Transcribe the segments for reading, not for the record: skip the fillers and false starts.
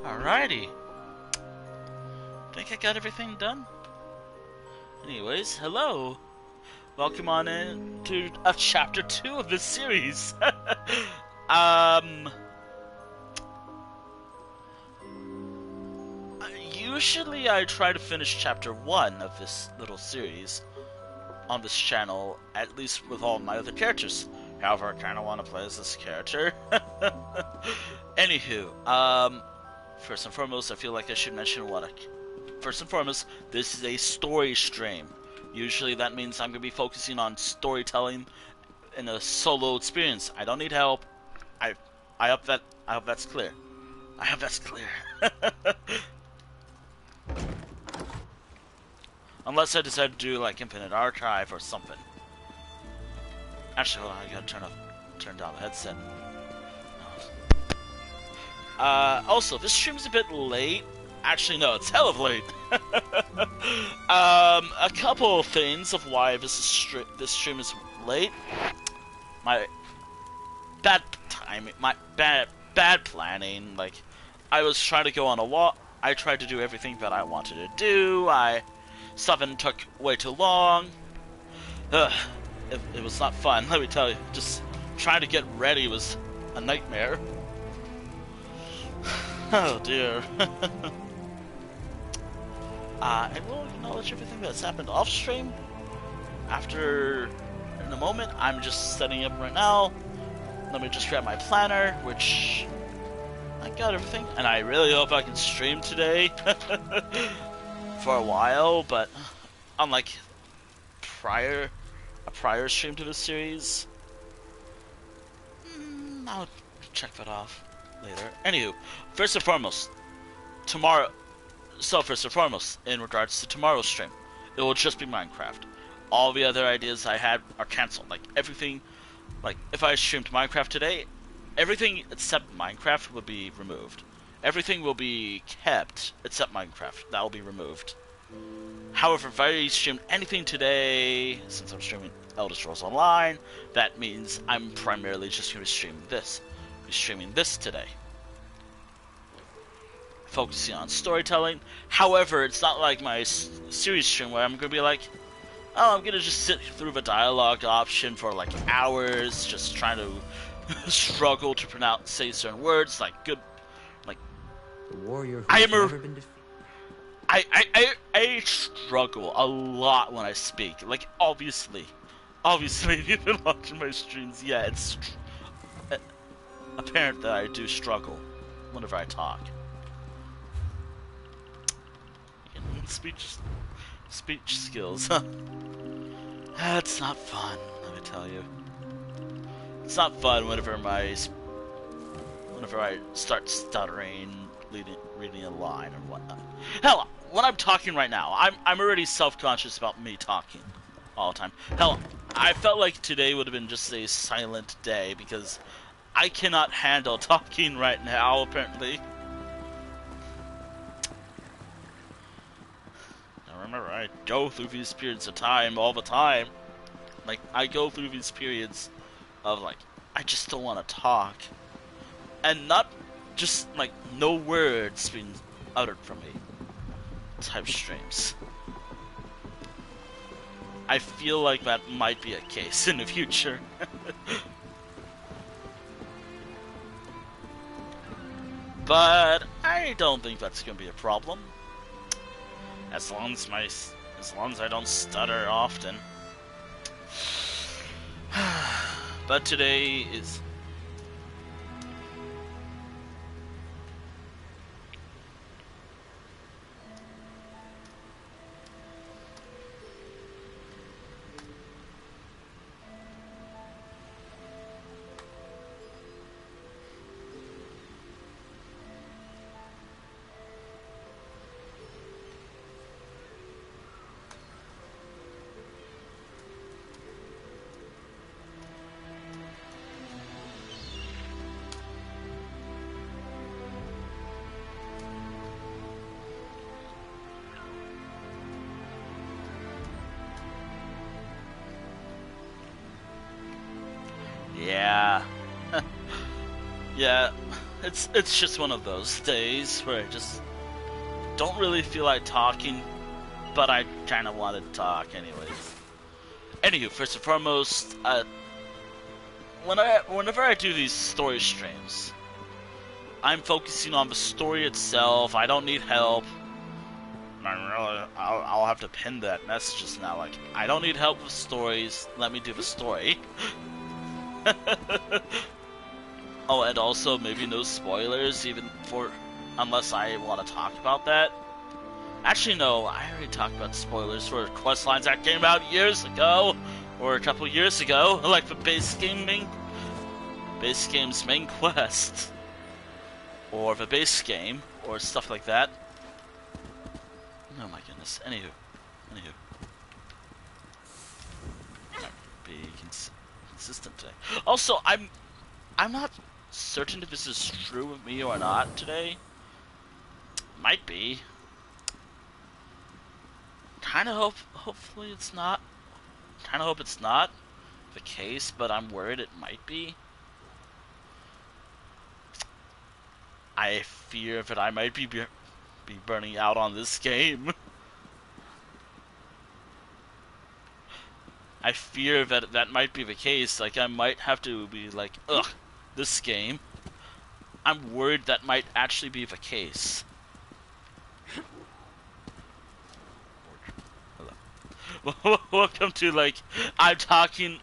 Alrighty. Think I got everything done? Anyways, hello. Welcome on in to chapter 2 of this series. um... Usually I try to finish chapter 1 of this little series on this channel, at least with all my other characters. However, I kinda wanna play as this character. Anywho, first and foremost, I feel like I should mention first and foremost, this is a story stream. Usually that means I'm going to be focusing on storytelling in a solo experience. I don't need help. I hope that's clear. I hope that's clear. Unless I decide to do like Infinite Archive or something. Actually, hold on, I gotta turn down the headset. Also, this stream's a bit late. Actually, no, it's hell of late. A couple of things of why this stream is late. My bad timing, my bad planning. Like, I was trying to go on a walk. I tried to do everything that I wanted to do. Something took way too long. It was not fun, let me tell you. Just trying to get ready was a nightmare. Oh dear. I will acknowledge everything that's happened off stream. In a moment, I'm just setting up right now. Let me just grab my planner, which I got everything, and I really hope I can stream today for a while. But unlike a prior stream to this series, I'll check that off later. Anywho, first and foremost, in regards to tomorrow's stream, it will just be Minecraft. All the other ideas I had are cancelled. Like, everything, like, if I streamed Minecraft today, everything except Minecraft will be removed. Everything will be kept except Minecraft. That will be removed. However, if I streamed anything today, since I'm streaming Elder Scrolls Online, that means I'm primarily just going to be streaming this today. Focusing on storytelling. However, it's not like my series stream where I'm going to be like, oh, I'm going to just sit through the dialogue option for like hours, just trying to struggle to say certain words, like good, like, The warrior I who's am never been defeated. I struggle a lot when I speak. Like, obviously, if you've been watching my streams, yeah, it's apparent that I do struggle whenever I talk. Speech skills, huh? That's not fun, let me tell you. It's not fun whenever I start stuttering, reading a line or whatnot. Hell, when I'm talking right now, I'm already self-conscious about me talking all the time. Hell, I felt like today would have been just a silent day because I cannot handle talking right now, apparently. Remember, I go through these periods of time all the time. Like, I go through these periods of, like, I just don't want to talk. And not just, like, no words being uttered from me type streams. I feel like that might be a case in the future. But I don't think that's going to be a problem. As long as I don't stutter often. But today is... Yeah. Yeah. it's just one of those days where I just don't really feel like talking, but I kind of want to talk anyways. Anywho, first and foremost, whenever I do these story streams, I'm focusing on the story itself. I don't need help. I'll have to pin that message just now. Like, I don't need help with stories. Let me do the story. Oh, and also maybe no spoilers, unless I want to talk about that. Actually, no. I already talked about spoilers for quest lines that came out years ago, or a couple years ago, like the base game's main quest, or the base game, or stuff like that. Oh my goodness. Anywho. Be consistent today. Also, I'm not certain if this is true with me or not today. Might be. Hopefully it's not. Kinda hope it's not the case, but I'm worried it might be. I fear that I might be burning out on this game. I fear that that might be the case. Like, I might have to be like, ugh, this game. I'm worried that might actually be the case. Hello. Welcome to, like, I'm talking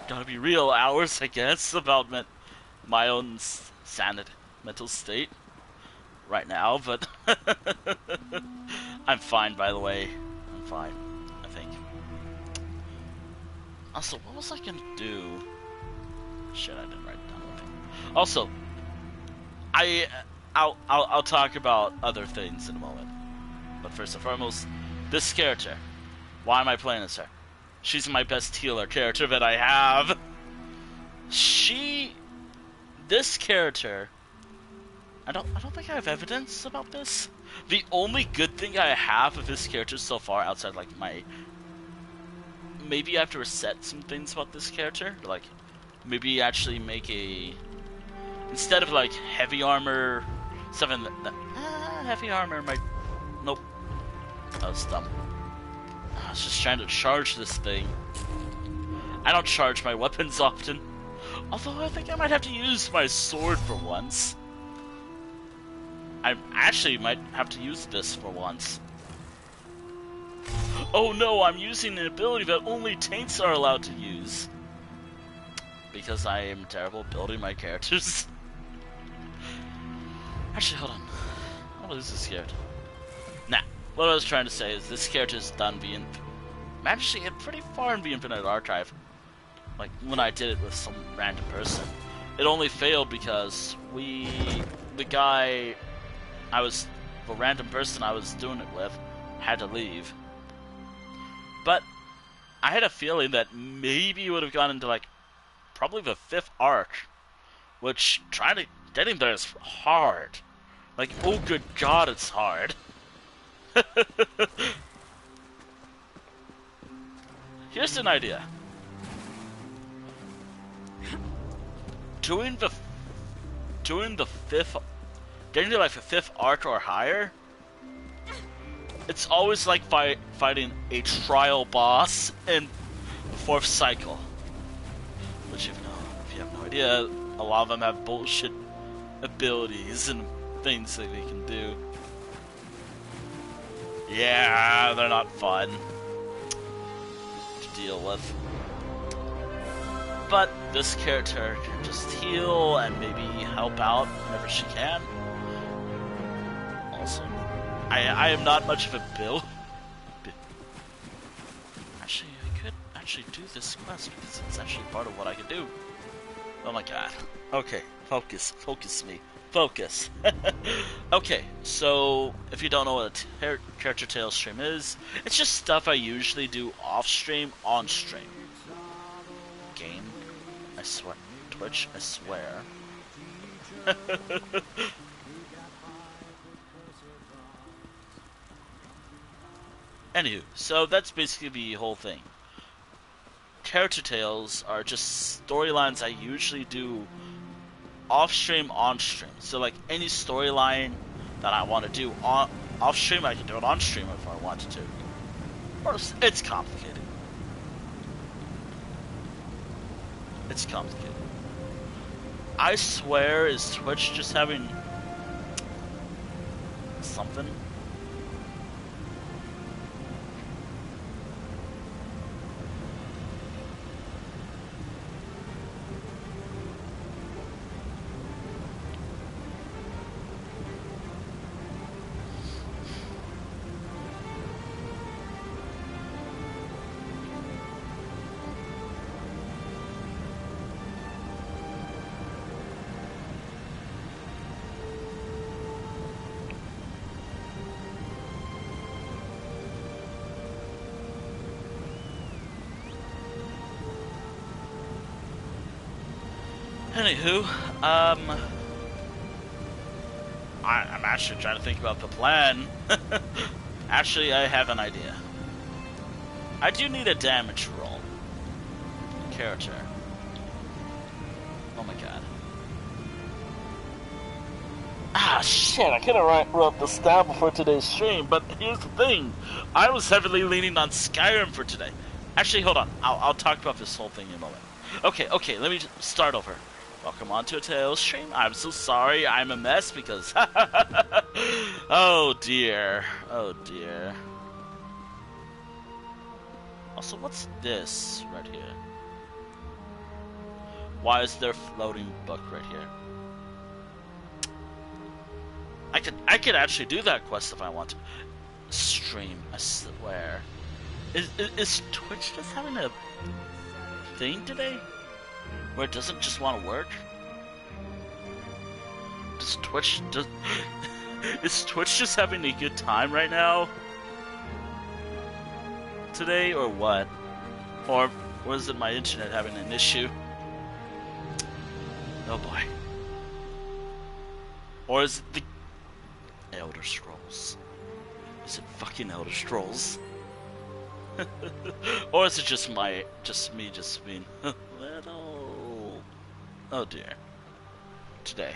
gotta be real hours, I guess, about my own mental state right now, but I'm fine, by the way. I'm fine, I think. Also, what was I gonna do? Shit, I didn't write down anything. Also, I'll talk about other things in a moment. But first and foremost, this character. Why am I playing as her? She's my best healer character that I have. This character, I don't think I have evidence about this. The only good thing I have of this character so far, outside like maybe I have to reset some things about this character. Like, maybe actually make instead of like heavy armor, heavy armor might, nope. That was dumb. I was just trying to charge this thing. I don't charge my weapons often. Although I think I might have to use my sword for once. I actually might have to use this for once. Oh no, I'm using an ability that only taints are allowed to use. Because I am terrible at building my characters. Actually, hold on. What is this character? Nah, what I was trying to say is this character is done being... I'm actually pretty far in the Infinite Archive. Like, when I did it with some random person. It only failed because the random person I was doing it with had to leave. But I had a feeling that maybe it would have gone into, like, probably the 5th arc, which getting there is hard. Like, oh good god, it's hard. Here's an idea. Doing the 5th, getting to like the 5th arc or higher, it's always like fighting a trial boss in the 4th cycle. Which, if you have no idea, a lot of them have bullshit abilities and things that they can do. Yeah, they're not fun to deal with. But this character can just heal and maybe help out whenever she can. Also, I am not much of a build. Actually, I could actually do this quest because it's actually part of what I can do. Oh my god. Okay, focus me. Focus. Okay, so if you don't know what a Character Tales stream is, it's just stuff I usually do off stream, on stream. Game, I swear. Twitch, I swear. Anywho, so that's basically the whole thing. Character Tales are just storylines I usually do off stream, on stream. So like any storyline that I want to do on off stream, I can do it on stream if I wanted to. Or it's complicated. It's complicated. I swear, is Twitch just having something? Anywho, I'm actually trying to think about the plan. Actually, I have an idea. I do need a damage roll. Character. Oh my god. Ah, shit, I could've wrote this down before today's stream, but here's the thing. I was heavily leaning on Skyrim for today. Actually, hold on. I'll talk about this whole thing in a moment. Okay, let me just start over. Welcome on to a Tales stream. I'm so sorry I'm a mess because... oh dear. Oh dear. Also, what's this right here? Why is there a floating book right here? I could actually do that quest if I want to. Stream, I swear. Is Twitch just having a thing today? Where it doesn't just want to work? Is Twitch just having a good time right now? Today, or what? Or is it my internet having an issue? Oh boy. Or is it the Elder Scrolls? Is it fucking Elder Scrolls? Or is it just me being little? Oh dear. Today.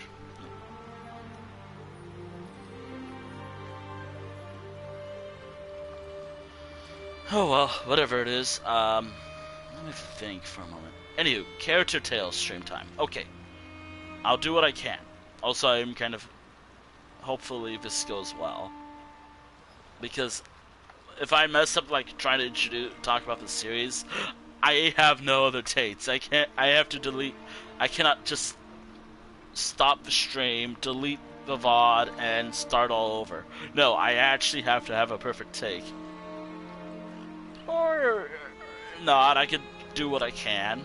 Oh well, whatever it is. Let me think for a moment. Anywho, character tales stream time. Okay. I'll do what I can. Also, I'm kind of... Hopefully this goes well. Because if I mess up, like, trying to talk about the series, I have no other takes. I have to delete... I cannot just stop the stream, delete the VOD, and start all over. No, I actually have to have a perfect take. Or not, I could do what I can.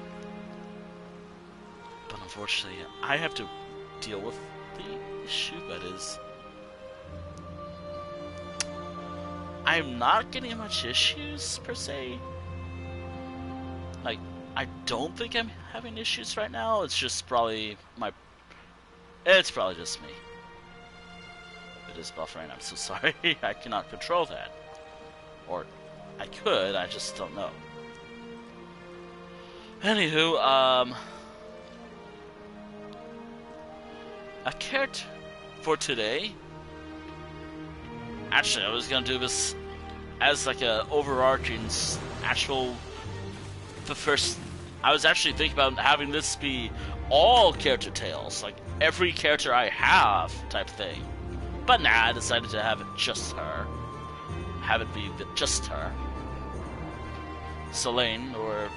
But unfortunately, I have to deal with the issue that is... I'm not getting much issues, per se. Like, I don't think I'm having issues right now. It's just probably it's probably just me. It is buffering, I'm so sorry. I cannot control that. Or, I could, I just don't know. Anywho, a character for today. Actually, I was gonna do this as like a overarching I was actually thinking about having this be all character tales, like every character I have type thing. But nah, I decided to have it just her. Have it be just her. Celante, or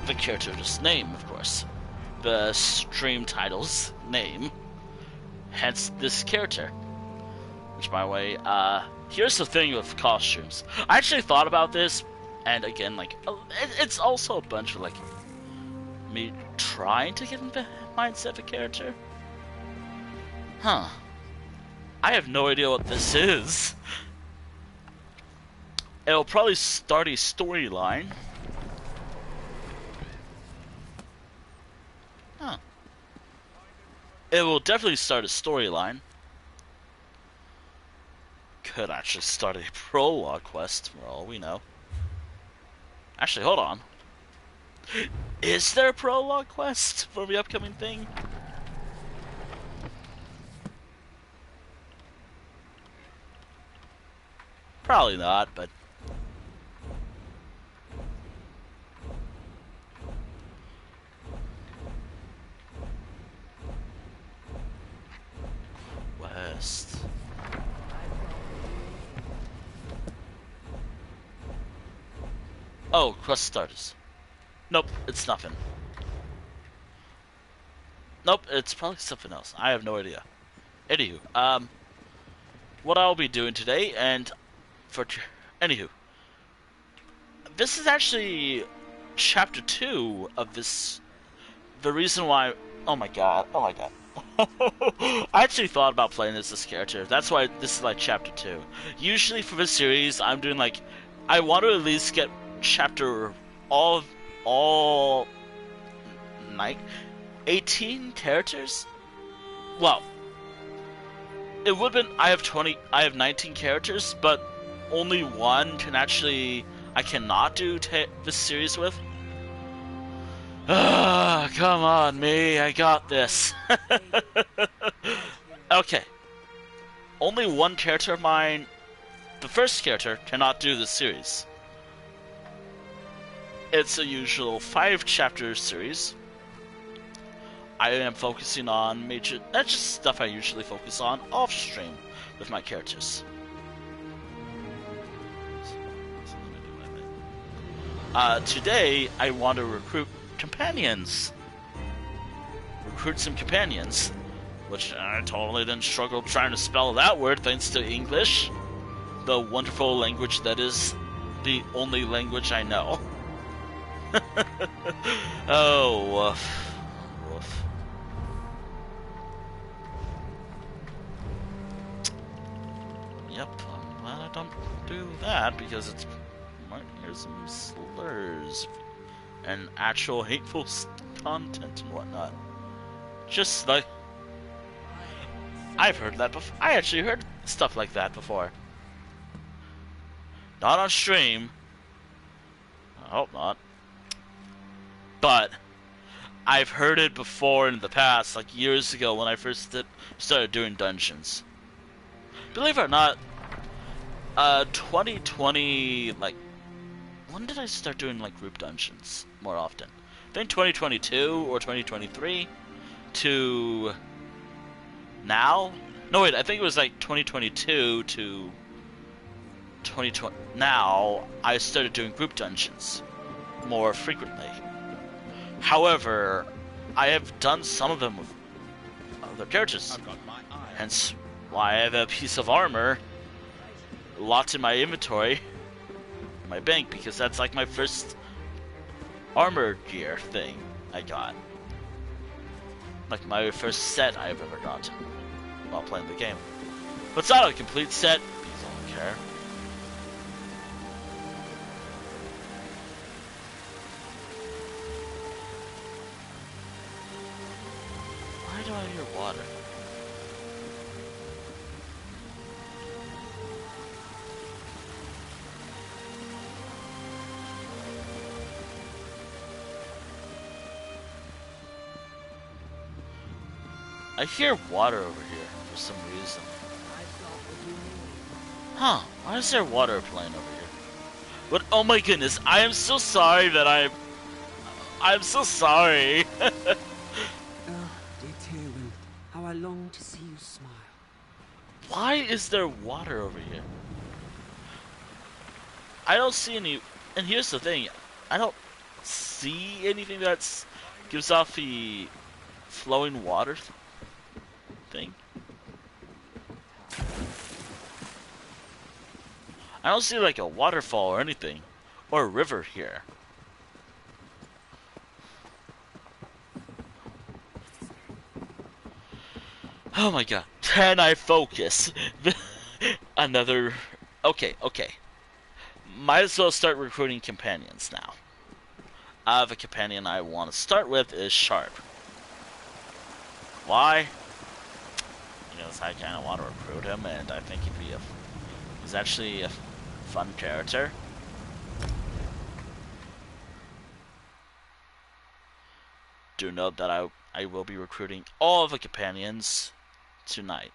the character's name, of course. The stream title's name. Hence this character. Which, by the way, here's the thing with costumes. I actually thought about this, and again, like, it's also a bunch of, like, me trying to get in the mindset of a character. Huh. I have no idea what this is. It'll probably start a storyline. Huh. It will definitely start a storyline. Could actually start a prologue quest, for all we know. Actually, hold on. Is there a prologue quest for the upcoming thing? Probably not, but west. Oh, crust starters. Nope, it's nothing. Nope, it's probably something else. I have no idea. Anywho, what I'll be doing today, and anywho, this is actually chapter 2 of this. The reason why. Oh my god. Oh my god. I actually thought about playing this character. That's why this is like chapter 2. Usually for this series, I'm doing like. I want to at least get chapter. All. Night. 18 characters? Well. It would have been. I have 19 characters, but only one can actually. I cannot do this series with. Ah, come on, me. I got this. Okay. Only one character of mine, the first character, cannot do this series. It's a usual 5-chapter series. I am focusing on major. That's just stuff I usually focus on off stream with my characters. Today, I want to recruit companions. Recruit some companions. Which I totally didn't struggle trying to spell that word thanks to English. The wonderful language that is the only language I know. Oh, woof. Woof. Yep, I'm glad I don't do that because it's might hear some slurs and actual hateful content and whatnot. Just like I've heard that before. I actually heard stuff like that before. Not on stream. I hope not. But I've heard it before in the past, like years ago when I first started doing dungeons. Believe it or not, 2020, like, when did I start doing like group dungeons more often? I think 2022 or 2023 to now? No, wait, I think it was like 2022 to 2020. Now, I started doing group dungeons more frequently. However, I have done some of them with other characters. Hence why I have a piece of armor locked in my inventory, in my bank, because that's like my first armor gear thing I got. Like my first set I've ever gotten while playing the game. But it's not a complete set, because I don't care. Why do I hear water? I hear water over here for some reason. Huh, why is there water playing over here? But oh my goodness, I am so sorry that I'm so sorry. Oh, dear Tyrwin, how I long to see you smile. Why is there water over here? I don't see any, and here's the thing, I don't see anything that gives off the flowing water thing. I don't see like a waterfall or anything, or a river here. Oh my god, can I focus? Another... Okay. Might as well start recruiting companions now. The companion I want to start with is Sharp. Why? Because I kind of want to recruit him, and I think he's actually a fun character. Do note that I will be recruiting all of the companions tonight.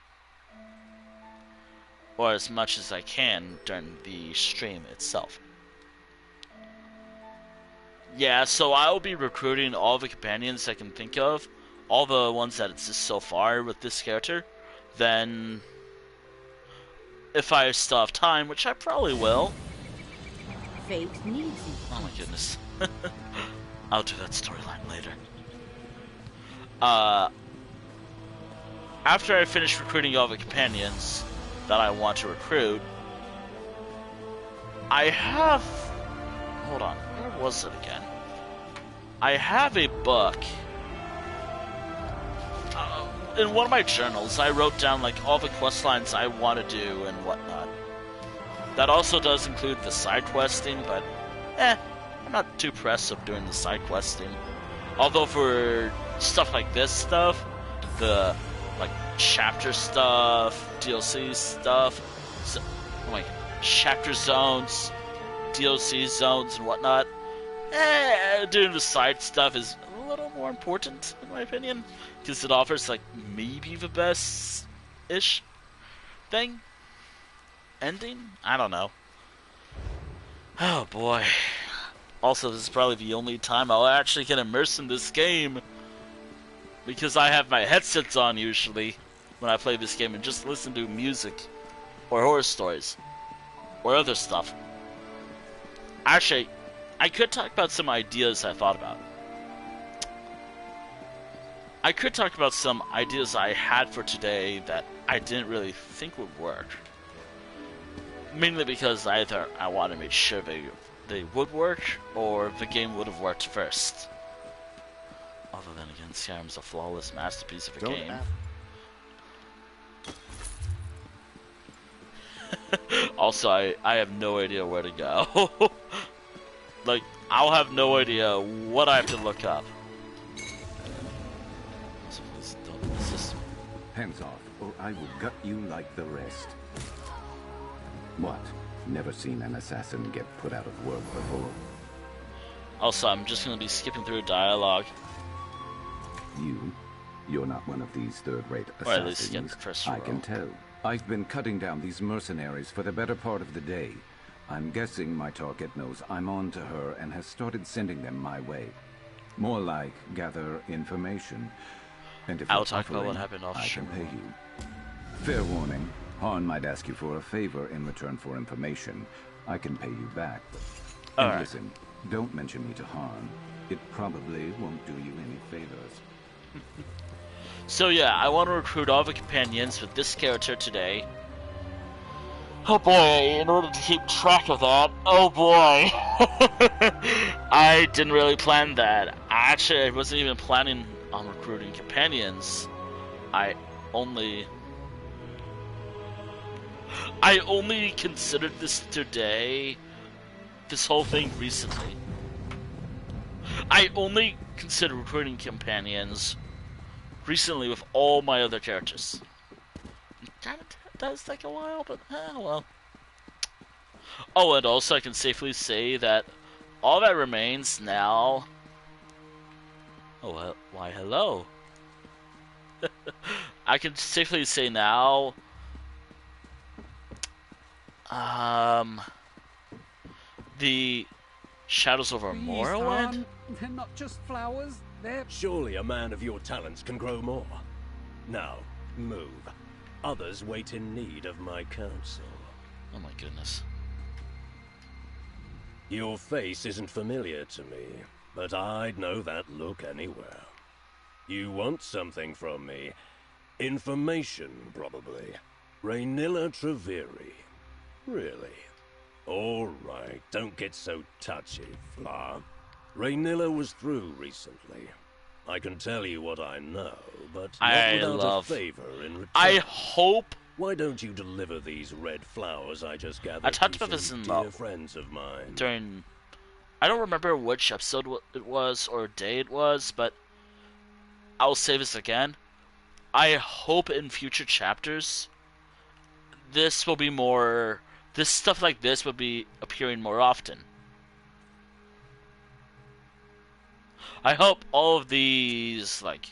or as much as I can during the stream itself. Yeah, so I'll be recruiting all the companions I can think of, all the ones that exist so far with this character. Then, if I still have time, which I probably will. Fate needs you. Oh my goodness. I'll do that storyline later. Uh, after I finish recruiting all the companions that I want to recruit, I have... Hold on, where was it again? I have a book. In one of my journals, I wrote down like all the quest lines I want to do and whatnot. That also does include the side questing, but I'm not too pressed of doing the side questing. Although for stuff like this stuff, the like chapter stuff, DLC stuff, like chapter zones, DLC zones and whatnot, doing the side stuff is a little more important in my opinion, because it offers like maybe the best-ish thing. Ending? I don't know. Oh boy. Also, this is probably the only time I'll actually get immersed in this game, because I have my headsets on usually when I play this game and just listen to music or horror stories or other stuff. Actually, I could talk about some ideas I thought about. I could talk about some ideas I had for today that I didn't really think would work. Mainly because either I want to make sure they would work, or the game would have worked first. Other than again, Skyrim's a flawless masterpiece of a game. Also, I have no idea where to go. Like, I'll have no idea what I have to look up. So please don't resist me. Hands off, or I will gut you like the rest. What? Never seen an assassin get put out of work before? Also, I'm just going to be skipping through dialogue. You're not one of these third-rate assassins. Or at least get the first roll. I can tell. I've been cutting down these mercenaries for the better part of the day. I'm guessing my target knows I'm on to her and has started sending them my way. More like gather information. And if I'll you're talk about what offering, happened off I stream. can pay you. Fair warning. Han might ask you for a favor in return for information. I can pay you back. And Alright. listen, don't mention me to Han. It probably won't do you any favors. So yeah, I want to recruit all the companions with this character today. Oh boy, in order to keep track of that, oh boy. I didn't really plan that. Actually, I wasn't even planning on recruiting companions. I only considered this today, this whole thing recently. I only considered recruiting companions recently with all my other characters. It kind of does take a while, but well. Oh, and also I can safely say that all that remains now... Oh, well, why hello. I can safely say now... The Shadows over Morrowind? They're not just flowers, they're... Surely a man of your talents can grow more. Now, move. Others wait in need of my counsel. Oh my goodness. Your face isn't familiar to me, but I'd know that look anywhere. You want something from me. Information, probably. Raynilla Treveri. Really? All right, don't get so touchy, Fla. Raynilla was through recently. I can tell you what I know, but not without a favor in return. I hope... Why don't you deliver these red flowers I just gathered I talked to about this some in dear friends of mine? during... I don't remember which episode it was or day it was, but I'll say this again. I hope in future chapters this will be more... This stuff like this will be appearing more often. I hope all of these, like,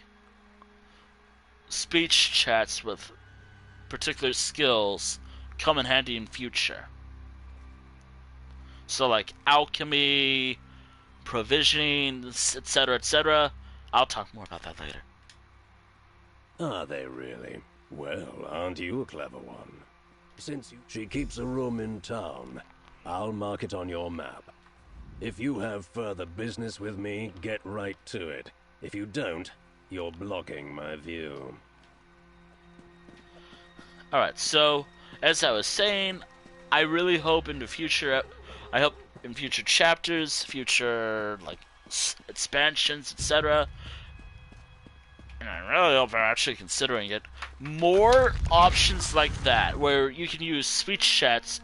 speech chats with particular skills come in handy in future. So like alchemy, provisioning, etc., etc. I'll talk more about that later. Are they really? Well, aren't you a clever one? Since she keeps a room in town, I'll mark it on your map. If you have further business with me, get right to it. If you don't, you're blocking my view. Alright, so, as I was saying, I really hope in the future, I hope in future chapters, future, like, expansions, etc., and I really hope they're actually considering it, more options like that, where you can use speech chats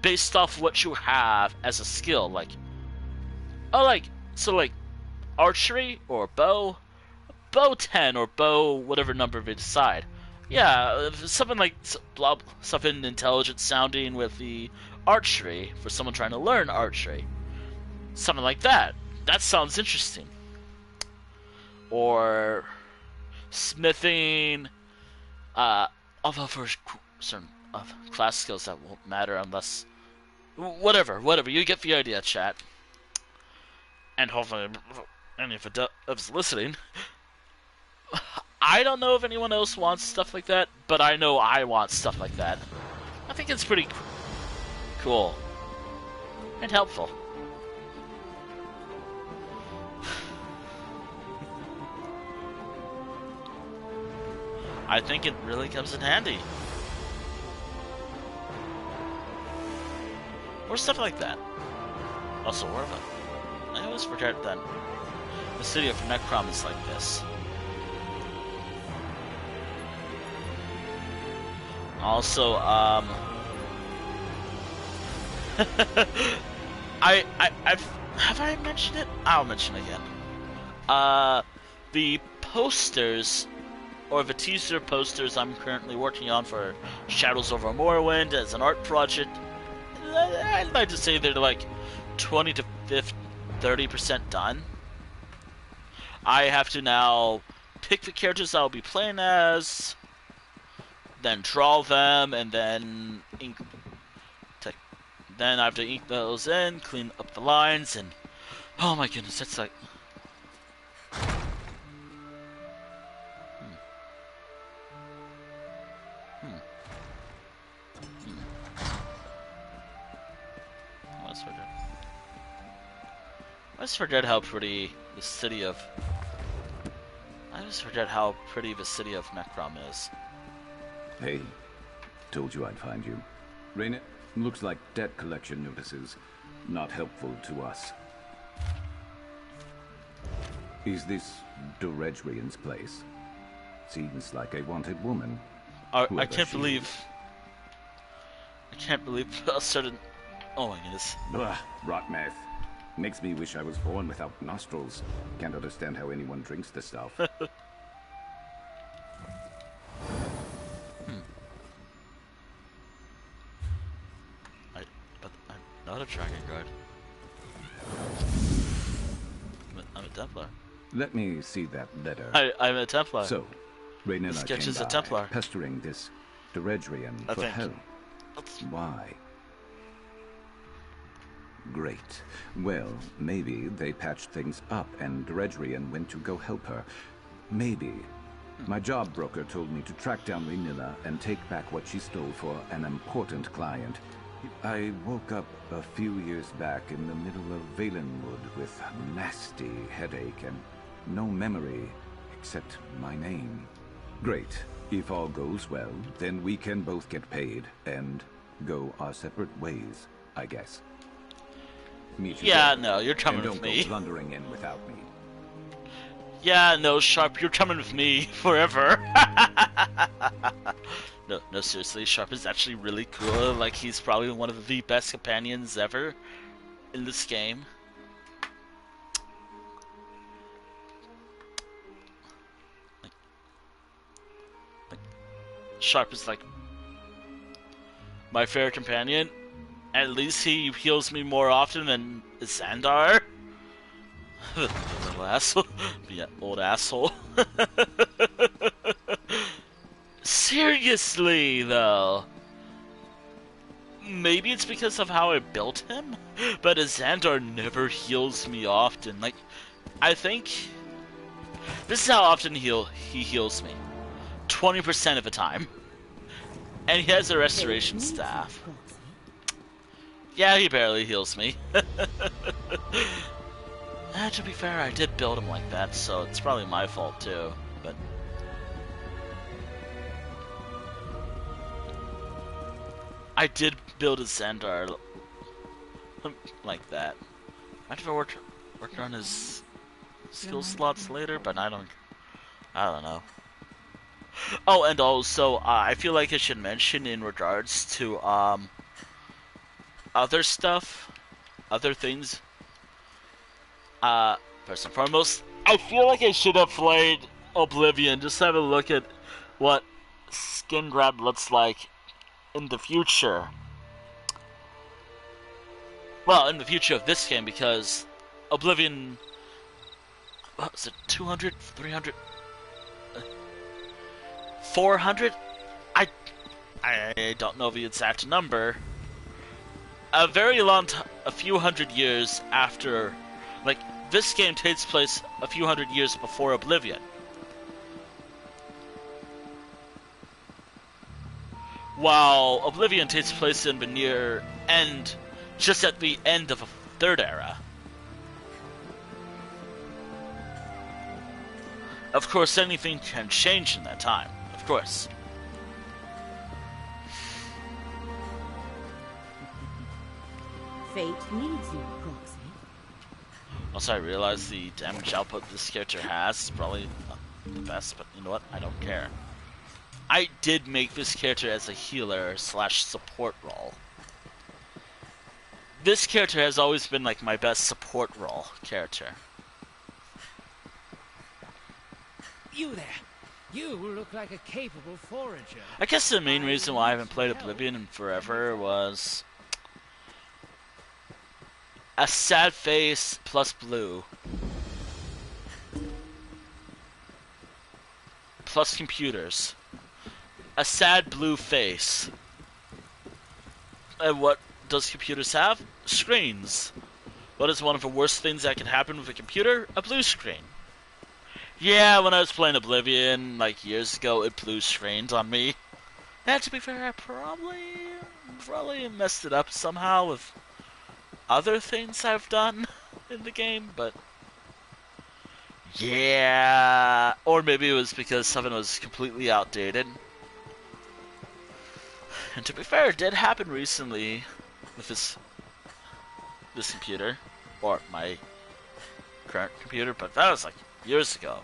based off what you have as a skill, like, archery, or bow 10, or bow whatever number they decide. Yeah, something like something intelligent sounding with the archery for someone trying to learn archery. Something like that. That sounds interesting. Or smithing, although for certain class skills that won't matter unless whatever. You get the idea, chat. And hopefully, any of us listening. I don't know if anyone else wants stuff like that, but I know I want stuff like that. I think it's pretty cool and helpful. I think it really comes in handy. Or stuff like that. Also, I always forget that the city of Necrom is like this. Also, I've have I mentioned it? I'll mention it again. The posters, or the teaser posters I'm currently working on for Shadows over Morrowind as an art project, I'd like to say they're like 20 to 30% done. I have to now pick the characters I'll be playing as, then draw them, and then ink. Then I have to ink those in, clean up the lines, and oh my goodness, that's like. I just forget how pretty the city of. I just forget how pretty the city of Necrom is. Hey, told you I'd find you. Raina, looks like debt collection notices. Not helpful to us. Is this Doredrian's place? Seems like a wanted woman. I can't believe a certain. Oh my goodness. Ugh, rot meth. Makes me wish I was born without nostrils. Can't understand how anyone drinks the stuff. Not a dragon guard. I'm a Templar. Let me see that letter. I'm a Templar. So, Rainilla Sketch came is a by, Templar. pestering this Doredrian I for think. help. Why? Great. Well, maybe they patched things up and Doredrian went to go help her. Maybe. My job broker told me to track down Rainilla and take back what she stole for an important client. I woke up a few years back in the middle of Valenwood with a nasty headache and no memory except my name. Great. If all goes well, then we can both get paid and go our separate ways, I guess. Meet you Yeah, there. no, you're coming and with don't me. go blundering in without me. Yeah, no, Sharp, you're coming with me forever. No, seriously, Sharp is actually really cool. Like, he's probably one of the best companions ever in this game. Sharp is like my favorite companion. At least he heals me more often than Xandar. The little asshole. The old asshole. Seriously, though. maybe it's because of how I built him, but a Xandar never heals me often. Like, I think this is how often he heals me. 20% of the time. And he has a restoration staff. Yeah, he barely heals me. To be fair, I did build him like that, so it's probably my fault too. But I did build a Xandar like that. I have to work on his skill slots later, but I don't know. Oh, and also, I feel like I should mention in regards to other stuff, other things. First and foremost, I feel like I should have played Oblivion. Just have a look at what skin grab looks like in the future. Well, in the future of this game, because Oblivion, what was it, 200, 300, 400? I don't know the exact number. A few hundred years after, like, this game takes place a few hundred years before Oblivion. While Oblivion takes place in the near end, just at the end of a third era. Of course, anything can change in that time. Of course. Fate needs you, Proxy. Also, I realize the damage output this character has is probably not the best, but you know what? I don't care. I did make this character as a healer / support role. This character has always been like my best support role character. You there! You look like a capable forager. I guess the main reason why I haven't played Oblivion in forever was a sad face plus blue. Plus computers. A sad blue face. And what does computers have? Screens. What is one of the worst things that can happen with a computer? A blue screen. Yeah, when I was playing Oblivion, like, years ago, it blue screened on me. And to be fair, I probably messed it up somehow with other things I've done in the game, but yeah. Or maybe it was because something was completely outdated. And to be fair, it did happen recently with this computer, or my current computer, but that was like years ago.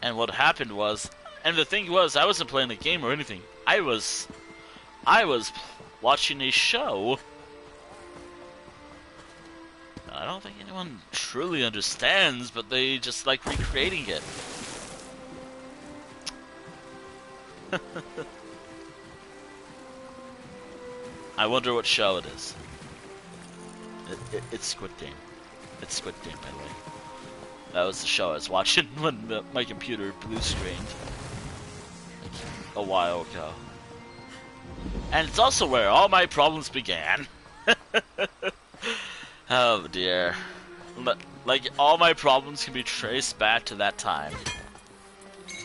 And what happened was, and the thing was, I wasn't playing the game or anything. I was watching a show. I don't think anyone truly understands, but they just like recreating it. I wonder what show it is. It's Squid Game. It's Squid Game, by the way. That was the show I was watching when my computer blue screened a while ago. And it's also where all my problems began. Oh dear. Like, all my problems can be traced back to that time.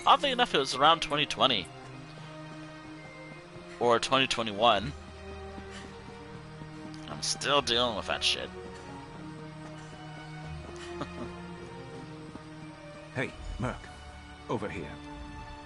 Oddly enough, it was around 2020. Or 2021. I'm still dealing with that shit. Hey, Merc. Over here.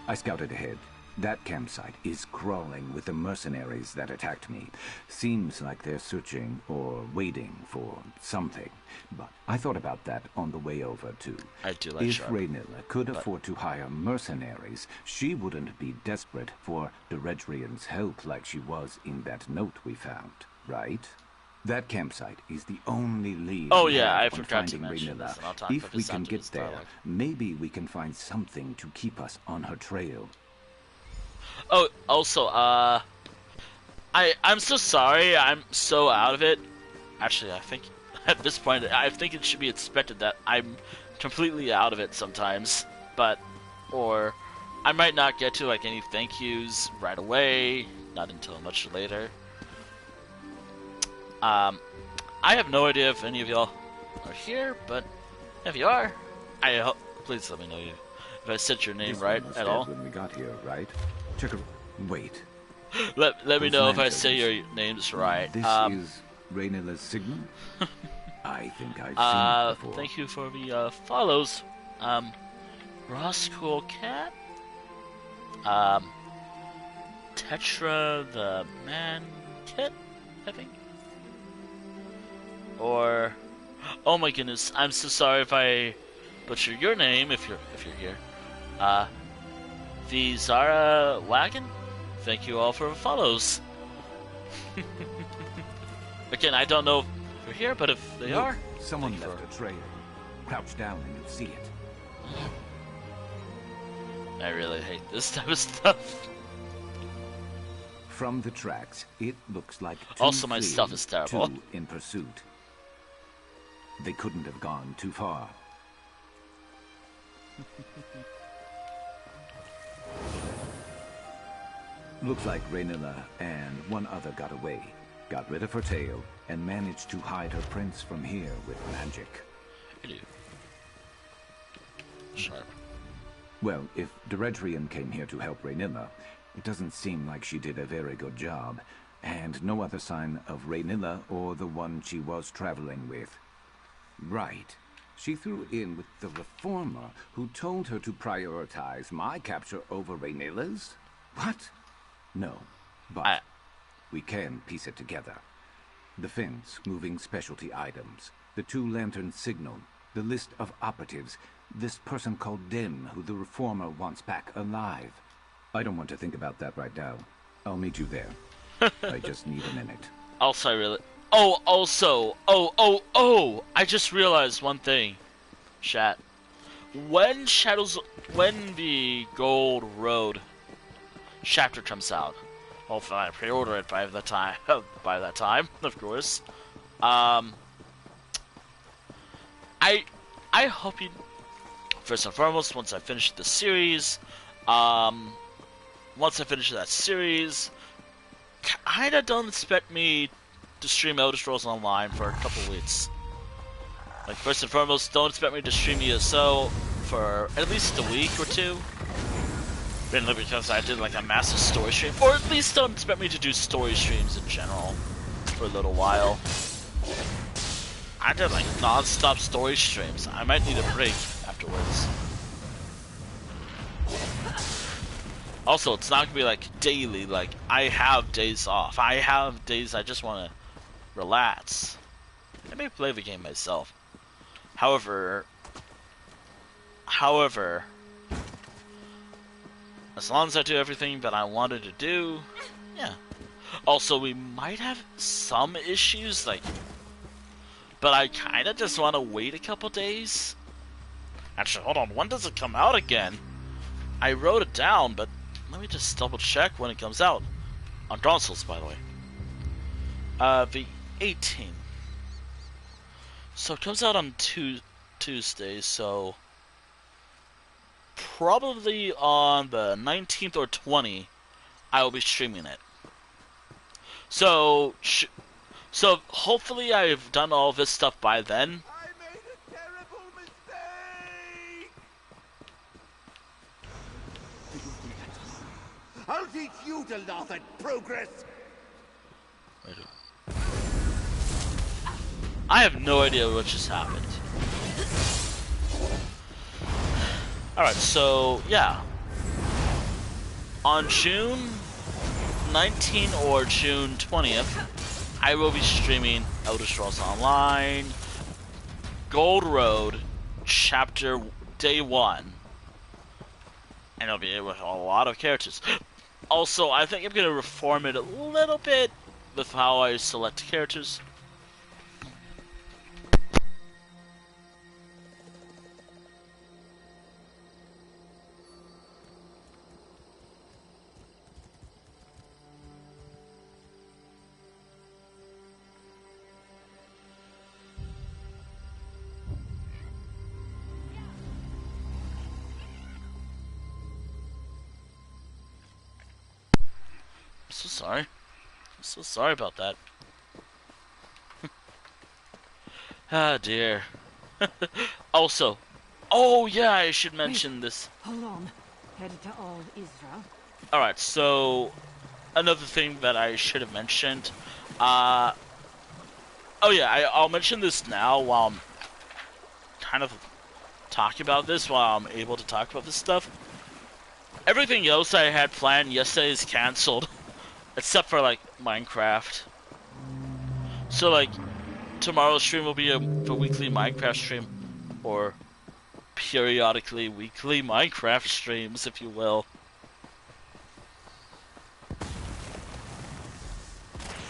I scouted ahead. That campsite is crawling with the mercenaries that attacked me. Seems like they're searching or waiting for something. But I thought about that on the way over, too. I do like If Sharp, Raynilla could afford to hire mercenaries, she wouldn't be desperate for the Redrian's help like she was in that note we found, right? That campsite is the only lead. Oh yeah, I on forgot to finding mention Raynilla. this, and I'll talk If about we this can after get this there, dialogue. maybe we can find something to keep us on her trail. Oh, also, I'm so sorry, I'm so out of it. Actually, I think, at this point, I think it should be expected that I'm completely out of it sometimes. But, or, I might not get to like any thank yous right away, not until much later. I have no idea if any of y'all are here, but if you are, I hope, please let me know if I said your name This right one was at dead all. when we got here, right? Check a... Wait. Let me Those know if I lanterns. say your names right. This is Rainilla's signal? I think I've seen it before. Thank you for the follows. Roscoe Cat. Tetra the Man Kit, I think. Or, oh my goodness, I'm so sorry if I butcher your name if you're here. The Zara Wagon. Thank you all for the follows. Again, I don't know if you're here, but if they Look, are, someone thank you left a trail. Crouch down and you'll see it. I really hate this type of stuff. From the tracks, it looks like two Also, my stuff fleeing, is terrible. two in pursuit. They couldn't have gone too far. Looks like Rainilla and one other got away, got rid of her tail, and managed to hide her prints from here with magic. I do. Sharp. Well, if Deredrian came here to help Rainilla, it doesn't seem like she did a very good job, and no other sign of Rainilla or the one she was traveling with. Right. She threw in with the reformer who told her to prioritize my capture over Rainilla's? What? No, but we can piece it together. The fence moving specialty items, the two lantern signal, the list of operatives, this person called Dim who the reformer wants back alive. I don't want to think about that right now. I'll meet you there. I just need a minute. Also, I really... I just realized one thing, chat. When the Gold Road chapter comes out, hopefully I pre-order it by that time, of course. I hope you, first and foremost, once I finish the series, kinda don't expect me to stream Elder Scrolls Online for a couple weeks. Like, first and foremost, don't expect me to stream ESO for at least a week or two. Mainly because I did like a massive story stream. Or at least don't expect me to do story streams in general for a little while. I did like non-stop story streams. I might need a break afterwards. Also, it's not gonna be like daily, like I have days off. I have days I just wanna relax. I may play the game myself. However, as long as I do everything that I wanted to do, yeah. Also, we might have some issues, like, but I kinda just wanna wait a couple days. Actually, hold on, when does it come out again? I wrote it down, but let me just double check when it comes out. On consoles, by the way. The 18th. So it comes out on Tuesday, so probably on the 19th or 20th, I will be streaming it. So hopefully I've done all this stuff by then. I made a terrible mistake! I'll teach you to laugh at progress! I have no idea what just happened. Alright, so, yeah. On June 19th or June 20th, I will be streaming Elder Scrolls Online, Gold Road, Chapter Day 1. And it'll be with a lot of characters. Also, I think I'm going to reform it a little bit with how I select characters. so sorry. I'm so sorry about that. Ah, dear. Also, oh yeah, I should mention this. Hold on. Headed to all Israel. Alright, so another thing that I should have mentioned. Oh yeah, I'll mention this now while I'm kind of talking about this, while I'm able to talk about this stuff. Everything else I had planned yesterday is cancelled, except for like Minecraft. So like tomorrow's stream will be the weekly Minecraft stream, or periodically weekly Minecraft streams, if you will.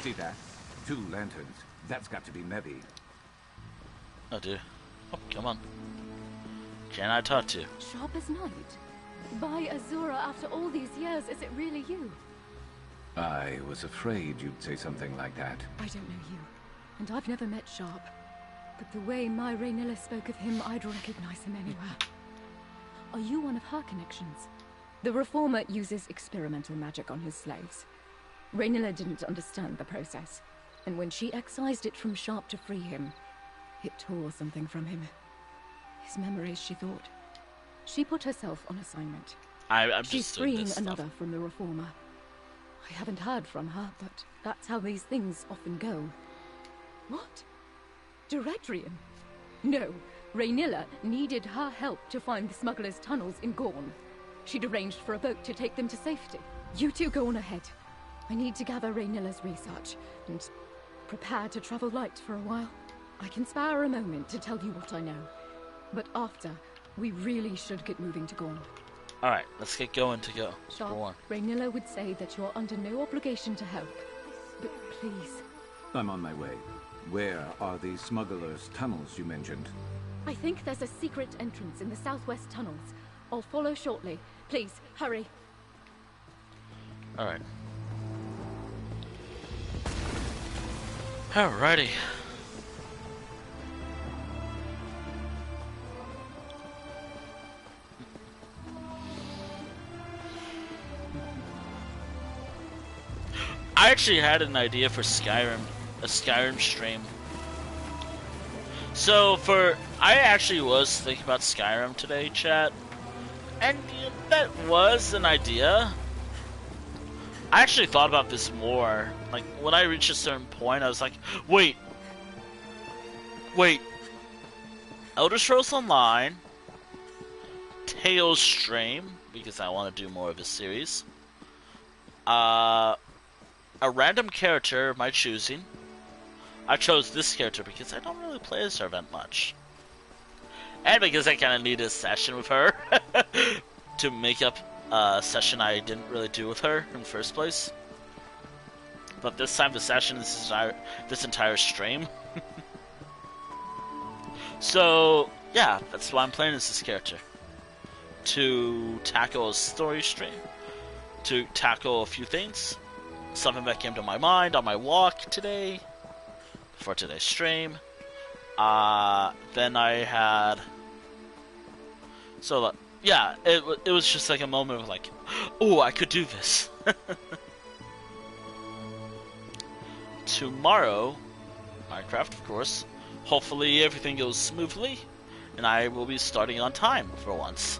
See that? 2 lanterns. That's got to be Mevi. Oh dear. Oh, come on. Can I talk to you? Sharp as night? By Azura, after all these years, is it really you? I was afraid you'd say something like that. I don't know you, and I've never met Sharp. But the way my Raynilla spoke of him, I'd recognize him anywhere. Are you one of her connections? The Reformer uses experimental magic on his slaves. Raynilla didn't understand the process, and when she excised it from Sharp to free him, it tore something from him. His memories, she thought. She put herself on assignment. I'm She's just doing freeing this stuff. another from the Reformer. I haven't heard from her, but that's how these things often go. What? Directrian? No, Raynilla needed her help to find the smugglers' tunnels in Gorn. She'd arranged for a boat to take them to safety. You two go on ahead. I need to gather Raynilla's research and prepare to travel light for a while. I can spare a moment to tell you what I know, but after, we really should get moving to Gorn. Alright, let's get going to go. Sharp, Go on. Raynilla would say that you're under no obligation to help, but please. I'm on my way. Where are the smugglers' tunnels you mentioned? I think there's a secret entrance in the southwest tunnels. I'll follow shortly. Please, hurry. Alright. Alrighty. I actually had an idea for Skyrim, a Skyrim stream. So I actually was thinking about Skyrim today, chat, and that was an idea. I actually thought about this more. Like, when I reached a certain point, I was like, wait. Elder Scrolls Online, Tales stream, because I want to do more of this series. A random character of my choosing. I chose this character because I don't really play as her event much. And because I kind of need a session with her to make up a session I didn't really do with her in the first place. But this time the session is this entire stream. So, yeah, that's why I'm playing as this character. To tackle a story stream. To tackle a few things. Something that came to my mind on my walk today. For today's stream. Then I had... So, yeah, it was just like a moment of like, oh, I could do this. Tomorrow, Minecraft, of course. Hopefully everything goes smoothly, and I will be starting on time for once.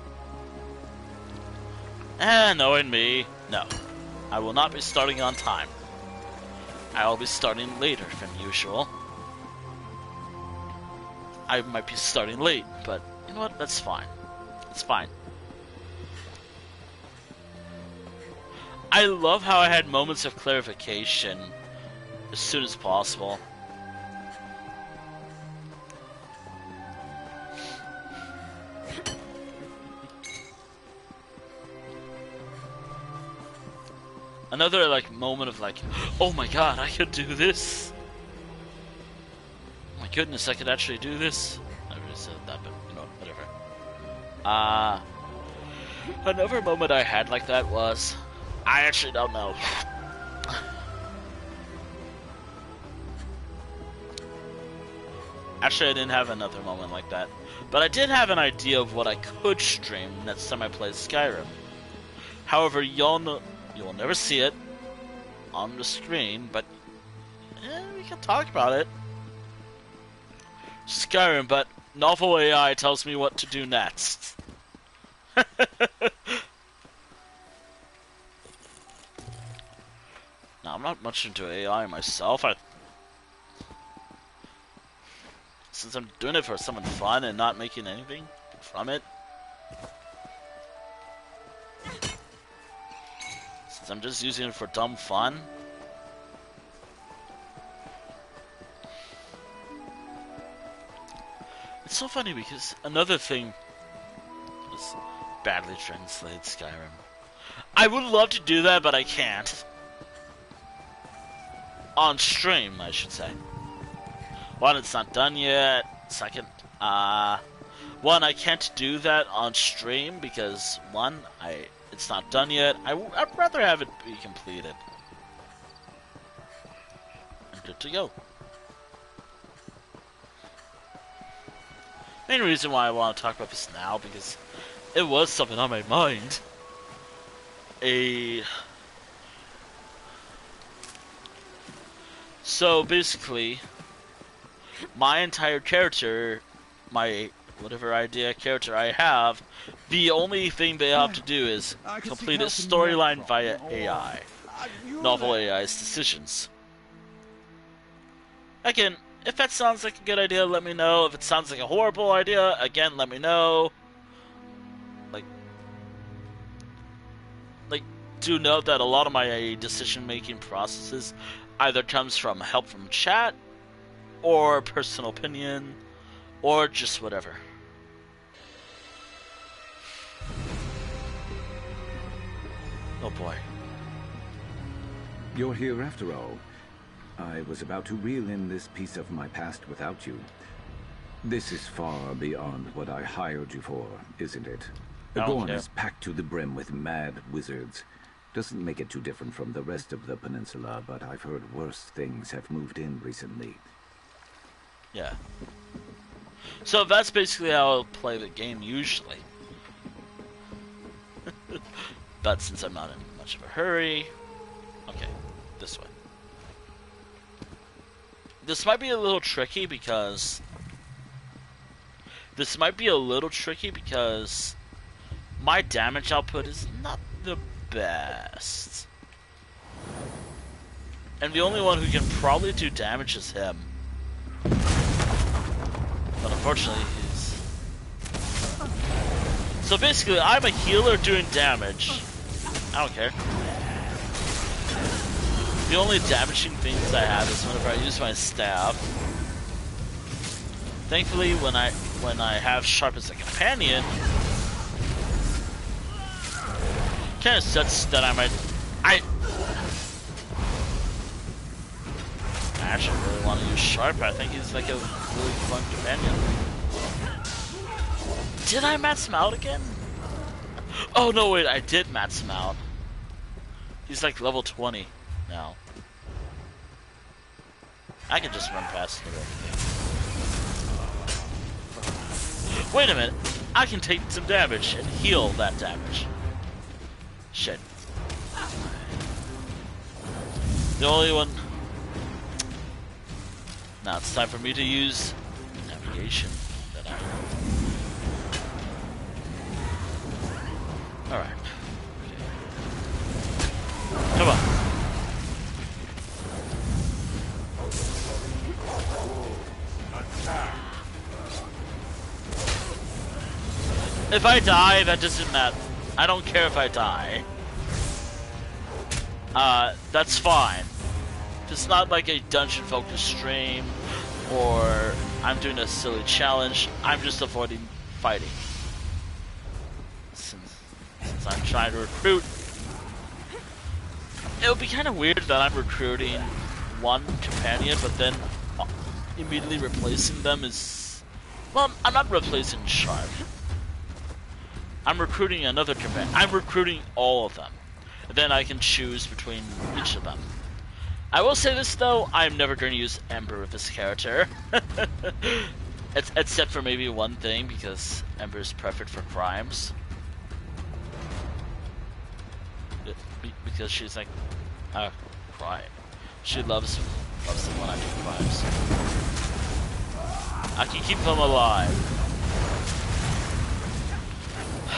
And knowing me, no. I will not be starting on time. I will be starting later than usual. I might be starting late, but you know what? That's fine. It's fine. I love how I had moments of clarification as soon as possible. Another like moment of like, oh my god, I could do this. Oh my goodness, I could actually do this. I already said that, but you know, whatever. Another moment I had like that was, I actually don't know. Actually, I didn't have another moment like that, but I did have an idea of what I could stream next time I play Skyrim. However, you will never see it. on the screen, but we can talk about it. Skyrim, but novel AI tells me what to do next. Now, I'm not much into AI myself. Since I'm doing it for something fun and not making anything from it. Since I'm just using it for dumb fun. It's so funny because another thing was badly translated Skyrim. I would love to do that, but I can't. On stream, I should say. One, it's not done yet. Second, one, I can't do that on stream because one, it's not done yet. I'd rather have it be completed. And good to go. Main reason why I want to talk about this now because it was something on my mind. So basically, my entire character, my whatever idea character I have, the only thing they have to do is complete a storyline via AI. Novel AI's decisions. Again, if that sounds like a good idea, let me know. If it sounds like a horrible idea, again, let me know. Do note that a lot of my decision-making processes either comes from help from chat, or personal opinion, or just whatever. Oh boy. You're here after all. I was about to reel in this piece of my past without you. This is far beyond what I hired you for, isn't it? The Gorn is packed to the brim with mad wizards. Doesn't make it too different from the rest of the peninsula, but I've heard worse things have moved in recently. Yeah. So that's basically how I'll play the game usually. But since I'm not in much of a hurry... Okay, this way. This might be a little tricky because... my damage output is not the best. And the only one who can probably do damage is him. But unfortunately, he's... So basically, I'm a healer doing damage. I don't care. The only damaging things I have is whenever I use my staff. Thankfully, when I have Sharp as a companion, kind of sets that I actually really want to use Sharp. I think he's like a really fun companion. Did I max him out again? Oh no, wait, I did max him out. He's like level 20 now. I can just run past him with everything. Wait a minute, I can take some damage and heal that damage. Shit. The only one... Now it's time for me to use navigation that I... Alright. Come on. If I die, that doesn't matter. I don't care if I die. That's fine. It's not like a dungeon-focused stream, or I'm doing a silly challenge. I'm just avoiding fighting. Since I'm trying to recruit. It would be kind of weird that I'm recruiting one companion, but then immediately replacing them is... Well, I'm not replacing Sharp. I'm recruiting another companion. I'm recruiting all of them. And then I can choose between each of them. I will say this though, I'm never going to use Ember with this character. Except for maybe one thing, because Ember is perfect for crimes. Because she's like... cry. She loves it when I do crimes. I can keep them alive.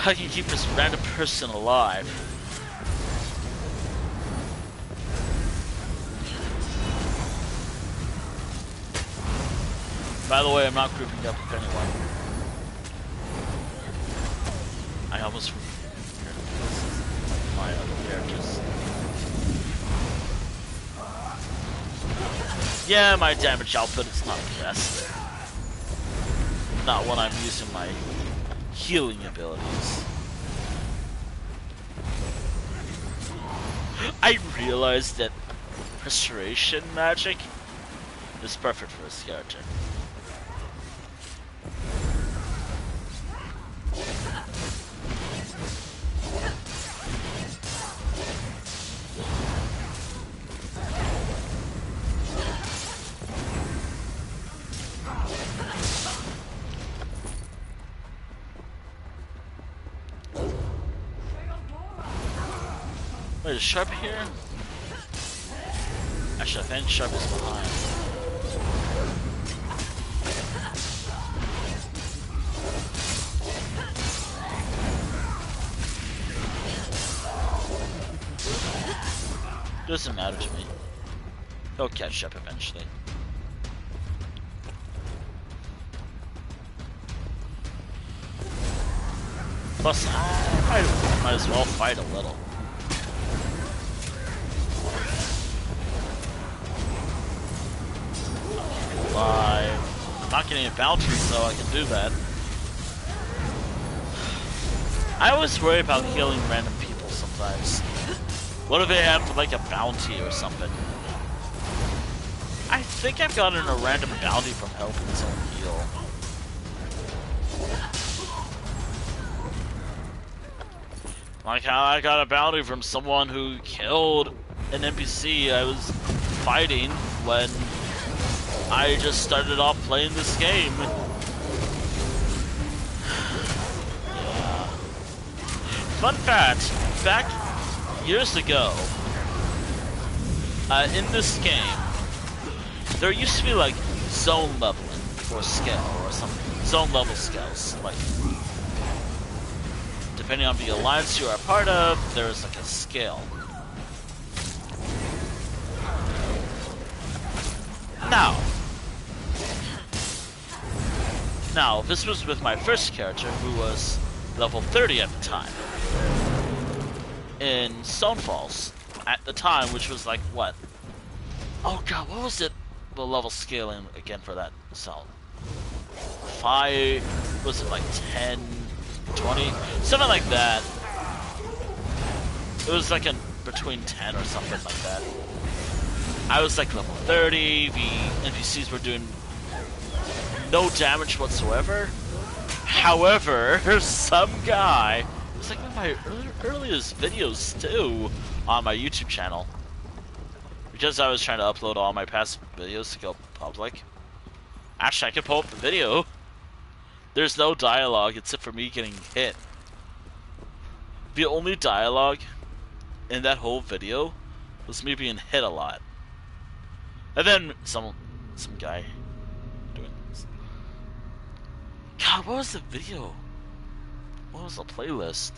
I can keep this random person alive. By the way, I'm not grouping up with anyone. I almost my other characters. Yeah, my damage output is not the best. Not when I'm using my healing abilities. I realized that restoration magic is perfect for this character. Wait, is Sharp here? Actually, I think Sharp is behind. Doesn't matter to me. He'll catch up eventually. Plus, I might as well fight a little. Alive. I'm not getting a bounty, so I can do that. I always worry about healing random people sometimes. What if they have like a bounty or something? I think I've gotten a random bounty from helping someone heal. Like how I got a bounty from someone who killed an NPC I was fighting when I just started off playing this game. Yeah. Fun fact, back years ago, in this game, there used to be like zone leveling or scale or something. Zone level scales. Like, depending on the alliance you are a part of, there's like a scale. Now, this was with my first character, who was level 30 at the time. In Stonefalls, at the time, which was like, what? Oh god, what was it? The level scaling again for that zone? 5, was it like 10, 20? Something like that. It was like between 10 or something like that. I was like level 30, the NPCs were doing no damage whatsoever. However, some guy, it was like one of my earliest videos too on my YouTube channel. Because I was trying to upload all my past videos to go public. Actually, I can pull up the video. There's no dialogue except for me getting hit. The only dialogue in that whole video was me being hit a lot. And then some guy doing this. God, what was the video? What was the playlist?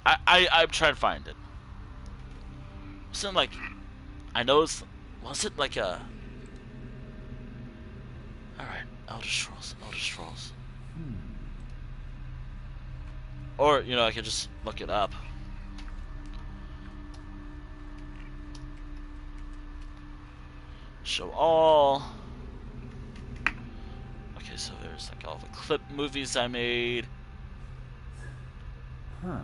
I'm trying to find it. Wasn't like, I know it's, was it like a, alright, Elder Scrolls. Or, you know, I could just look it up. Show all. Okay, so there's like all the clip movies I made. Huh.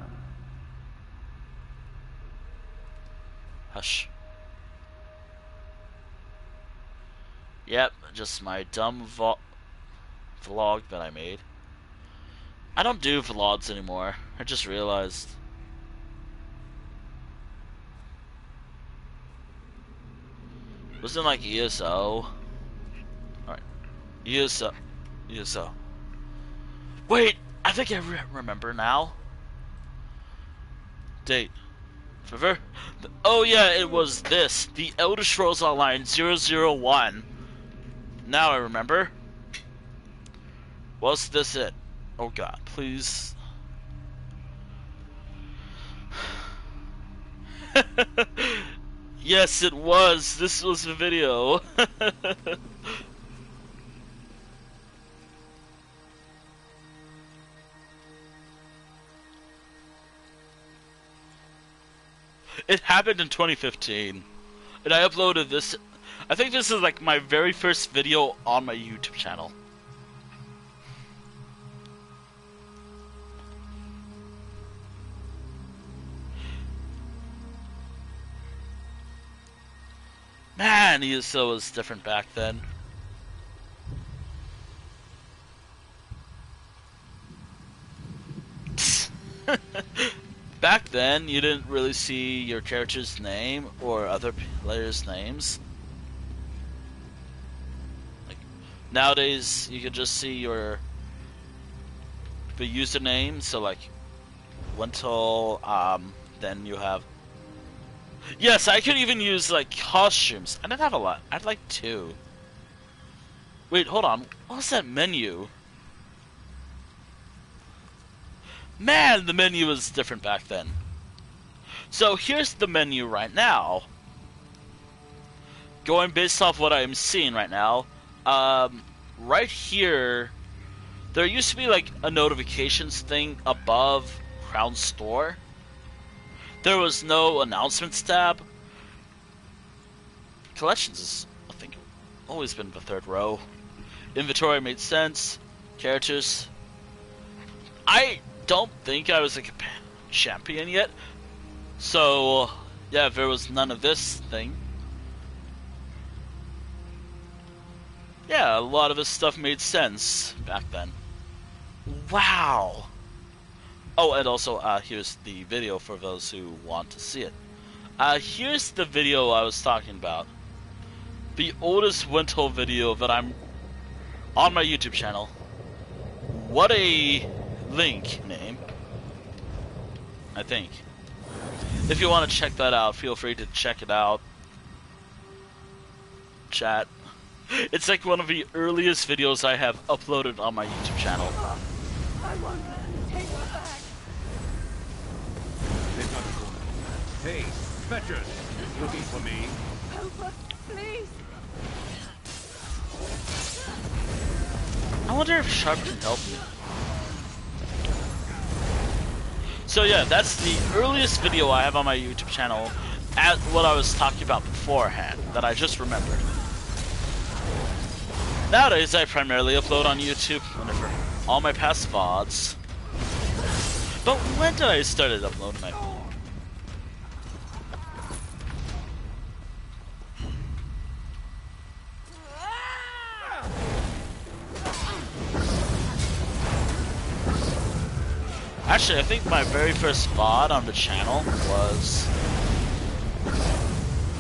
Hush. Yep, just my dumb vlog that I made. I don't do vlogs anymore. I just realized. Wasn't like ESO. Alright. ESO. Wait! I think I remember now. Date. Oh yeah, it was this. The Elder Scrolls Online 001. Now I remember. Was this it? Oh god, please. Yes, it was. This was the video. It happened in 2015. And I uploaded this. I think this is like my very first video on my YouTube channel. Man, ESO was different back then. Back then, you didn't really see your character's name or other players' names. Like nowadays, you can just see the username. So like, Wintel, then you have. Yes, I could even use like costumes. I didn't have a lot. I'd like 2. Wait, hold on. What was that menu? Man, the menu was different back then. So here's the menu right now. Going based off what I'm seeing right now, right here, there used to be like a notifications thing above Crown Store. There was no announcements tab. Collections is, I think, always been the 3rd row. Inventory made sense. Characters. I don't think I was a champion yet. So, yeah, there was none of this thing. Yeah, a lot of this stuff made sense back then. Wow! Oh, and also, here's the video for those who want to see it. Here's the video I was talking about. The oldest Wintel video that I'm on my YouTube channel. What a link name, I think. If you want to check that out, feel free to check it out. Chat. It's like one of the earliest videos I have uploaded on my YouTube channel. I want to take her back. Hey, fetchers! Looking for me? Help us, please. I wonder if Sharp can help me. So yeah, that's the earliest video I have on my YouTube channel at what I was talking about beforehand, that I just remembered. Nowadays, I primarily upload on YouTube whenever all my past VODs. But when did I start uploading my... Actually, I think my very first VOD on the channel was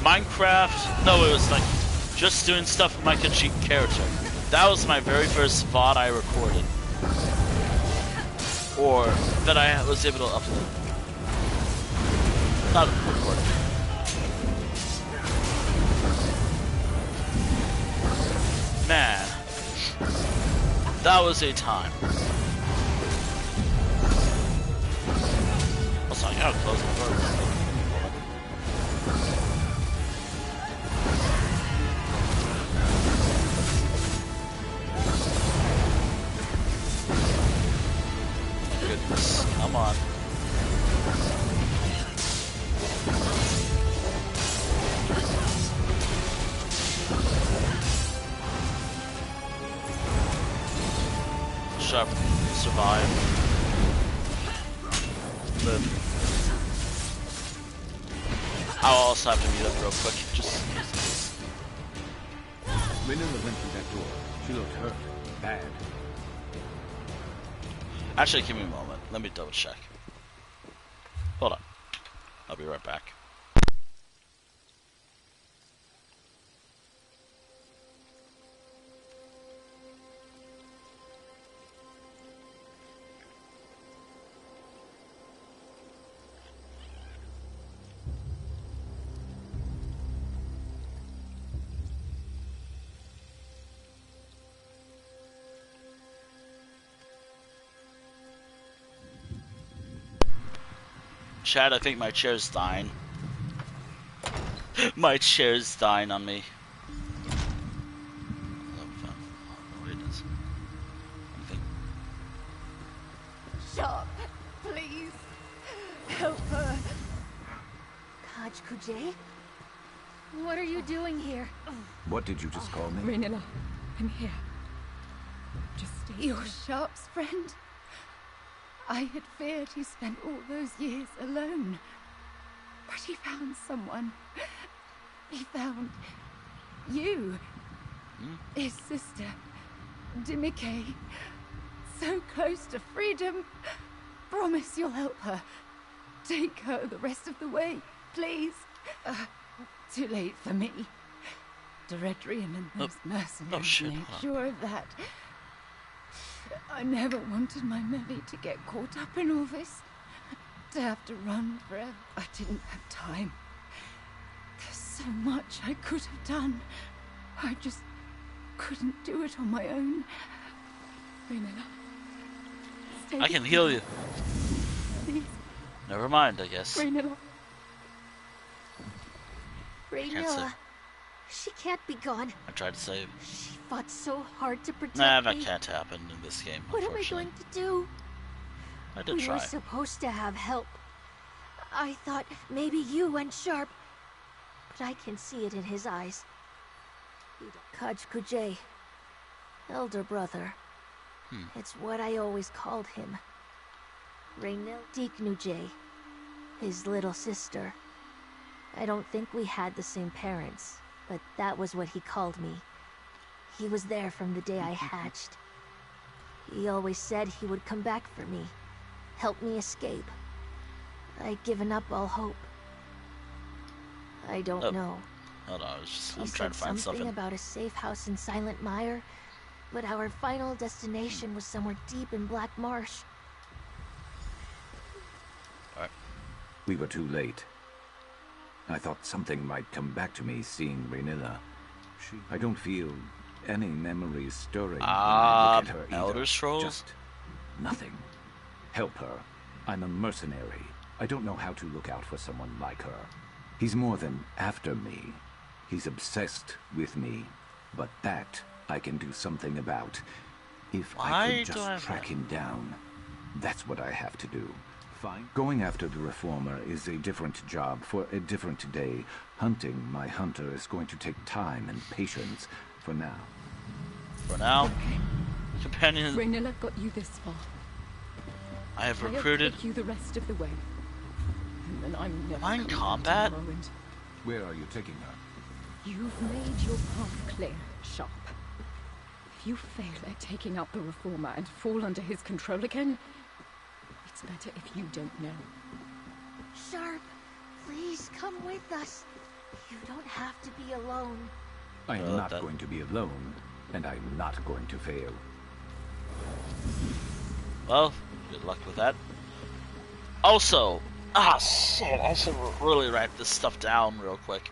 Minecraft. No, it was like just doing stuff with my Khajiit character. That was my very first VOD I recorded, or that I was able to upload. Not recorded. Man, that was a time. Also, I gotta close the door. Goodness, come on. Sharp, survive. Live. I'll also have to meet up real quick, just in case. Manila went through that door. She looked hurt. Bad. Actually, give me a moment. Let me double check. Hold on. I'll be right back. Chad, I think my chair's dying. My chair's dying on me. Oh, it is. I think. Sharp, please. Help her. Kaj Kujay? What are you doing here? What did you just call me? Raynilla, I'm here. Just stay. You're Sharp's friend? I had feared he spent all those years alone. But he found someone. He found you. His sister, Dimike. So close to freedom. Promise you'll help her. Take her the rest of the way, please. Too late for me. Deredrian and those mercenaries made sure of that. I never wanted my Melly to get caught up in all this. To have to run forever. I didn't have time. There's so much I could have done. I just couldn't do it on my own. Raynilla, I can heal you. Please. Never mind, I guess. Raynilla. Raynilla. She can't be gone. I tried to save. She fought so hard to protect Nah, me. that can't happen in this game. What am I going to do? I did We try. were supposed to have help. I thought maybe you went Sharp, but I can see it in his eyes. Kaj Kujay, elder brother. It's what I always called him. Raynil Deeknujay, his little sister. I don't think we had the same parents, but that was what he called me. He was there from the day I hatched. He always said he would come back for me, help me escape. I'd given up all hope. I don't know. Hold on, I'm He trying said to find something something. about a safe house in Silent Mire, but our final destination was somewhere deep in Black Marsh. Alright. We were too late. I thought something might come back to me seeing Raynilla. I don't feel any memories stirring when I look at her either. Elder Scrolls? Just nothing. Help her. I'm a mercenary. I don't know how to look out for someone like her. He's more than after me. He's obsessed with me. But that I can do something about. If I could just track him down, that's what I have to do. Fine. Going after the Reformer is a different job for a different day. Hunting my hunter is going to take time and patience for now. For now, companion. Raynilla got you this far. I have I'll recruited. take you the rest of the way. And then I'm never Am I in coming combat? tomorrow and Where are you taking her? You've made your path clear, Sharp. If you fail at taking out the Reformer and fall under his control again, it's better if you don't know. Sharp, please come with us. You don't have to be alone. I am not going to be alone, and I'm not going to fail. Well, good luck with that. Also, shit, I should really write this stuff down real quick.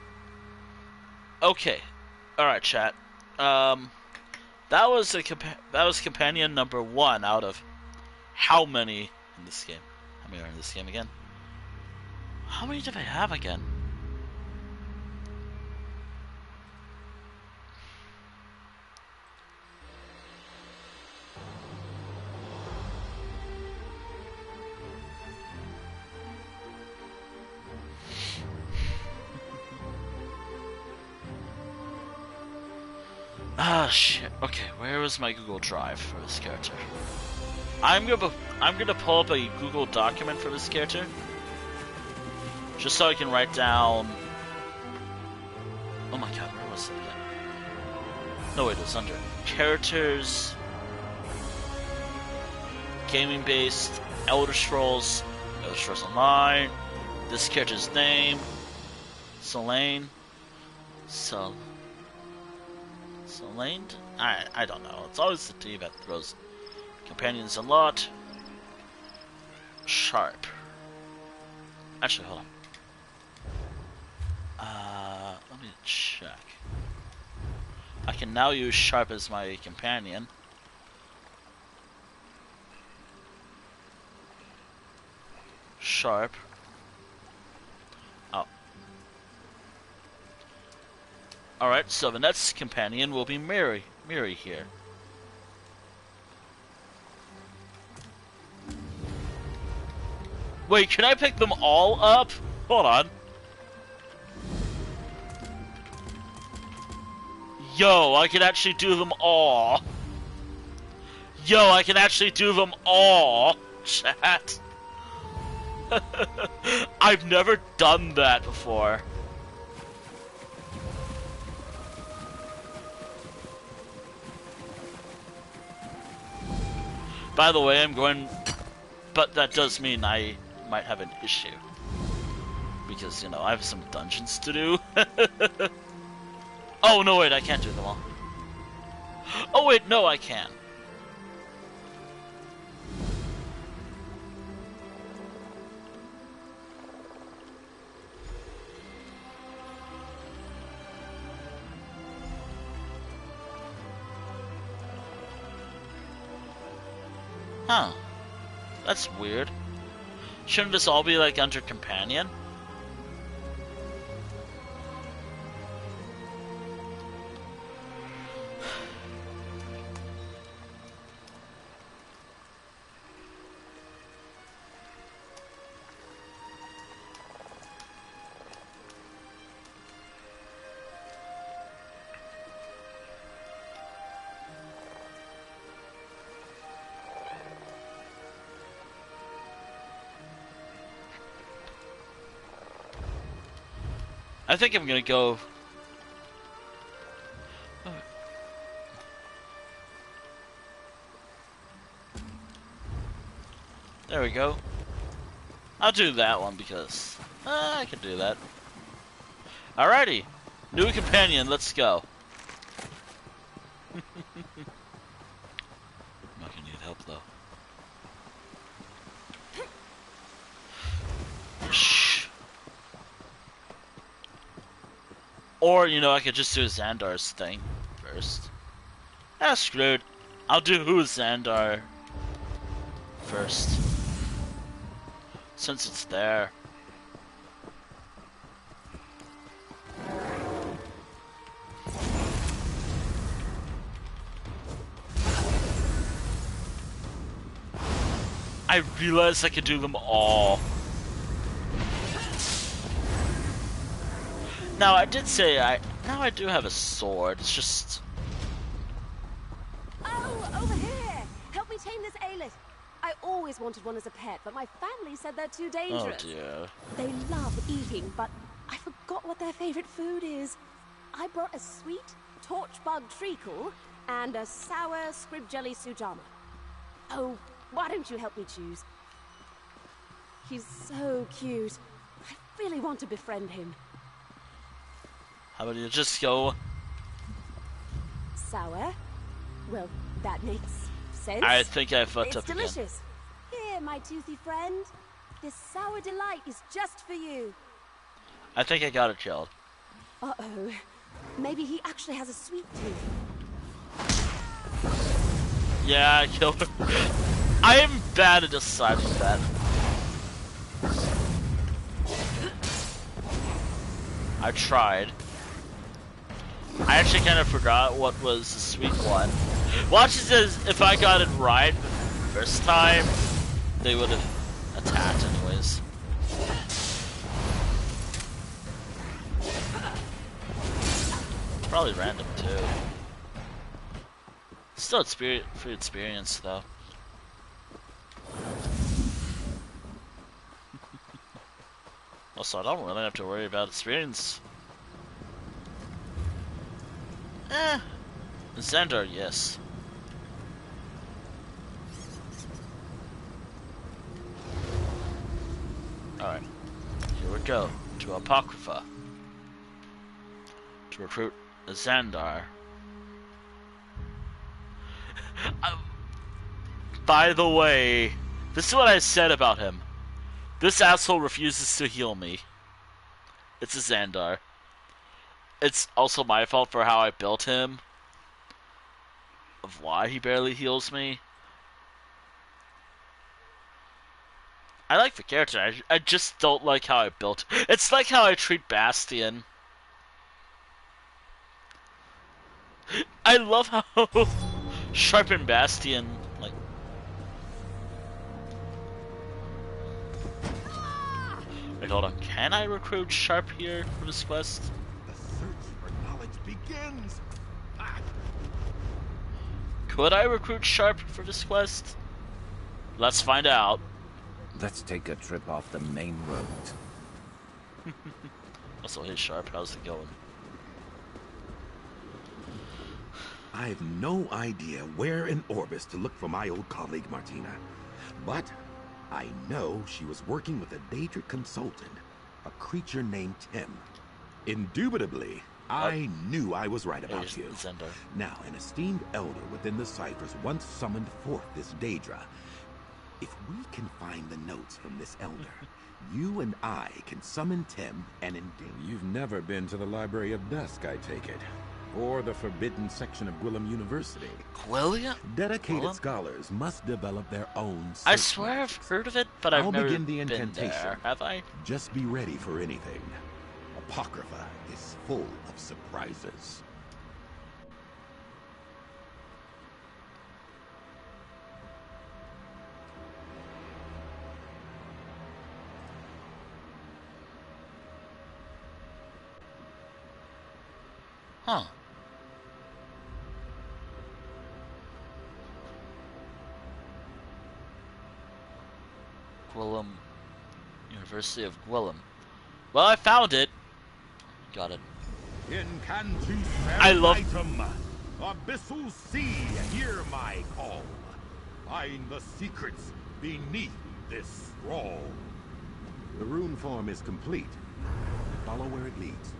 Okay, all right, chat. That was companion number 1 out of how many in this game? How many are in this game again? How many did I have again? Ah, shit. Okay, where was my Google Drive for this character? I'm gonna pull up a Google document for this character, just so I can write down. Oh my god, where was it again? No, wait, it was under characters, gaming based, Elder Scrolls Online. This character's name, Celante. Celante? I don't know. It's always the T that throws companions a lot. Sharp. Actually, hold on. Let me check. I can now use Sharp as my companion. Sharp. Oh. Alright, so the next companion will be Mary. Mary here. Wait, can I pick them all up? Hold on. Yo, I can actually do them all. Yo, I can actually do them all. Chat. I've never done that before. By the way, I'm going... But that does mean I might have an issue. Because, you know, I have some dungeons to do. Oh, no, wait, I can't do them all. Oh, wait, no, I can. Huh. That's weird. Shouldn't this all be, like, under companion? I think I'm gonna go... There we go. I'll do that one because I can do that. Alrighty. New companion, let's go. I'm not gonna need help though. Shh. Or, you know, I could just do Xandar's thing first. Ah, screwed. I'll do Xandar first. Since it's there. I realized I could do them all. Now, I did say now I do have a sword, it's just... Oh, over here! Help me tame this Aelith. I always wanted one as a pet, but my family said they're too dangerous. Oh dear. They love eating, but I forgot what their favorite food is. I brought a sweet torchbug treacle and a sour scrib jelly sujama. Oh, why don't you help me choose? He's so cute. I really want to befriend him. How about you just go... Sour? Well, that makes sense. I think I fucked It's up again. delicious. Here, my toothy friend. This sour delight is just for you. I think I got it killed. Uh-oh. Maybe he actually has a sweet tooth. Yeah, I killed him. I am bad at deciding that. I tried. I actually kind of forgot what was the sweet one. Watch it says if I got it right the first time, they would have attacked anyways. Probably random too. Still free experience though. Also, I don't really have to worry about experience. Xandar, yes. Alright. Here we go. To Apocrypha. To recruit Xandar. By the way, this is what I said about him. This asshole refuses to heal me. It's a Xandar. It's also my fault for how I built him. Of why he barely heals me. I like the character. I just don't like how I built. It's like how I treat Bastion. I love how Sharp and Bastion, like... Wait, hold on. Can I recruit Sharp here for this quest? The search for knowledge begins. Ah. Could I recruit Sharp for this quest? Let's find out. Let's take a trip off the main road. Also, hey Sharp, how's it going? I've no idea where in Orbis to look for my old colleague Martina, but I know she was working with a Daedric consultant, a creature named Tim. Indubitably, I knew I was right about you. Zender. Now, an esteemed elder within the ciphers once summoned forth this Daedra. If we can find the notes from this elder, you and I can summon Tim and indeed. You've never been to the Library of Dusk, I take it. Or the forbidden section of Gwillem University. Gwillia? Dedicated Gwillem? scholars must develop their own I search swear I've magics. heard of it, but I've I'll never begin the been incantation. there. Have I? Just be ready for anything. Apocrypha is full of surprises. Huh. Gwillem. University of Gwillem. Well, I found it. Got it. Incantus I love- Item. Abyssal sea, hear my call. Find the secrets beneath this scroll. The rune form is complete. Follow where it leads.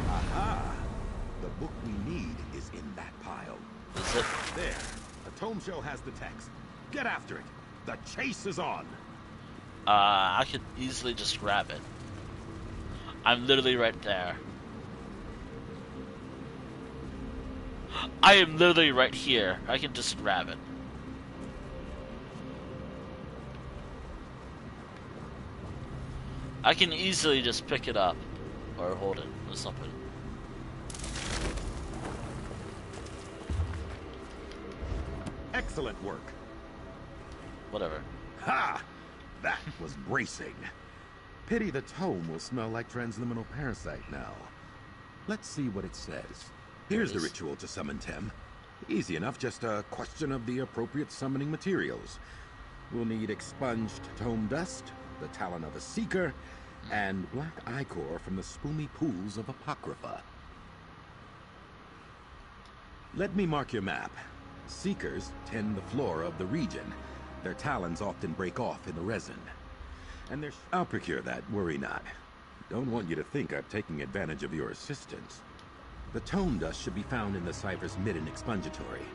Aha! The book we need is in that pile. Is it? There. The tome show has the text. Get after it. The chase is on. I could easily just grab it. I'm literally right there. I am literally right here. I can just grab it. I can easily just pick it up. Or hold it or something. Excellent work. Whatever. Ha! That was bracing. Pity the tome will smell like transliminal parasite now. Let's see what it says. Here's the ritual to summon Tem. Easy enough, just a question of the appropriate summoning materials. We'll need expunged tome dust, the talon of a seeker, and black ichor from the spumy pools of Apocrypha. Let me mark your map. Seekers tend the flora of the region. Their talons often break off in the resin. And I'll procure that, worry not. Don't want you to think I'm taking advantage of your assistance. The tone dust should be found in the cipher's midden expungatory,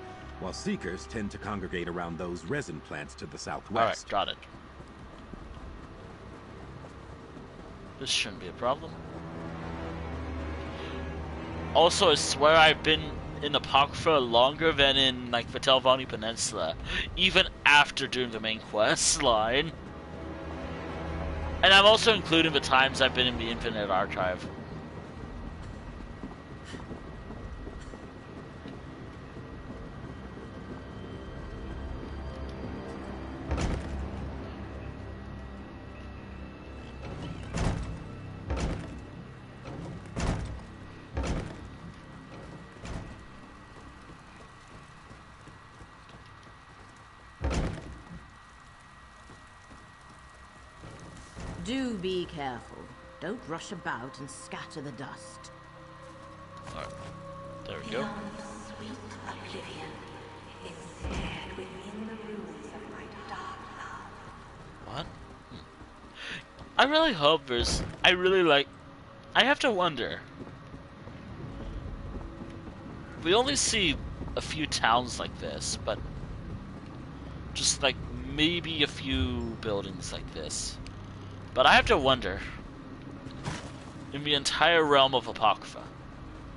while seekers tend to congregate around those resin plants to the southwest. Alright, got it. This shouldn't be a problem. Also, I swear I've been in Apocrypha longer than in, like, the Telvanni Peninsula, even after doing the main quest line. And I'm also including the times I've been in the Infinite Archive. Do be careful. Don't rush about and scatter the dust. Alright, there we go. Sweet oblivion is snared within the ruins of my dark love. What? I really hope there's... I have to wonder. We only see a few towns like this, but... just like maybe a few buildings like this. But I have to wonder, in the entire realm of Apocrypha,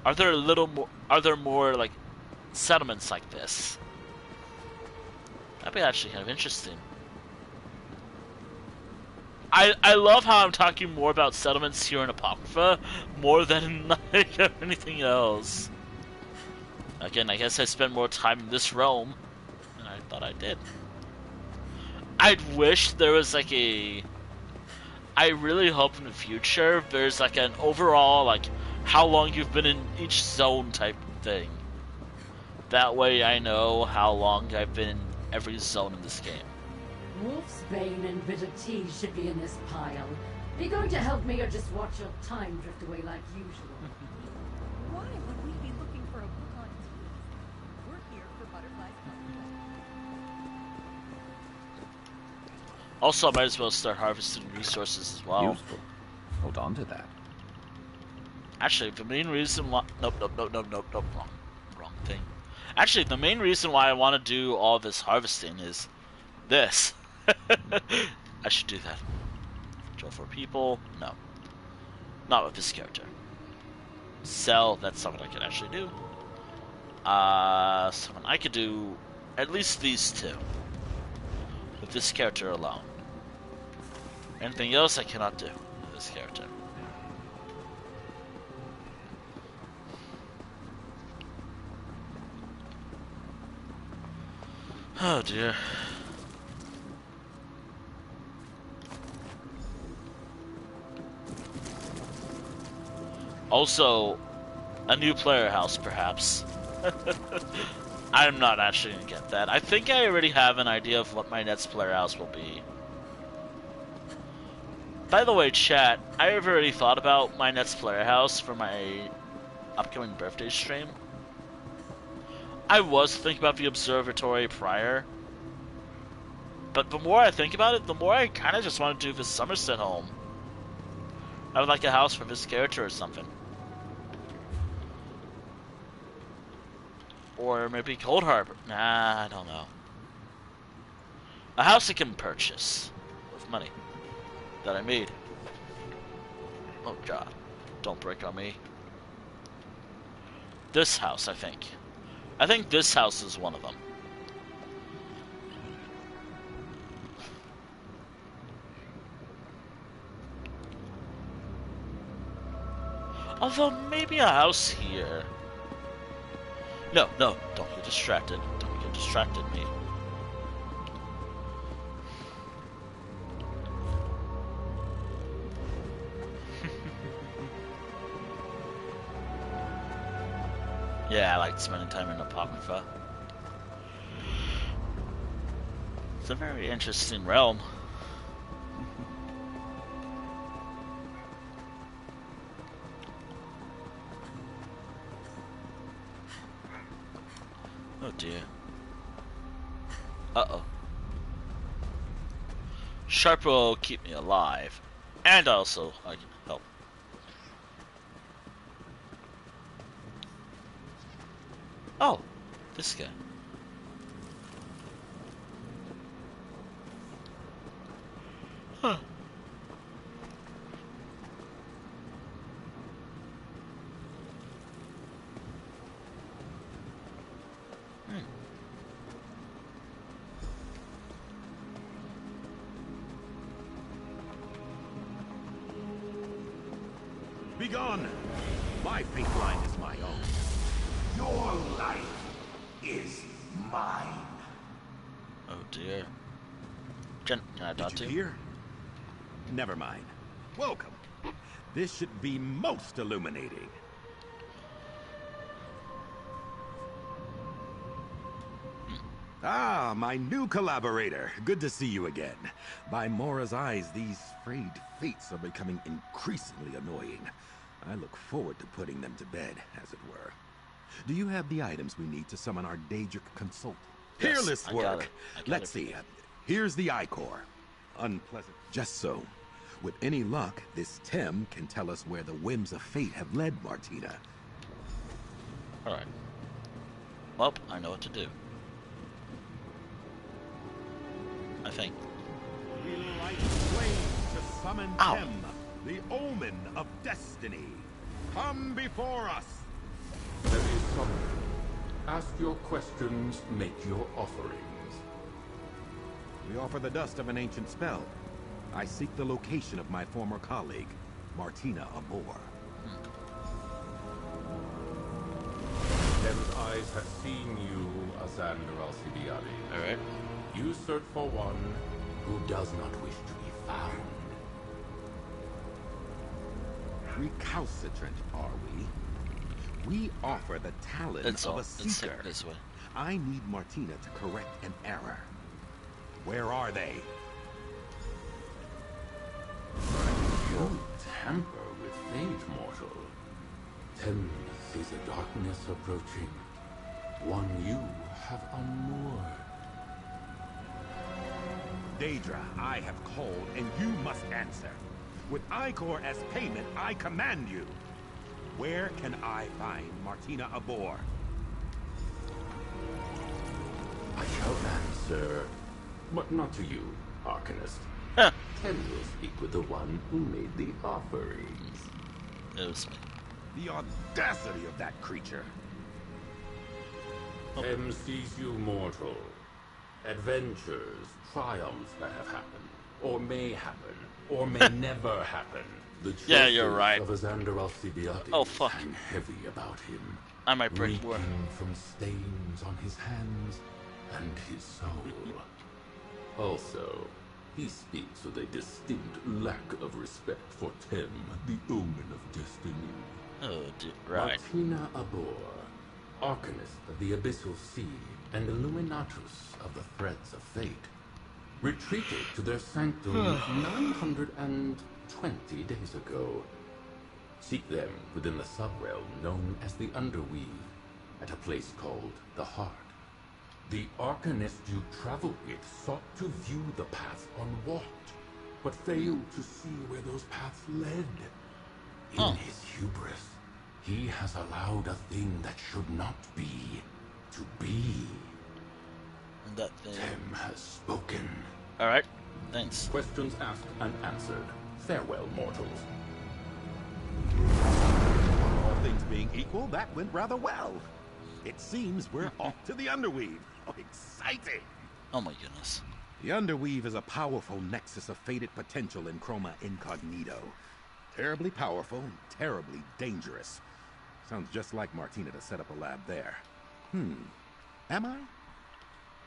are there more like settlements like this? That'd be actually kind of interesting. I love how I'm talking more about settlements here in Apocrypha more than like anything else. Again, I guess I spent more time in this realm than I thought I did. I'd wish there was like a... I really hope in the future there's like an overall like how long you've been in each zone type thing. That way I know how long I've been in every zone in this game. Wolf's Bane and bitter tea should be in this pile. Are you going to help me or just watch your time drift away like usual? Why would we be looking for a book on tea? We're here for butterflies. Also, I might as well start harvesting resources as well. Useful. Hold on to that. Actually, the main reason why... Nope, wrong thing. Actually, the main reason why I want to do all this harvesting is this. I should do that. Draw for people? No. Not with this character. Sell, that's something I could actually do. Something I could do at least these two. With this character alone. Anything else I cannot do with this character. Oh dear. Also, a new player house, perhaps. I'm not actually gonna get that. I think I already have an idea of what my next player house will be. By the way, chat, I have already thought about my next player house for my upcoming birthday stream. I was thinking about the observatory prior, but the more I think about it, the more I kind of just want to do this Somerset home. I would like a house for this character or something. Or maybe Cold Harbor. Nah, I don't know. A house I can purchase with money that I made. Oh god. Don't break on me. This house, I think. I think this house is one of them. Although, maybe a house here. No, don't get distracted. Don't get distracted, me. Yeah, I like spending time in Apocrypha. It's a very interesting realm. Oh dear. Uh-oh. Sharp will keep me alive. And also, I can help. Oh, this guy. Huh. Begone! My fate line is my own. Your life is mine. Oh dear. Can I talk Did to you you? hear? Never mind. Welcome. This should be most illuminating. Ah, my new collaborator. Good to see you again. By Mora's eyes, these frayed fates are becoming increasingly annoying. I look forward to putting them to bed, as it were. Do you have the items we need to summon our Daedric consultant? Yes, Peerless I got work. it. I got Let's it. see. Here's the Eye-Core. Unpleasant. Just so. With any luck, this Tem can tell us where the whims of fate have led Martina. Alright. Well, I know what to do. I think. We light flames to summon Ow. Tem, the omen of destiny. Come before us. There is something. Ask your questions, make your offerings. We offer the dust of an ancient spell. I seek the location of my former colleague, Martina Abor. Them's eyes have seen you, Azander Alcibiade. Alright. You search for one who does not wish to be found. Recalcitrant, are we? We offer the talent of a seeker. This way. I need Martina to correct an error. Where are they? You tamper with fate, mortal. Thames sees a darkness approaching. One you have unmoored. Daedra, I have called, and you must answer. With Icor as payment, I command you. Where can I find Martina Abor? I shall answer, but not to you, Arcanist. Thames will speak with the one who made the offerings. The audacity of that creature. Thames sees you mortal. Adventures, triumphs that have happened, or may happen, or may never happen. The yeah, you're right. Of Azander Alcibiade hang heavy about him. I might break more. From stains on his hands and his soul. Also, he speaks with a distinct lack of respect for Tem, the omen of destiny. Oh, right. Martina Abor, Arcanist of the Abyssal Sea and Illuminatus of the Threads of Fate, retreated to their sanctum 920 days ago. Seek them within the subrealm known as the Underweave, at a place called the Heart. The Arcanist you traveled with sought to view the path unwalked, but failed to see where those paths led. In his hubris, he has allowed a thing that should not be to be. That thing. Tem has spoken. Alright, thanks. Questions asked and answered. Farewell, mortals. All things being equal, that went rather well. It seems we're off to the Underweave. Oh, exciting! Oh my goodness. The Underweave is a powerful nexus of fated potential in Chroma Incognito. Terribly powerful, terribly dangerous. Sounds just like Martina to set up a lab there. Am I?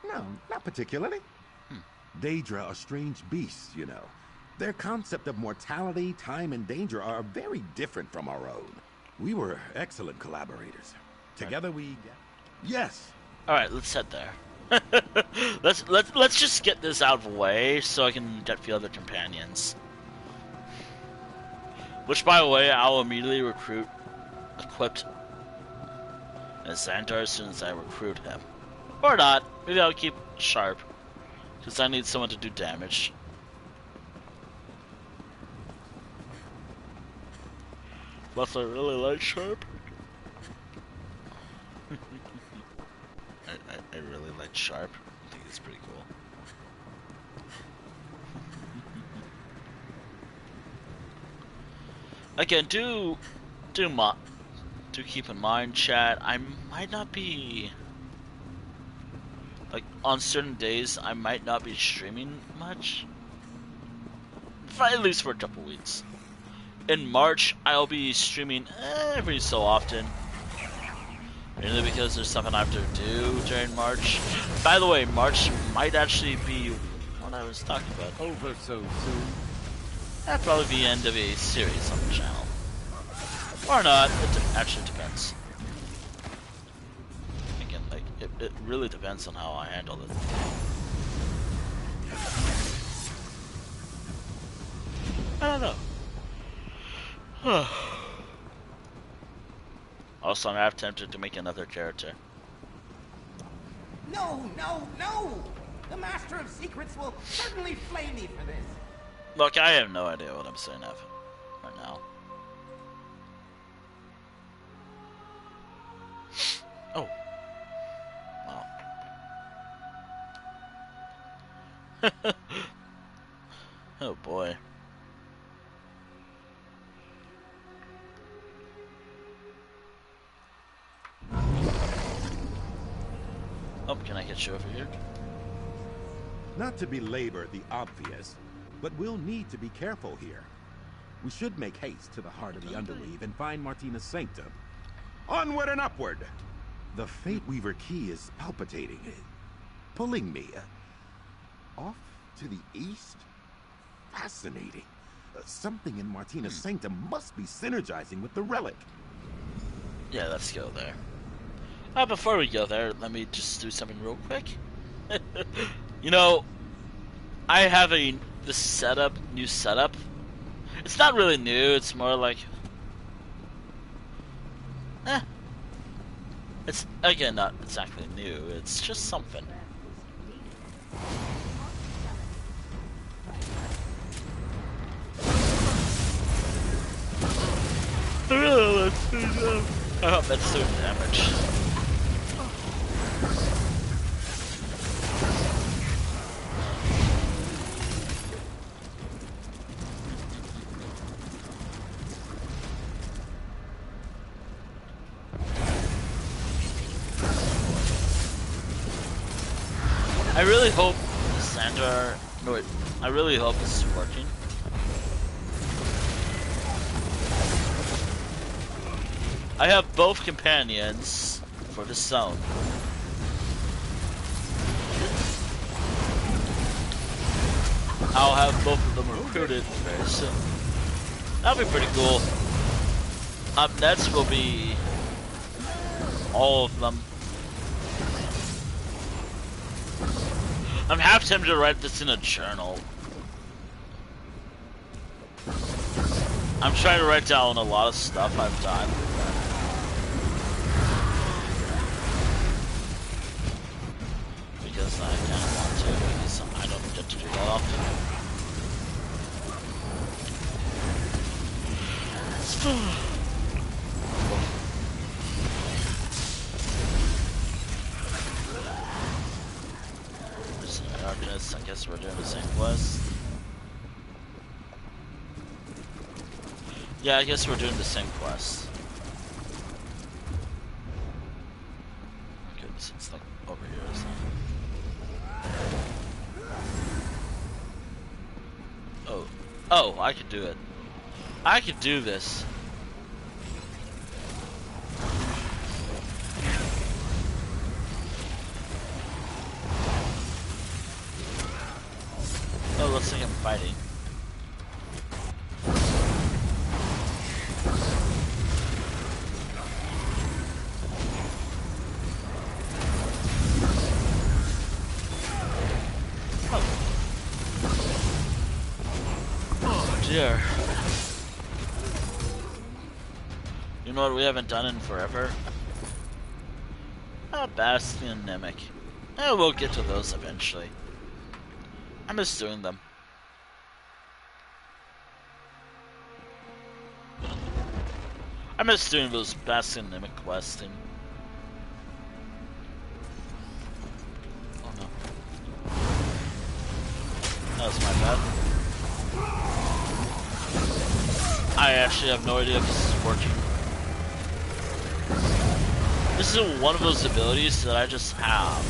No, not particularly. Daedra are strange beasts, you know. Their concept of mortality, time, and danger are very different from our own. We were excellent collaborators. Together we... Yes! Alright, let's head there. let's just get this out of the way so I can get the other companions. Which, by the way, I'll immediately equipped as Xandar as soon as I recruit him. Or not. Maybe I'll keep Sharp. Because I need someone to do damage. Plus, I really like Sharp. I really like Sharp. I think it's pretty cool. Again, do keep in mind, chat, I might not be, like, on certain days, I might not be streaming much. At least for a couple weeks. In March, I'll be streaming every so often. Mainly because there's something I have to do during March. By the way, March might actually be what I was talking about. Over so soon. That'd probably be the end of a series on the channel. Or not, it actually depends. Again, like, it really depends on how I handle it. I don't know. Also, I'm half tempted to make another character. No, no, no! The Master of Secrets will certainly flame me for this. Look, I have no idea what I'm saying right now. Oh. Wow. Oh boy. Oh, can I get you over here? Not to belabor the obvious, but we'll need to be careful here. We should make haste to the heart of the Underweave and find Martina's sanctum. Onward and upward! The Fate Weaver key is palpitating, pulling me. Off to the east? Fascinating. Something in Martina's sanctum must be synergizing with the relic. Yeah, let's go there. Before we go there, let me just do something real quick. You know, I have this new setup. It's not really new, it's more like... It's, again, not exactly new, it's just something. I hope that's doing damage. I really hope Sandra... No, wait. I really hope this is working. I have both companions for this zone. I'll have both of them recruited very soon. That'll be pretty cool. Up next will be all of them. I'm half tempted to write this in a journal. I'm trying to write down a lot of stuff I've done. Because I kind of want to, because I don't get to do that often. I guess we're doing the same quest. Yeah, I guess we're doing the same quest. Okay, it's like over here, isn't it? Oh, I could do it. I could do this. Oh, looks like I'm fighting. Oh dear. You know what we haven't done in forever? Bastion and Nemic. We'll get to those eventually. I miss doing them. I miss doing those Bastion and Nemic questing. Oh no. That was my bad. I actually have no idea if this is working. This is one of those abilities that I just have.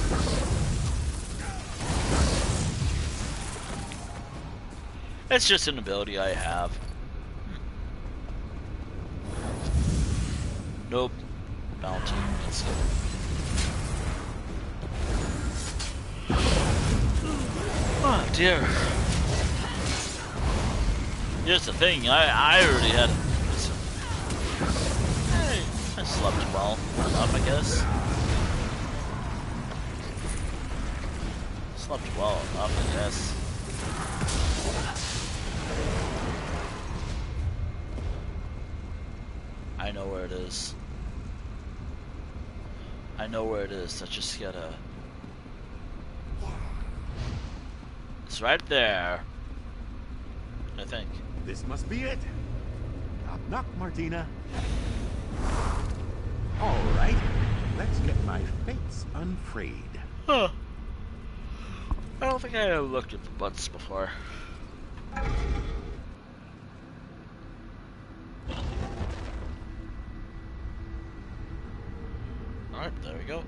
It's just an ability I have. Nope. Bounty. Let's go. Oh dear. Here's the thing, I already had... Hey, I slept well enough, I guess. Slept well enough, I guess. I know where it is. I know where it is. I just gotta... It's right there. I think. This must be it. Knock, knock, Martina. All right. Let's get my fates unfrayed. Huh. I don't think I looked at the butts before. Alright, there we go.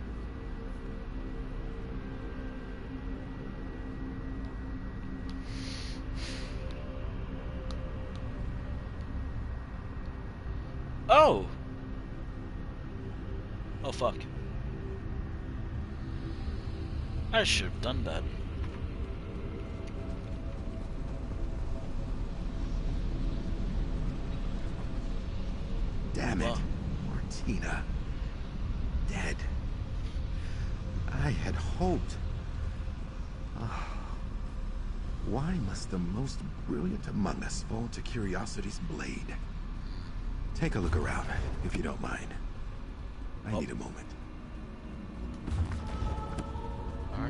Oh! Oh fuck. I should have done that. Damn it. Martina. Dead. I had hoped. Ah. Why must the most brilliant among us fall to curiosity's blade? Take a look around, if you don't mind. I need a moment.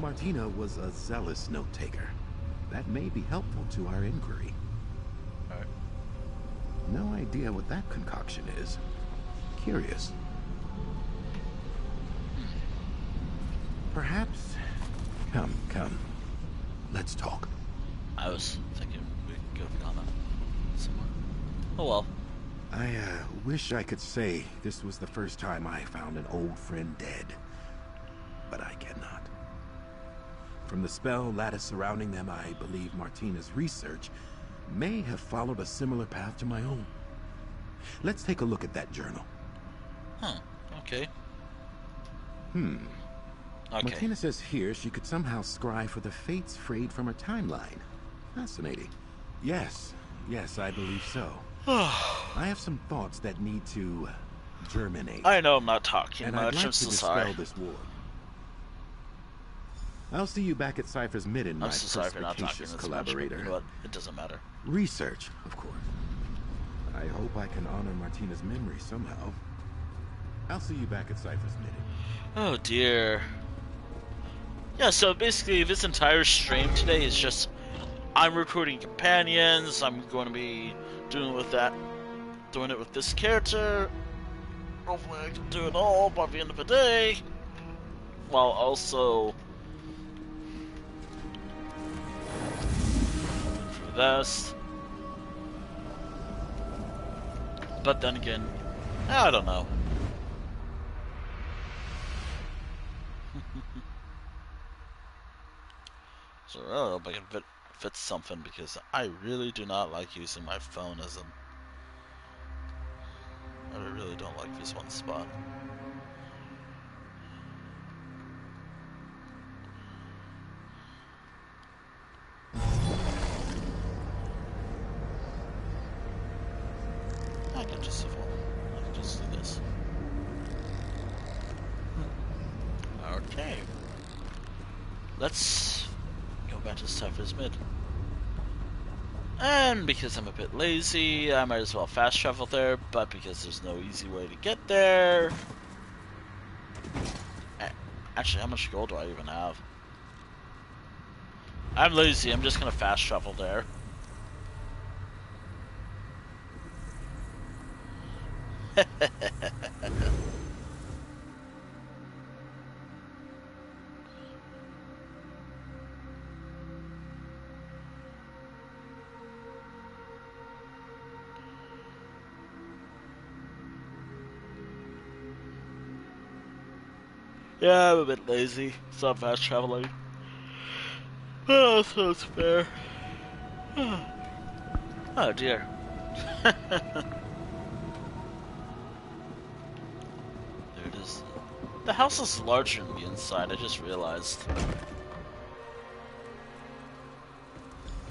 Martina was a zealous note-taker. That may be helpful to our inquiry. No idea what that concoction is. Curious. Perhaps... Come. Let's talk. I was thinking we could have gone somewhere. Oh well. I wish I could say this was the first time I found an old friend dead. But I cannot. From the spell lattice surrounding them, I believe Martina's research may have followed a similar path to my own. Let's take a look at that journal. Huh, okay. Okay. Okay. Martina says here she could somehow scry for the fates frayed from her timeline. Fascinating. Yes, I believe so. I have some thoughts that need to germinate. I know I'm not talking and much, I'd like I'm to so dispel sorry. this war. I'll see you back at Cypher's Midden, my I'm so sorry for not talking perspicacious this collaborator. much, but it doesn't matter. Research, of course. I hope I can honor Martina's memory somehow. I'll see you back at Cypher's Midden. Oh dear. Yeah, so basically this entire stream today is just I'm recruiting companions, I'm going to be doing it with this character. Hopefully I can do it all by the end of the day. While also for this. But then again, I don't know. So I don't know if I can fit something because I really do not like using my phone as I really don't like this one spot. I can just do this. Okay. Let's go back to Cypher's Mid. And because I'm a bit lazy, I might as well fast travel there, but because there's no easy way to get there... Actually, how much gold do I even have? I'm lazy, I'm just gonna fast travel there. Yeah, I'm a bit lazy, so I'm fast traveling. Oh, so it's fair. Oh dear. There it is. The house is larger than the inside, I just realized.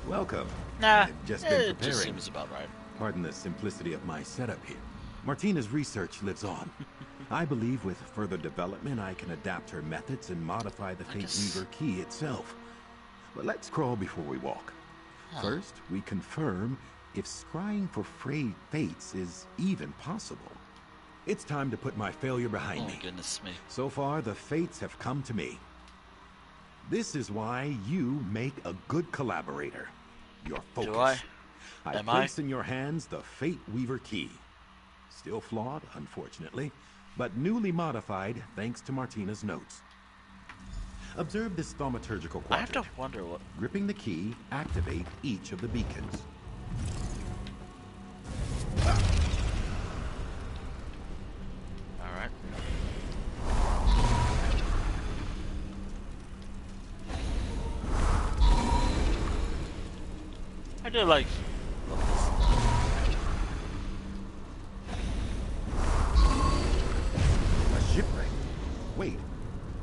Welcome. Nah, I've just been it preparing. just seems about right. Pardon the simplicity of my setup here. Martina's research lives on. I believe with further development I can adapt her methods and modify the Fate Weaver key itself. But let's crawl before we walk. First, we confirm if scrying for frayed fates is even possible. It's time to put my failure behind me. Oh, goodness me. So far, the fates have come to me. This is why you make a good collaborator. Your focus. Do I? I place in your hands the Fate Weaver key. Still flawed, unfortunately, but newly modified thanks to Martina's notes. Observe this thaumaturgical quadrant. I have to wonder what... Gripping the key, activate each of the beacons. Alright. I do like...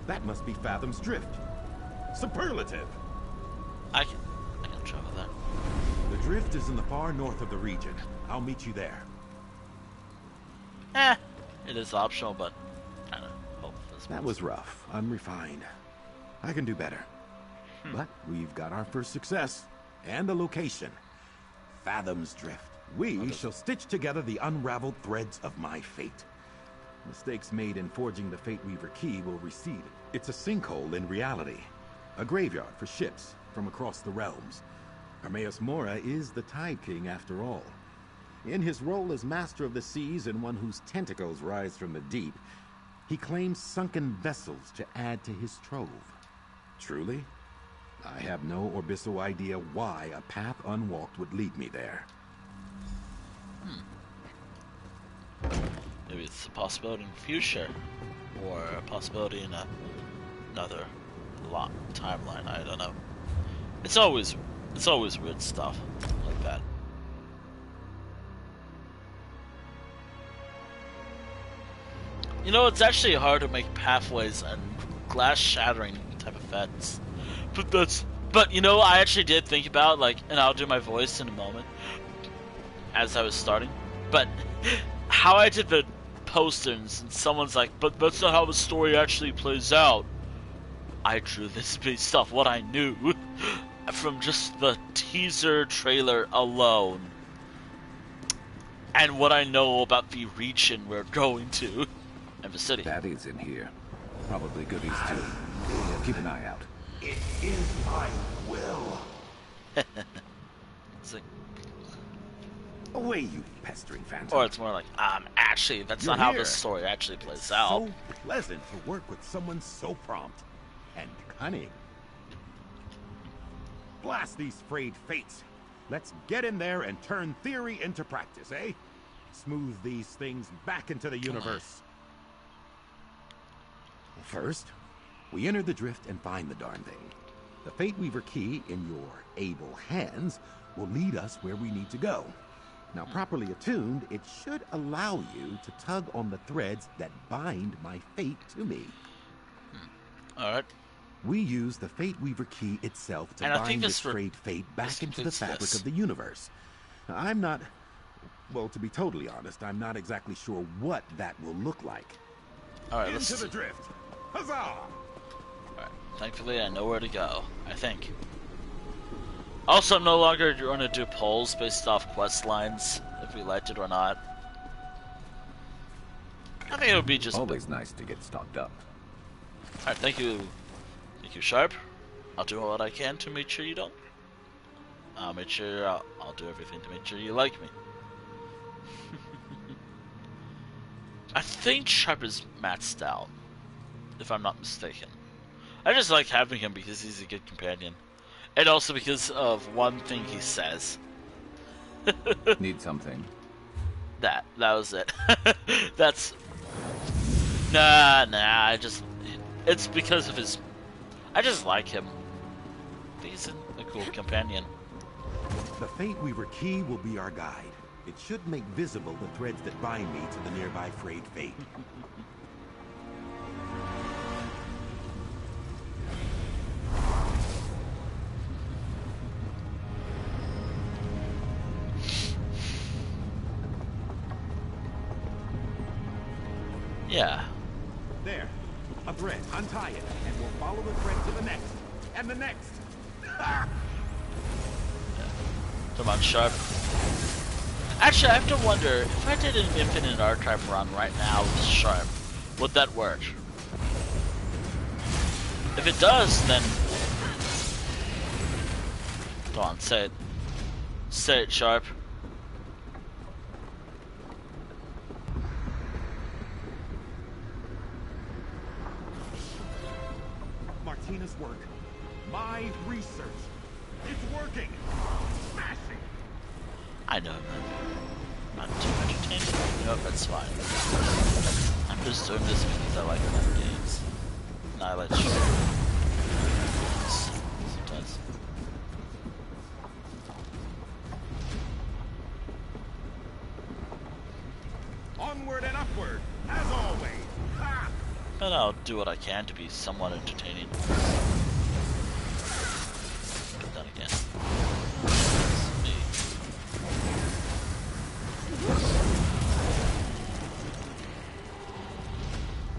That must be Fathom's Drift. Superlative! I can travel that. The drift is in the far north of the region. I'll meet you there. It is optional, but kind of hope this That was rough, unrefined. I can do better. But we've got our first success, and a location. Fathom's Drift. We shall stitch together the unraveled threads of my fate. Mistakes made in forging the Fate Weaver key will recede. It's a sinkhole in reality. A graveyard for ships from across the realms. Hermaeus Mora is the Tide King after all. In his role as Master of the Seas and one whose tentacles rise from the deep, he claims sunken vessels to add to his trove. Truly, I have no Orbiso idea why a path unwalked would lead me there. Maybe it's a possibility in the future, or a possibility in another timeline. I don't know. It's always weird stuff like that. You know, it's actually hard to make pathways and glass shattering type effects. But you know, I actually did think about, like, and I'll do my voice in a moment as I was starting, but how I did the posters and someone's like, but that's not how the story actually plays out. I drew this based off what I knew from just the teaser trailer alone and what I know about the region we're going to and the city. Daddy's in here. Probably goodies too. Keep an eye out. It is my will. It's like, away, you pestering phantom. or it's more like, actually, that's You're not how here. the story actually plays It's out. so pleasant to work with someone so prompt and cunning. Blast these frayed fates. Let's get in there and turn theory into practice, eh? Smooth these things back into the universe. First, we enter the drift and find the darn thing. The Fate Weaver key in your able hands will lead us where we need to go. Now, properly attuned, it should allow you to tug on the threads that bind my fate to me. Alright. We use the Fate Weaver key itself to And I think bind this this frayed fate back into the fits fabric this. of the universe. Now, I'm not... Well, to be totally honest, I'm not exactly sure what that will look like. Alright, let's Into the see. drift! Huzzah! Alright, thankfully I know where to go, I think. Also, I'm no longer going to do polls based off quest lines, if we liked it or not. I think it would be just... Always nice to get stocked up. Alright, thank you. Thank you, Sharp. I'll do what I can to make sure you don't. I'll make sure I'll do everything to make sure you like me. I think Sharp is maxed out, if I'm not mistaken. I just like having him because he's a good companion. And also because of one thing he says. Need something? That was it. That's... Nah, it's because of his... I just like him. He's a cool companion. The Fate Weaver key will be our guide. It should make visible the threads that bind me to the nearby frayed fate. Yeah. There. A thread. Untie it, and we'll follow the thread to the next. And the next. Ah! Come on, Sharp. Actually, I have to wonder, if I did an Infinite Archive run right now with Sharp, would that work? If it does, then... Go on, say it. Say it, Sharp. Martina's work. My research. It's working. Smashing. I know, not too entertaining. No, that's fine. I'm just doing this because I like playing games. And I like shooting sometimes. Onward and upward, as always. Ha! But I'll do what I can to be somewhat entertaining. But then again, it's me.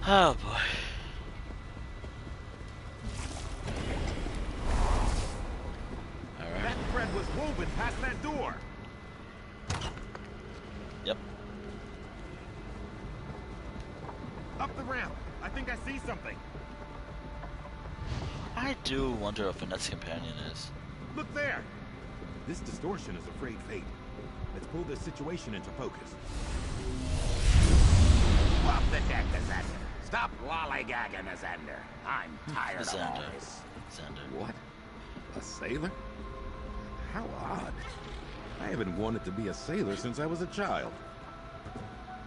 Oh boy. Alright. That thread was woven past that door. Yep. Up the ramp. I think I see something. I do wonder if Annette's companion is. Look there. This distortion is afraid fate. Let's pull this situation into focus. Off the deck, Ascender. Stop lollygagging, Ascender. I'm tired of all this. Xander. What? A sailor? How odd. I haven't wanted to be a sailor since I was a child.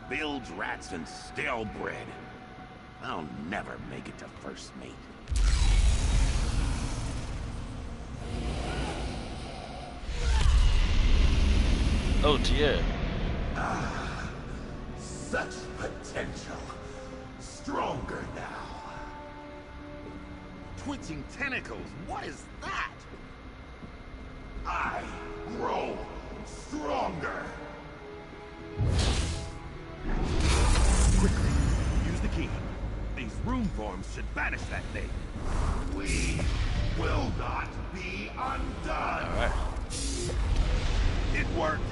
Bilge rats and stale bread. I'll never make it to first mate. Oh dear. Such potential. Stronger now. Twitching tentacles. What is that? I grow stronger. Quickly, use the key. These rune forms should banish that thing. We will not be undone. Alright. It worked.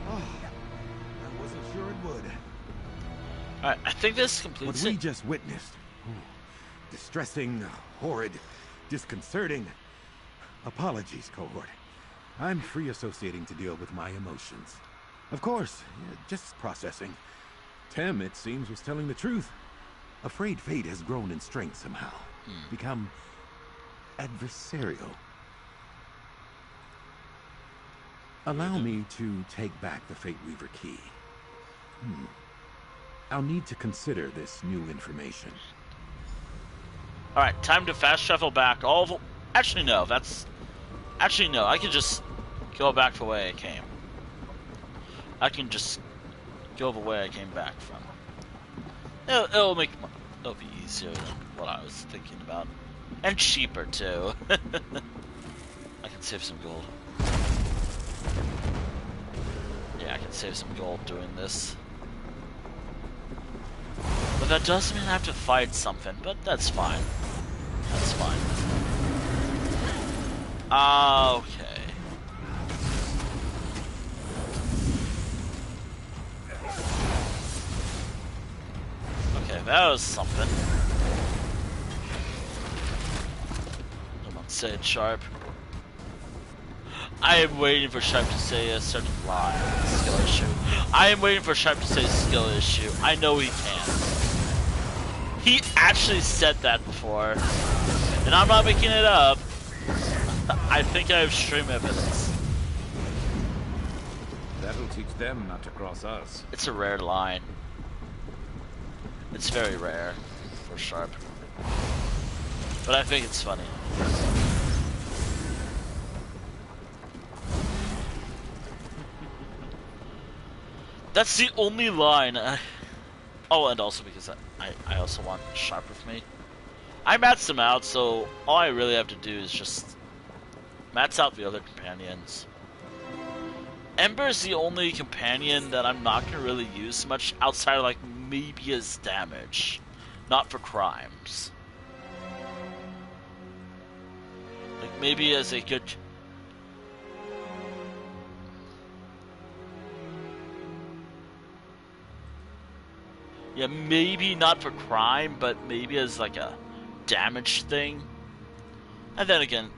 Oh, I wasn't sure it would. Alright, I think this What completes we it. just witnessed. Distressing, horrid, disconcerting. Apologies, cohort. I'm free associating to deal with my emotions. Of course, just processing. Tem, it seems, was telling the truth. Afraid fate has grown in strength somehow. Become adversarial. Allow me to take back the Fate Weaver key. I'll need to consider this new information. Alright, time to fast travel back all the... Actually, no, that's... Actually, no, I can just go back the way I came. I can just go the way I came back from. It'll be easier than what I was thinking about. And cheaper, too. I can save some gold. Yeah, I can save some gold doing this. But that does mean I have to fight something, but that's fine. That's fine. Okay. Okay, that was something. Come on, say it, Sharp. I am waiting for Sharp to say a certain line. Skill issue. I am waiting for Sharp to say skill issue. I know he can. He actually said that before. And I'm not making it up. I think I have stream evidence. That'll teach them not to cross us. It's a rare line. It's very rare for Sharp. But I think it's funny. That's the only line. Oh, and also because I also want Sharp with me. I maxed him out, so all I really have to do is just max out the other companions. Ember's the only companion that I'm not gonna really use much outside of like maybe as damage, not for crimes. Like maybe as a good. Yeah, maybe not for crime, but maybe as like a damage thing. And then again,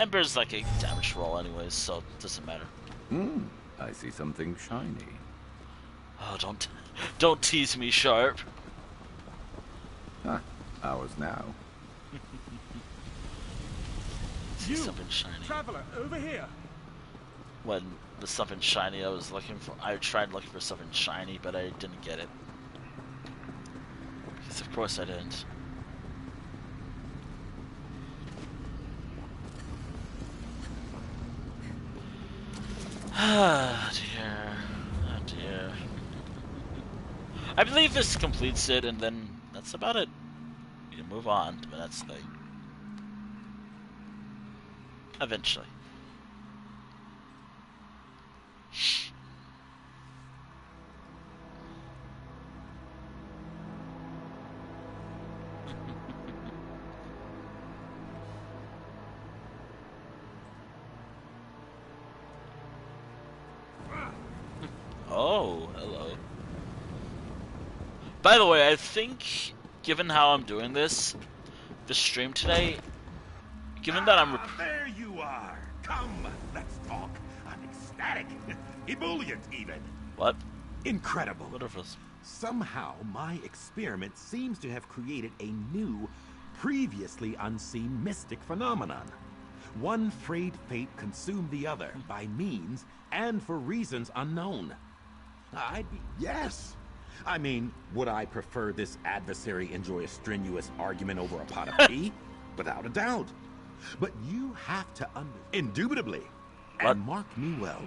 Ember's like a damage roll anyways, so it doesn't matter. I see something shiny. Oh, don't tease me, Sharp. Ours now. See something shiny. Traveler, over here. When the something shiny I was looking for, I tried looking for something shiny, but I didn't get it. Because of course I didn't. Ah, dear. Oh, dear. I believe this completes it, and then that's about it. You can move on to the next thing. Eventually. Oh, hello. By the way, I think, given how I'm doing this stream today, given that I'm... there you are! Come, let's talk. I'm ecstatic. Ebullient, even. What? Incredible. What of us? Somehow, my experiment seems to have created a new, previously unseen mystic phenomenon. One frayed fate consumed the other by means and for reasons unknown. I'd be... Yes! I mean, would I prefer this adversary enjoy a strenuous argument over a pot of tea? Without a doubt. But you have to Indubitably. What? And mark me well,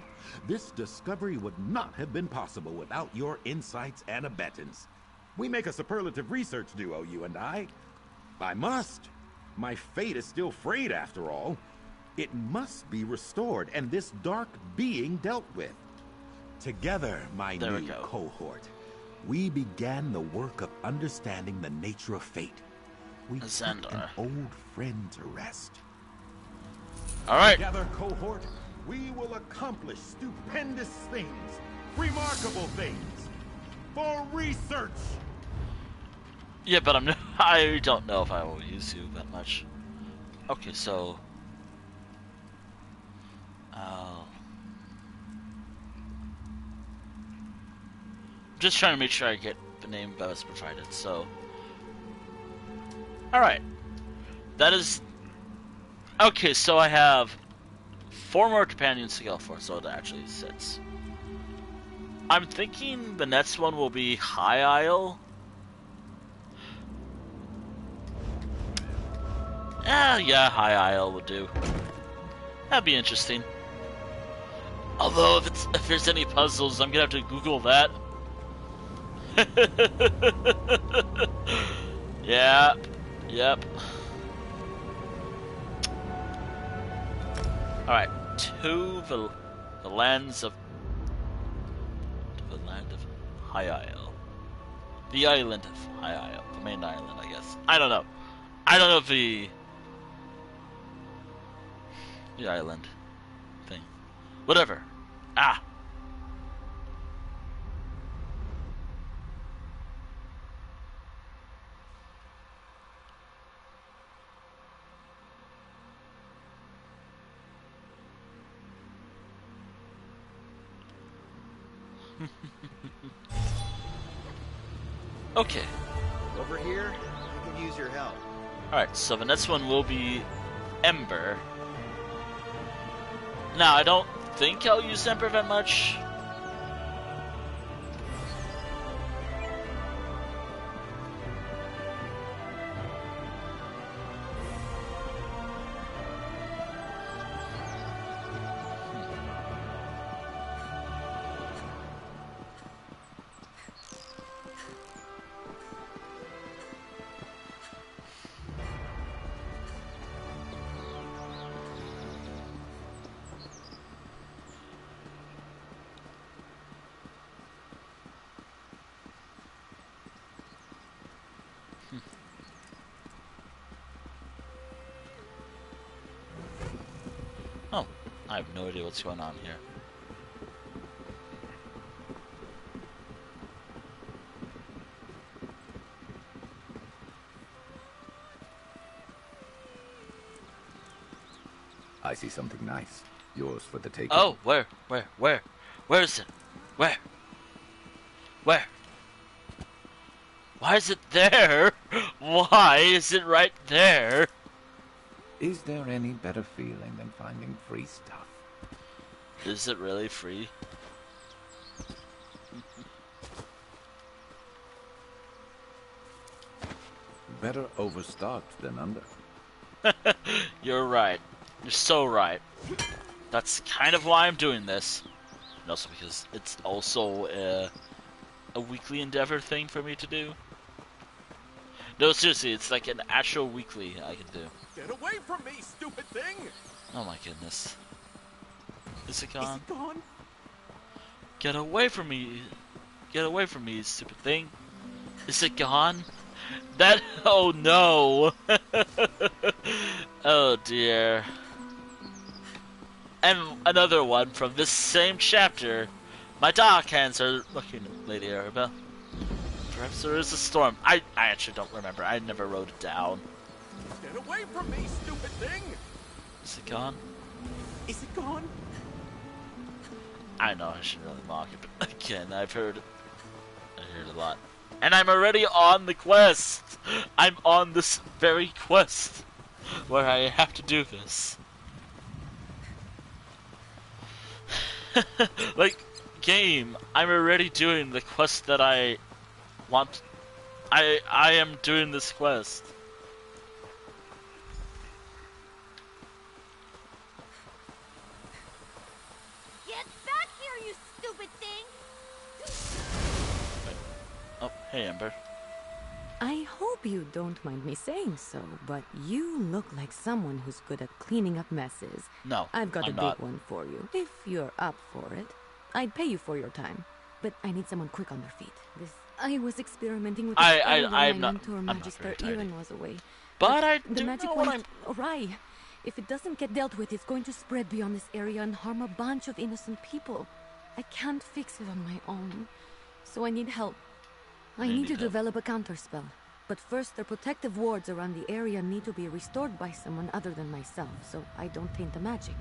this discovery would not have been possible without your insights and abettance. We make a superlative research duo, you and I. I must. My fate is still frayed after all. It must be restored and this dark being dealt with. Together, my new cohort, we began the work of understanding the nature of fate. We put an old friend to rest. All right. Together, cohort, we will accomplish stupendous things, remarkable things, for research. Yeah, but I don't know if I will use you that much. Okay, so... just trying to make sure I get the name that was provided, so... Alright. That is... Okay, so I have 4 more companions to go for, so it actually sits. I'm thinking the next one will be High Isle. Yeah, High Isle would do. That'd be interesting. Although, if there's any puzzles, I'm gonna have to Google that. Yeah. Yep. Alright, to the lands of... to the land of High Isle. The island of High Isle. The main island, I guess. I don't know. I don't know if the island thing. Whatever. Ah! Okay. Over here, I could use your help. Alright, so the next one will be Ember. Now, I don't think I'll use Ember that much. Oh, I have no idea what's going on here. I see something nice. Yours for the taking. Oh, where? Where is it? Where? Why is it there? Why is it right there? Is there any better feeling than finding free stuff? Is it really free? Better overstocked than under. You're right. You're so right. That's kind of why I'm doing this. And also because it's also a weekly endeavor thing for me to do. No, seriously, it's like an actual weekly I can do. Get away from me, stupid thing! Oh my goodness. Is it gone? Is it gone? Get away from me! Get away from me, stupid thing! Is it gone? That. Oh no! Oh dear. And another one from this same chapter. My dark hands are looking, Lady Arabelle. Perhaps there is a storm. I actually don't remember. I never wrote it down. Get away from me, stupid thing! Is it gone? Is it gone? I know I shouldn't really mock it, but again, I heard it a lot. And I'm already on the quest! I'm on this very quest where I have to do this. Like, game, I'm already doing the quest that I want. I am doing this quest. Get back here, you stupid thing! Oh, hey Ember. I hope you don't mind me saying so, but you look like someone who's good at cleaning up messes. No, I've got I'm a big not. one for you, if you're up for it. I'd pay you for your time, but I need someone quick on their feet. I was experimenting with the spell when my mentor, Magister Iren, was away. But I the do magic know what went awry. If it doesn't get dealt with, it's going to spread beyond this area and harm a bunch of innocent people. I can't fix it on my own, so I need help. I need to develop a counterspell. But first, the protective wards around the area need to be restored by someone other than myself, so I don't taint the magic.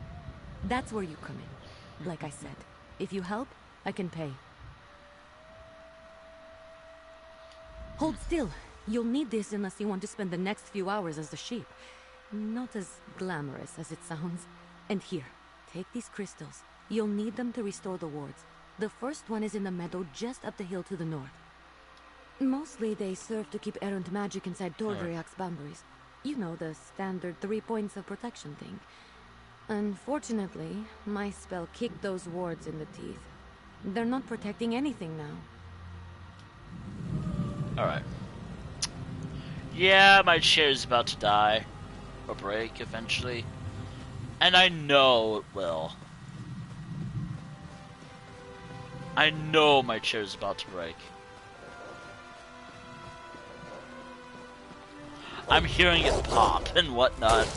That's where you come in. Like I said, if you help, I can pay. Hold still. You'll need this unless you want to spend the next few hours as a sheep. Not as glamorous as it sounds. And here, take these crystals. You'll need them to restore the wards. The first one is in the meadow just up the hill to the north. Mostly they serve to keep errant magic inside Tordriak's boundaries. You know, the standard 3 points of protection thing. Unfortunately, my spell kicked those wards in the teeth. They're not protecting anything now. Alright. Yeah, my chair's about to die. Or break eventually. And I know it will. I know my chair's about to break. I'm hearing it pop and whatnot.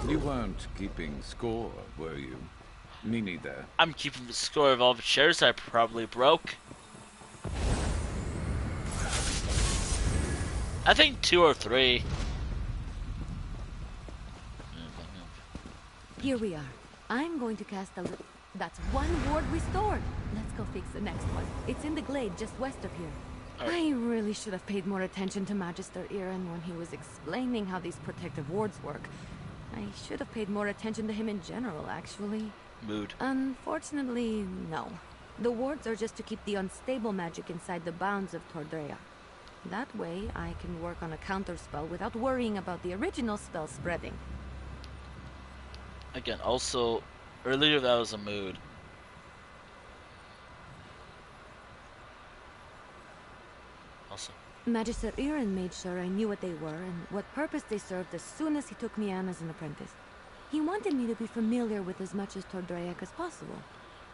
You weren't keeping score, were you? Me neither. I'm keeping the score of all the chairs I probably broke. I think 2 or 3. Here we are. I'm going to cast a little... That's one ward restored. Let's go fix the next one. It's in the glade just west of here. I really should have paid more attention to Magister Iren when he was explaining how these protective wards work. I should have paid more attention to him in general, actually. Mood. Unfortunately, no. The wards are just to keep the unstable magic inside the bounds of Tordrea. That way, I can work on a counterspell without worrying about the original spell spreading. Again, also, earlier that was a mood. Also. Magister Iren made sure I knew what they were and what purpose they served as soon as he took me on as an apprentice. He wanted me to be familiar with as much as Tordreac as possible,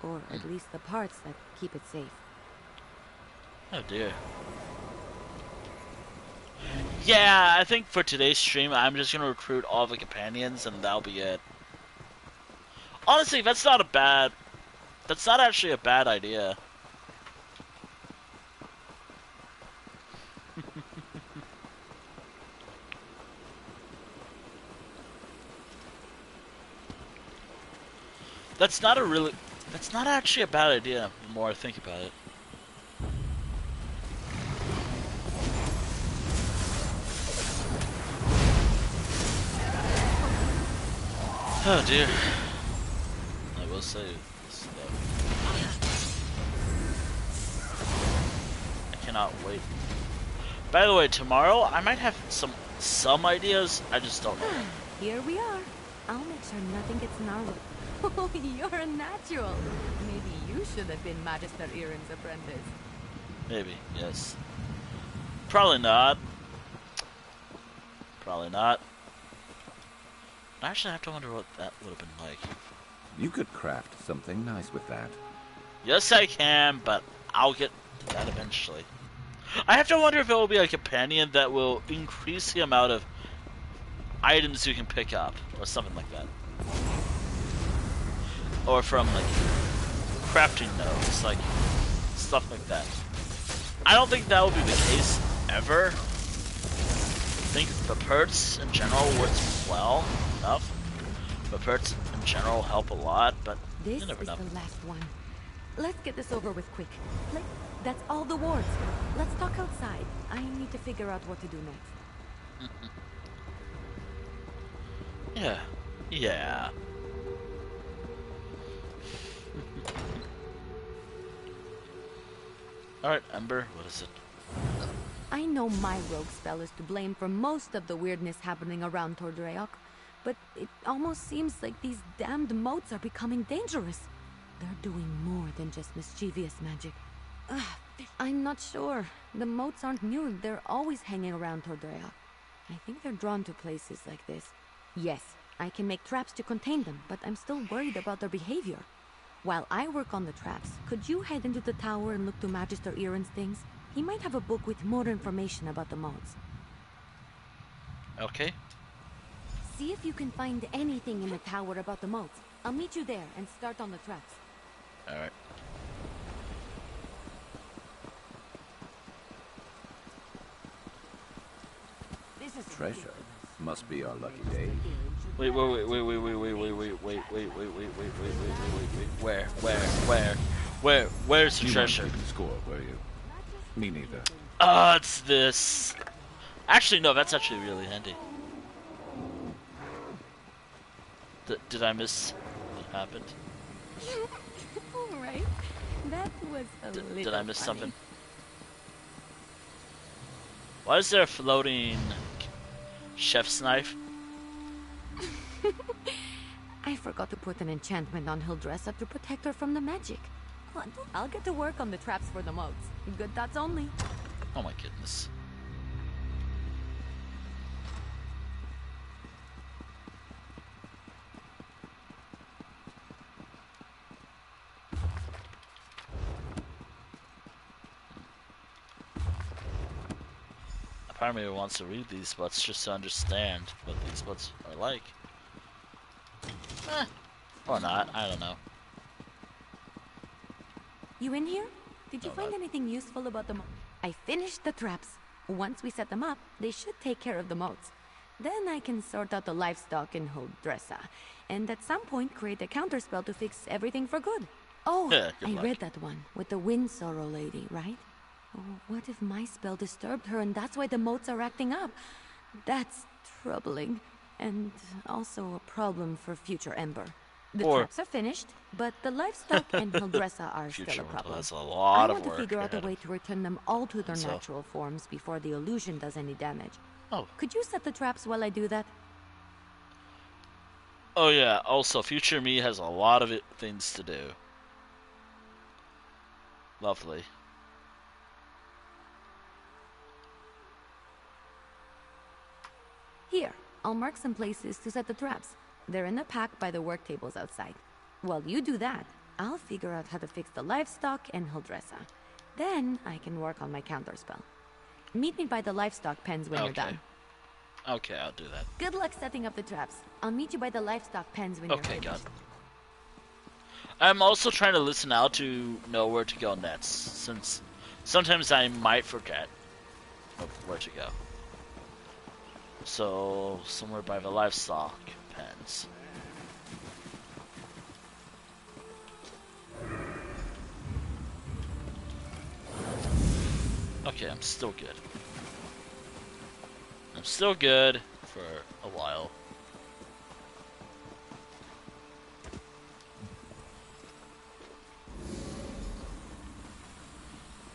or at least the parts that keep it safe. Oh dear. Yeah, I think for today's stream, I'm just gonna recruit all the companions and that'll be it. Honestly, that's not actually a bad idea. That's not actually a bad idea, the more I think about it. Oh dear. I will say this I cannot wait. By the way, tomorrow I might have some ideas, I just don't know. Here we are. I'll make sure nothing gets gnarled. Oh, you're a natural. Maybe you should have been Magister Iren's apprentice. Maybe, yes. Probably not. Probably not. Actually, I have to wonder what that would have been like. You could craft something nice with that. Yes, I can, but I'll get to that eventually. I have to wonder if it will be a companion that will increase the amount of items you can pick up, or something like that. Or from, like, crafting nodes, like, stuff like that. I don't think that will be the case ever. I think the perks in general works well enough. The perks in general help a lot, but this you never know. This is the last one. Let's get this over with quick. That's all the wards. Let's talk outside. I need to figure out what to do next. Yeah. Yeah. Alright, Ember, what is it? I know my rogue spell is to blame for most of the weirdness happening around Tordreok, but it almost seems like these damned moats are becoming dangerous. They're doing more than just mischievous magic. I'm not sure. The moats aren't new, they're always hanging around Tordreok. I think they're drawn to places like this. Yes, I can make traps to contain them, but I'm still worried about their behavior. While I work on the traps, could you head into the tower and look to Magister Iren's things? He might have a book with more information about the moats. Okay. See if you can find anything in the tower about the moats. I'll meet you there and start on the traps. Alright. Treasure. Must be our lucky day. Wait, where's the treasure? You weren't keeping score, were you? Me neither. It's this. Actually, no, that's actually really handy. Did I miss what happened? Alright. That was a little Did I miss funny. something? Why is there a floating chef's knife? I forgot to put an enchantment on Hildressa to protect her from the magic. I'll get to work on the traps for the moats. Good thoughts only. Oh my goodness. Part of me wants to read these books just to understand what these books are like. Or not, I don't know. You in here? Did you find anything useful about the moats? I finished the traps. Once we set them up, they should take care of the moats. Then I can sort out the livestock in Hildressa, and at some point create a counterspell to fix everything for good. Oh, yeah, I read that one with the Wind Sorrow lady, right? Oh, what if my spell disturbed her and that's why the moats are acting up? That's troubling, and also a problem for future Ember. The traps are finished, but the livestock and Hildressa are still a problem. That's a lot I of want to work figure out a ahead. way to return them all to their natural forms before the illusion does any damage. Oh. Could you set the traps while I do that? Oh yeah, also future me has a lot of things to do. Lovely. Here, I'll mark some places to set the traps. They're in a pack by the work tables outside. While you do that, I'll figure out how to fix the livestock and Hildressa. Then I can work on my counterspell. Meet me by the livestock pens when you're done. Okay, I'll do that. Good luck setting up the traps. I'll meet you by the livestock pens when you're finished. God. I'm also trying to listen out to know where to go next, since sometimes I might forget where to go. So, somewhere by the livestock pens. Okay, I'm still good. I'm still good for a while.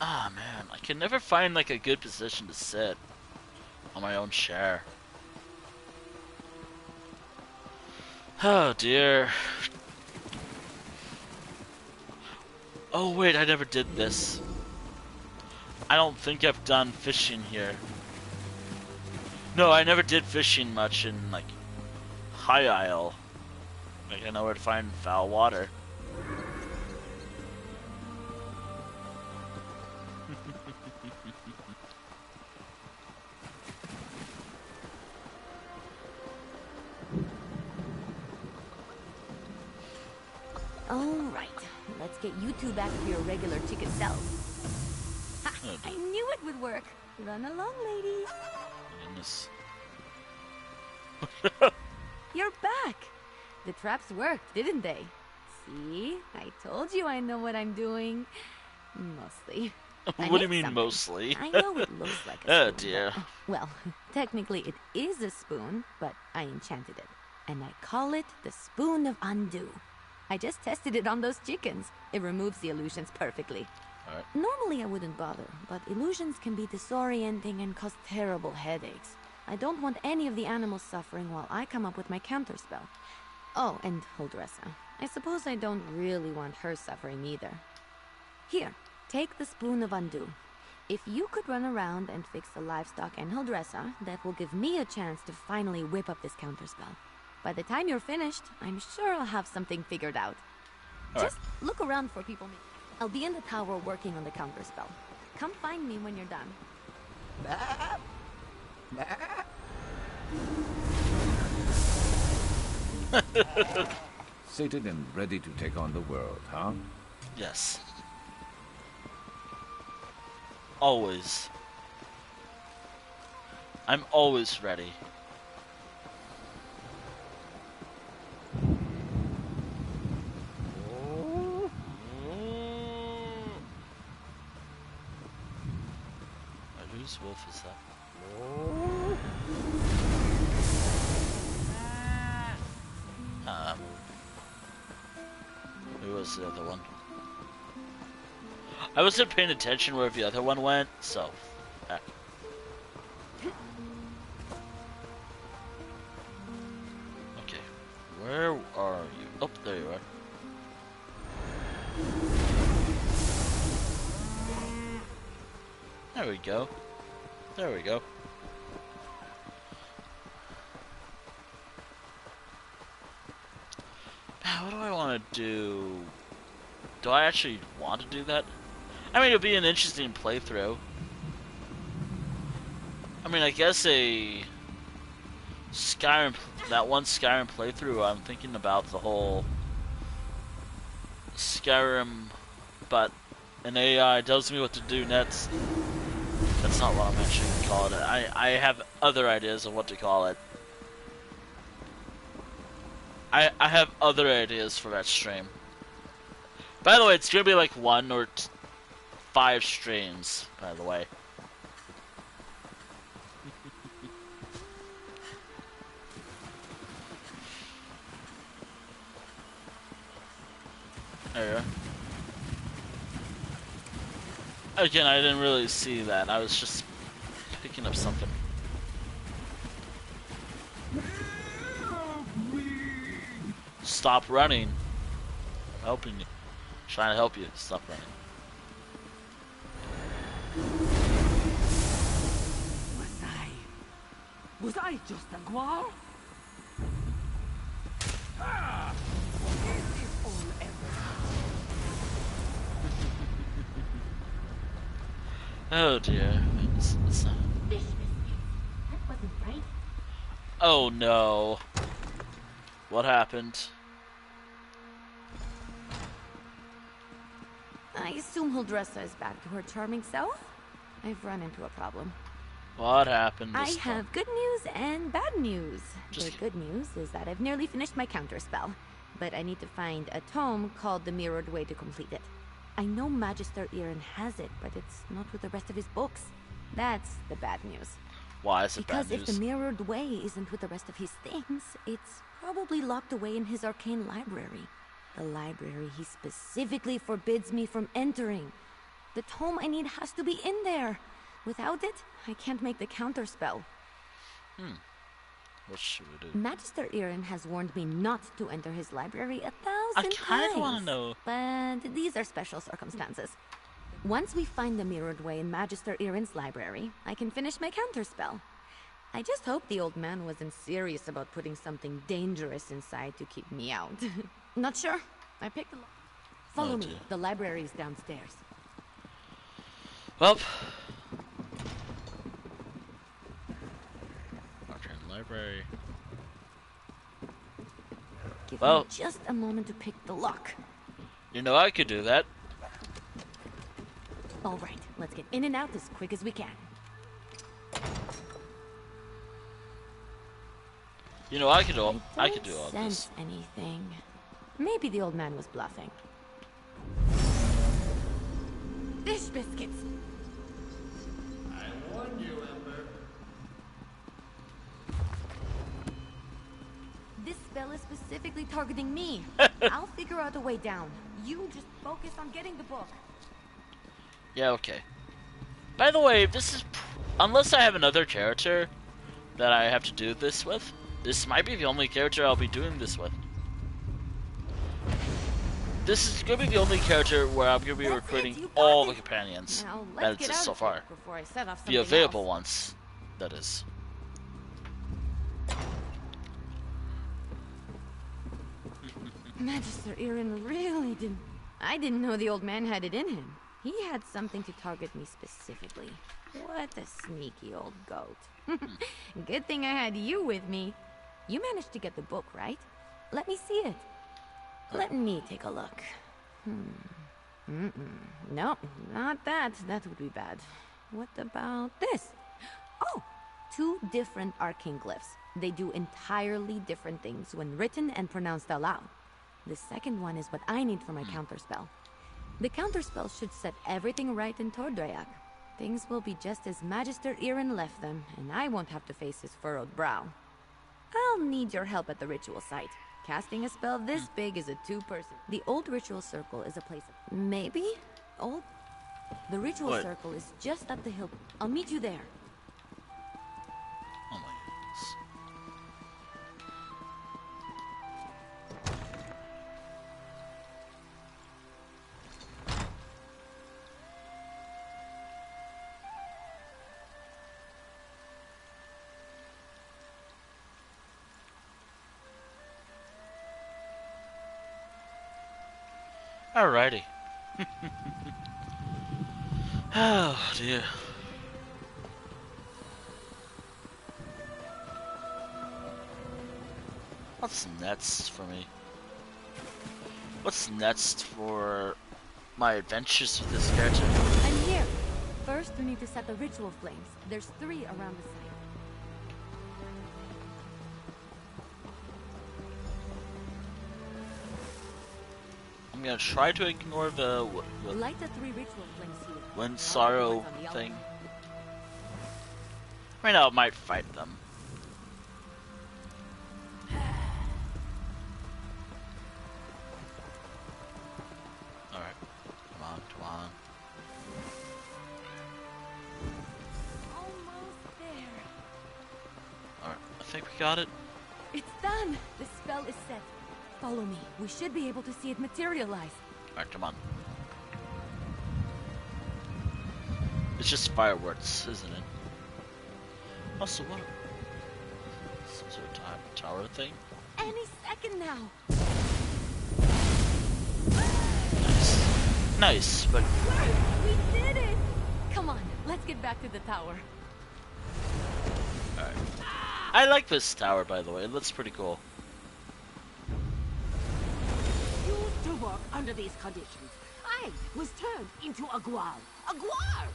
Ah, man, I can never find like a good position to sit on my own chair. Oh dear. Oh wait, I never did this. I don't think I've done fishing here. No, I never did fishing much in, like, High Isle. Like, I know where to find foul water. Alright, let's get you two back to your regular chicken selves. Ha! I knew it would work. Run along, ladies. Goodness. You're back. The traps worked, didn't they? See? I told you I know what I'm doing. Mostly. What do you mean, mostly? I know it looks like a Oh, spoon. dear. Well, technically it is a spoon, but I enchanted it. And I call it the Spoon of Undo. I just tested it on those chickens. It removes the illusions perfectly. Alright. Normally I wouldn't bother, but illusions can be disorienting and cause terrible headaches. I don't want any of the animals suffering while I come up with my counterspell. Oh, and Huldressa. I suppose I don't really want her suffering either. Here, take the Spoon of Undo. If you could run around and fix the livestock and Huldressa, that will give me a chance to finally whip up this counterspell. By the time you're finished, I'm sure I'll have something figured out. Just look around for people. I'll be in the tower working on the counterspell. Come find me when you're done. Sated and ready to take on the world, huh? Yes. Always. I'm always ready. Whose wolf is that? Who was the other one? I wasn't paying attention where the other one went, so. Okay. Where are you? Oh, there you are. There we go. There we go. Now, what do I want to do? Do I actually want to do that? I mean, it'll be an interesting playthrough. I mean, I guess that one Skyrim playthrough, I'm thinking about the whole Skyrim, but an AI tells me what to do next. That's not what I'm actually going to call it. I have other ideas of what to call it. I have other ideas for that stream. By the way, it's going to be like 1 or 5 streams, by the way. There you are. Again, I didn't really see that. I was just picking up something. Stop running. I'm helping you. I'm trying to help you. Stop running. Was I just a guar? This is all Oh dear. It's not... That wasn't right. Oh no. What happened? I assume Huldressa is back to her charming self? I've run into a problem. What happened I this time? have good news and bad news. The good news is that I've nearly finished my counterspell, but I need to find a tome called The Mirrored Way to complete it. I know Magister Iren has it, but it's not with the rest of his books. That's the bad news. Why is it because bad news? If the Mirrored Way isn't with the rest of his things, it's probably locked away in his arcane library. The library he specifically forbids me from entering. The tome I need has to be in there. Without it, I can't make the counterspell. What should we do? Magister Irin has warned me not to enter his library 1,000 I times. kind of want to know. But these are special circumstances. Once we find the mirrored way in Magister Irin's library, I can finish my counterspell. I just hope the old man wasn't serious about putting something dangerous inside to keep me out. Not sure. I picked the lock. Follow me. The library is downstairs. Well. Library. Give me just a moment to pick the lock. You know I could do that. All right, let's get in and out as quick as we can. You know I could do all this. Sense anything? Maybe the old man was bluffing. Fish biscuits. I warned you, Ember. This spell is specifically targeting me. I'll figure out a way down. You just focus on getting the book. Yeah, okay. By the way, this is... unless I have another character that I have to do this with, this might be the only character I'll be doing this with. This is going to be the only character where I'm going to be recruiting all the companions that exist so far. The available ones, that is. Magister Irin really didn't... I didn't know the old man had it in him. He had something to target me specifically. What a sneaky old goat. Good thing I had you with me. You managed to get the book, right? Let me see it. Let me take a look. No, not that. That would be bad. What about this? Oh, 2 different arcane glyphs. They do entirely different things when written and pronounced aloud. The second one is what I need for my counterspell. The counterspell should set everything right in Tordreac. Things will be just as Magister Irin left them, and I won't have to face his furrowed brow. I'll need your help at the ritual site. Casting a spell this big is a 2-person. The old ritual circle is a place of... Maybe? Old? The ritual circle is just up the hill. I'll meet you there. Oh my goodness. Alrighty. Oh dear. What's next for me? What's next for my adventures with this character? I'm here. First, we need to set the ritual flames. There's 3 around the site. I'm gonna try to ignore the light the 3 ritual flames here. Wind sorrow thing. Right now, I might fight them. All right, come on, come on. Almost there. All right, I think we got it. It's done. The spell is set. Follow me. We should be able to see it materialize. Alright, come on. It's just fireworks, isn't it? Also, what? Some sort of tower thing? Any second now. Nice. Nice, but... We did it! Come on, let's get back to the tower. Alright. I like this tower, by the way. It looks pretty cool. To work under these conditions. I was turned into a guar. A guar!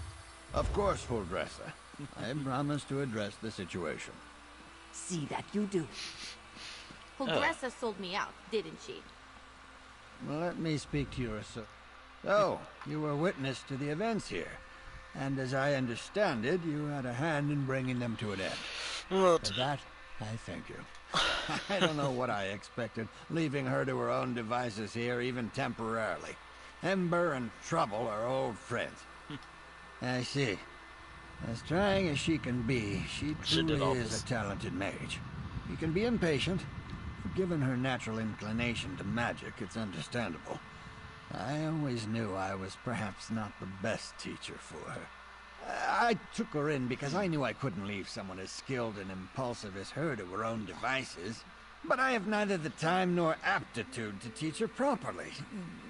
Of course, Huldressa. I promise to address the situation. See that you do. Huldressa sold me out, didn't she? Well, let me speak to your So, you were witness to the events here. And as I understand it, you had a hand in bringing them to an end. For that, I thank you. I don't know what I expected, leaving her to her own devices here, even temporarily. Ember and Trouble are old friends. I see. As trying as she can be, she truly is a talented mage. He can be impatient. Given her natural inclination to magic, it's understandable. I always knew I was perhaps not the best teacher for her. I took her in because I knew I couldn't leave someone as skilled and impulsive as her to her own devices. But I have neither the time nor aptitude to teach her properly.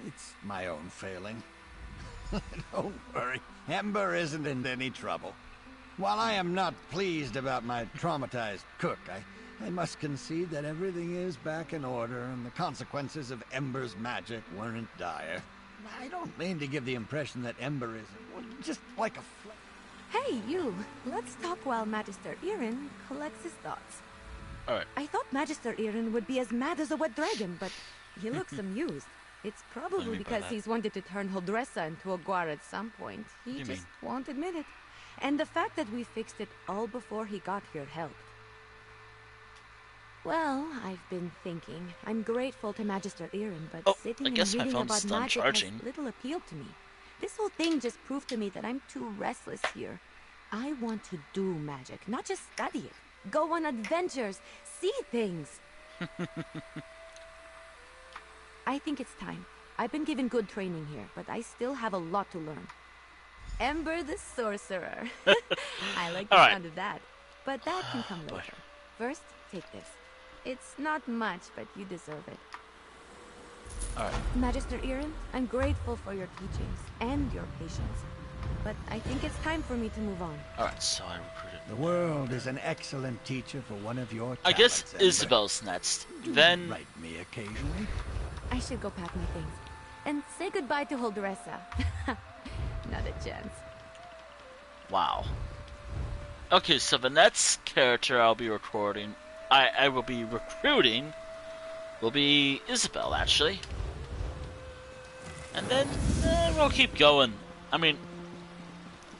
It's my own failing. Don't worry, Ember isn't in any trouble. While I am not pleased about my traumatized cook, I must concede that everything is back in order and the consequences of Ember's magic weren't dire. I don't mean to give the impression that Ember is just like a Hey, you! Let's talk while Magister Irin collects his thoughts. Alright. I thought Magister Irin would be as mad as a wet dragon, but he looks amused. It's probably because he's wanted to turn Holdressa into a guar at some point. He just won't admit it. And the fact that we fixed it all before he got here helped. Well, I've been thinking. I'm grateful to Magister Irin, but sitting and reading about magic has little appeal to me. This whole thing just proved to me that I'm too restless here. I want to do magic, not just study it. Go on adventures, see things. I think it's time. I've been given good training here, but I still have a lot to learn. Ember the Sorcerer. I like the sound of that. But that can come later. First, take this. It's not much, but you deserve it. Alright. Magister Irin, I'm grateful for your teachings and your patience. But I think it's time for me to move on. Alright, so I recruited. The world is an excellent teacher for one of your talents, I guess Ember. Isabel's next. Then Write me occasionally. I should go pack my things. And say goodbye to Holdressa. Not a chance. Wow. Okay, so the next character I'll be recording, I will be recruiting, will be Isabel, actually. And then we'll keep going. I mean,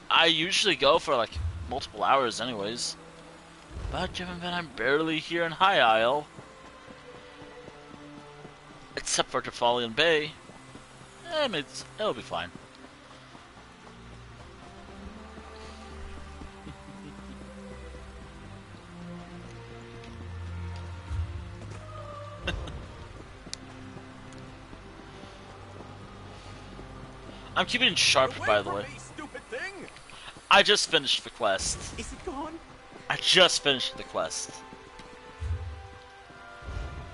I usually go for like multiple hours anyways. But given that I'm barely here in High Isle, except for Trafalgar Bay, it'll be fine. I'm keeping sharp, by the way. I just finished the quest. Is it gone? I just finished the quest.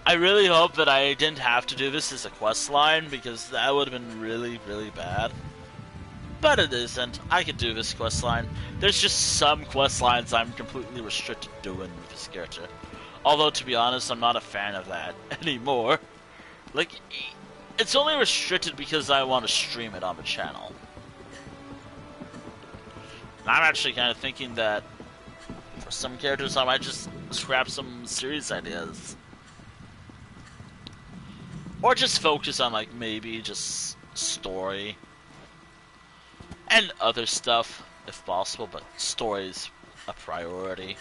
I really hope that I didn't have to do this as a quest line, because that would have been really, really bad. But it isn't. I could do this quest line. There's just some quest lines I'm completely restricted doing with this character. Although, to be honest, I'm not a fan of that anymore. Like, it's only restricted because I want to stream it on the channel. And I'm actually kind of thinking that for some characters I might just scrap some series ideas. Or just focus on, like, maybe just story. And other stuff, if possible, but story's a priority.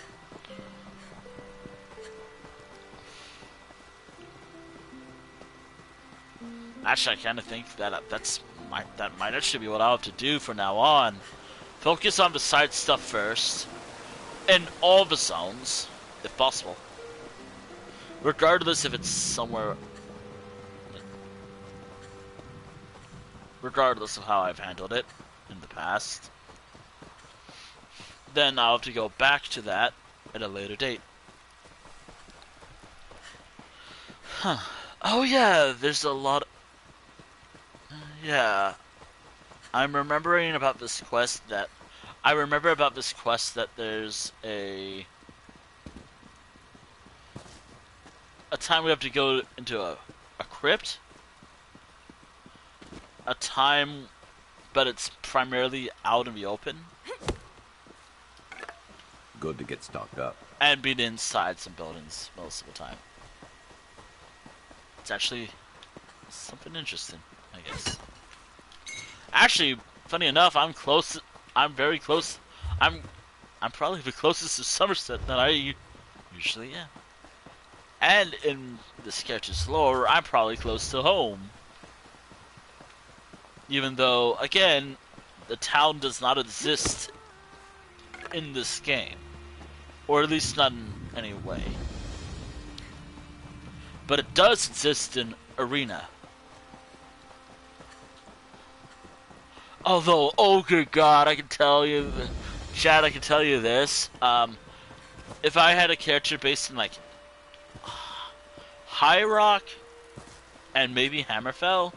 Actually, I kind of think that that might actually be what I'll have to do from now on. Focus on the side stuff first, in all the zones, if possible. Regardless if it's somewhere... regardless of how I've handled it in the past. Then I'll have to go back to that at a later date. Huh. Oh yeah, there's a lot of... yeah. I'm remembering about this quest that... I remember about this quest that there's a time we have to go into a crypt. A time, but it's primarily out in the open. Good to get stocked up. And being inside some buildings most of the time. It's actually something interesting, I guess. Actually, funny enough, I'm close. I'm very close. I'm probably the closest to Somerset than I usually am. And in this character's lore, I'm probably close to home. Even though, again, the town does not exist in this game. Or at least not in any way. but it does exist in Arena. Although, oh good God, I can tell you, Chad, I can tell you this. If I had a character based in like High Rock and maybe Hammerfell,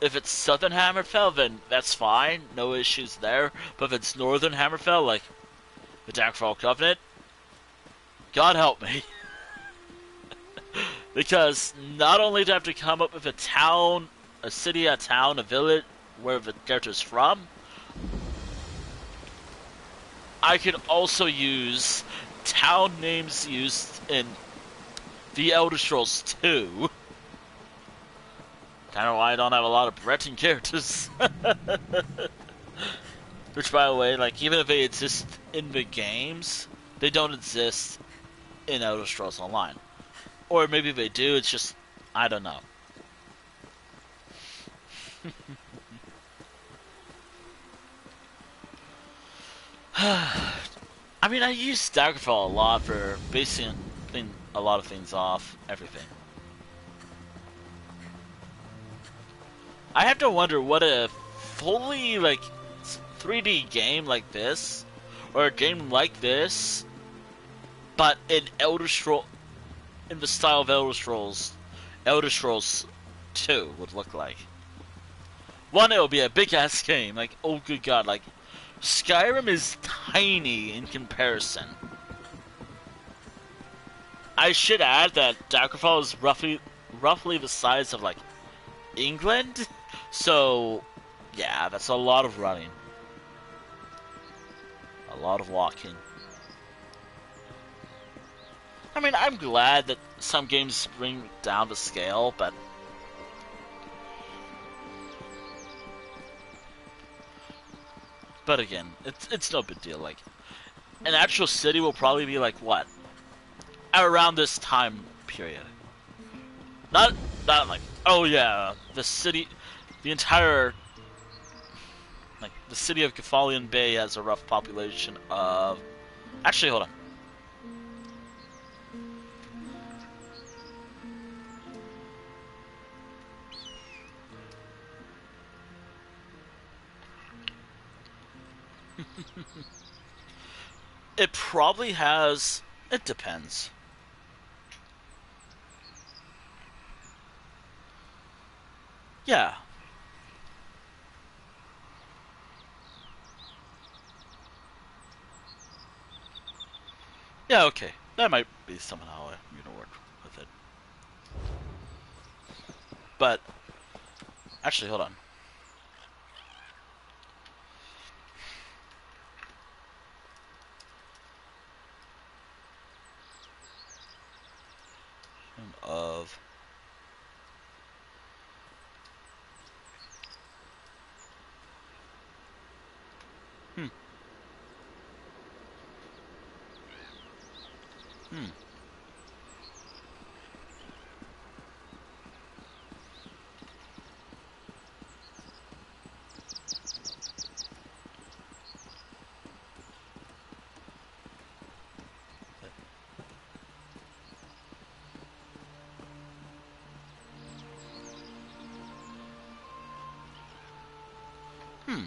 if it's Southern Hammerfell, then that's fine, no issues there. But if it's Northern Hammerfell, like the Daggerfall Covenant, God help me. Because not only do I have to come up with a town, a city, a town, a village, where the character's from, I can also use town names used in The Elder Scrolls 2. Kind of why I don't have a lot of Breton characters. Which, by the way, like, even if they exist in the games, they don't exist in Elder Scrolls Online. Or maybe they do, it's just, I don't know. I mean, I use Daggerfall a lot for basing a lot of things off everything. I have to wonder what a fully, like, 3D game like this, or a game like this, but in in the style of Elder Scrolls 2 would look like. One, it would be a big-ass game, like, oh good God, like, Skyrim is tiny in comparison. I should add that Daggerfall is roughly the size of, like, England, so yeah, that's a lot of running, a lot of walking. I mean, I'm glad that some games bring down the scale, but again, it's no big deal. Like, an actual city will probably be like what, around this time period. Not like, oh yeah, the city, the entire, like, the city of Kefalion Bay has a rough population of, actually, hold on. It probably has, it depends. Yeah. Yeah, okay. That might be somehow I'm gonna work with it. But, actually, hold on. Of Hmm.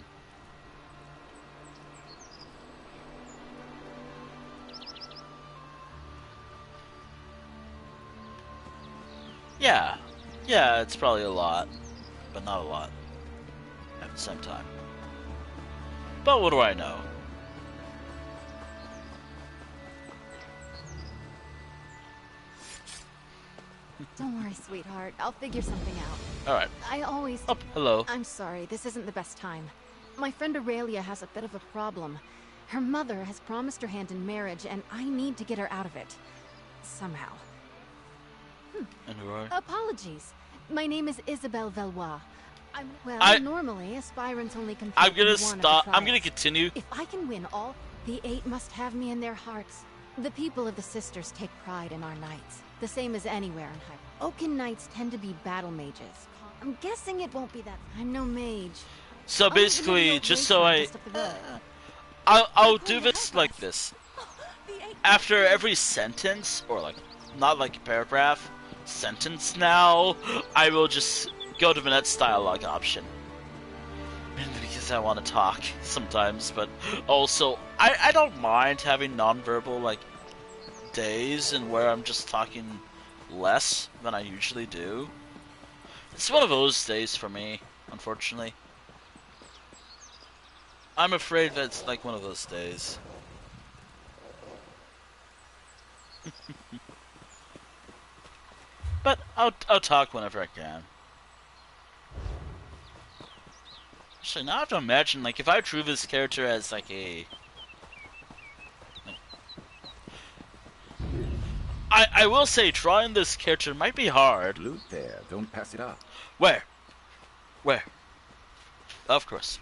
Yeah. Yeah, it's probably a lot, but not a lot at the same time. But what do I know? Don't worry, sweetheart. I'll figure something out. Alright. I always... Oh, hello. I'm sorry, this isn't the best time. My friend Aurelia has a bit of a problem. Her mother has promised her hand in marriage, and I need to get her out of it. Somehow. And who are you? Apologies. My name is Isabelle Valois. Normally, aspirants only compete. I'm gonna stop. I'm gonna continue. If I can win all, the 8 must have me in their hearts. The people of the Sisters take pride in our knights, the same as anywhere in Hyrule. Oaken knights tend to be battle mages. I'm guessing it won't be that. I'm no mage. So basically, just so I'll do this like this. After every sentence, or like, not like a paragraph, sentence now, I will just go to Manette's dialogue option. Mainly because I want to talk sometimes, but also I don't mind having nonverbal like days and where I'm just talking less than I usually do. It's one of those days for me, unfortunately. I'm afraid that it's like one of those days. But I'll talk whenever I can. Actually, now I have to imagine, like, if I drew this character as, like, a... I will say, drawing this character might be hard. Loot there, don't pass it up. Where? Where? Of course.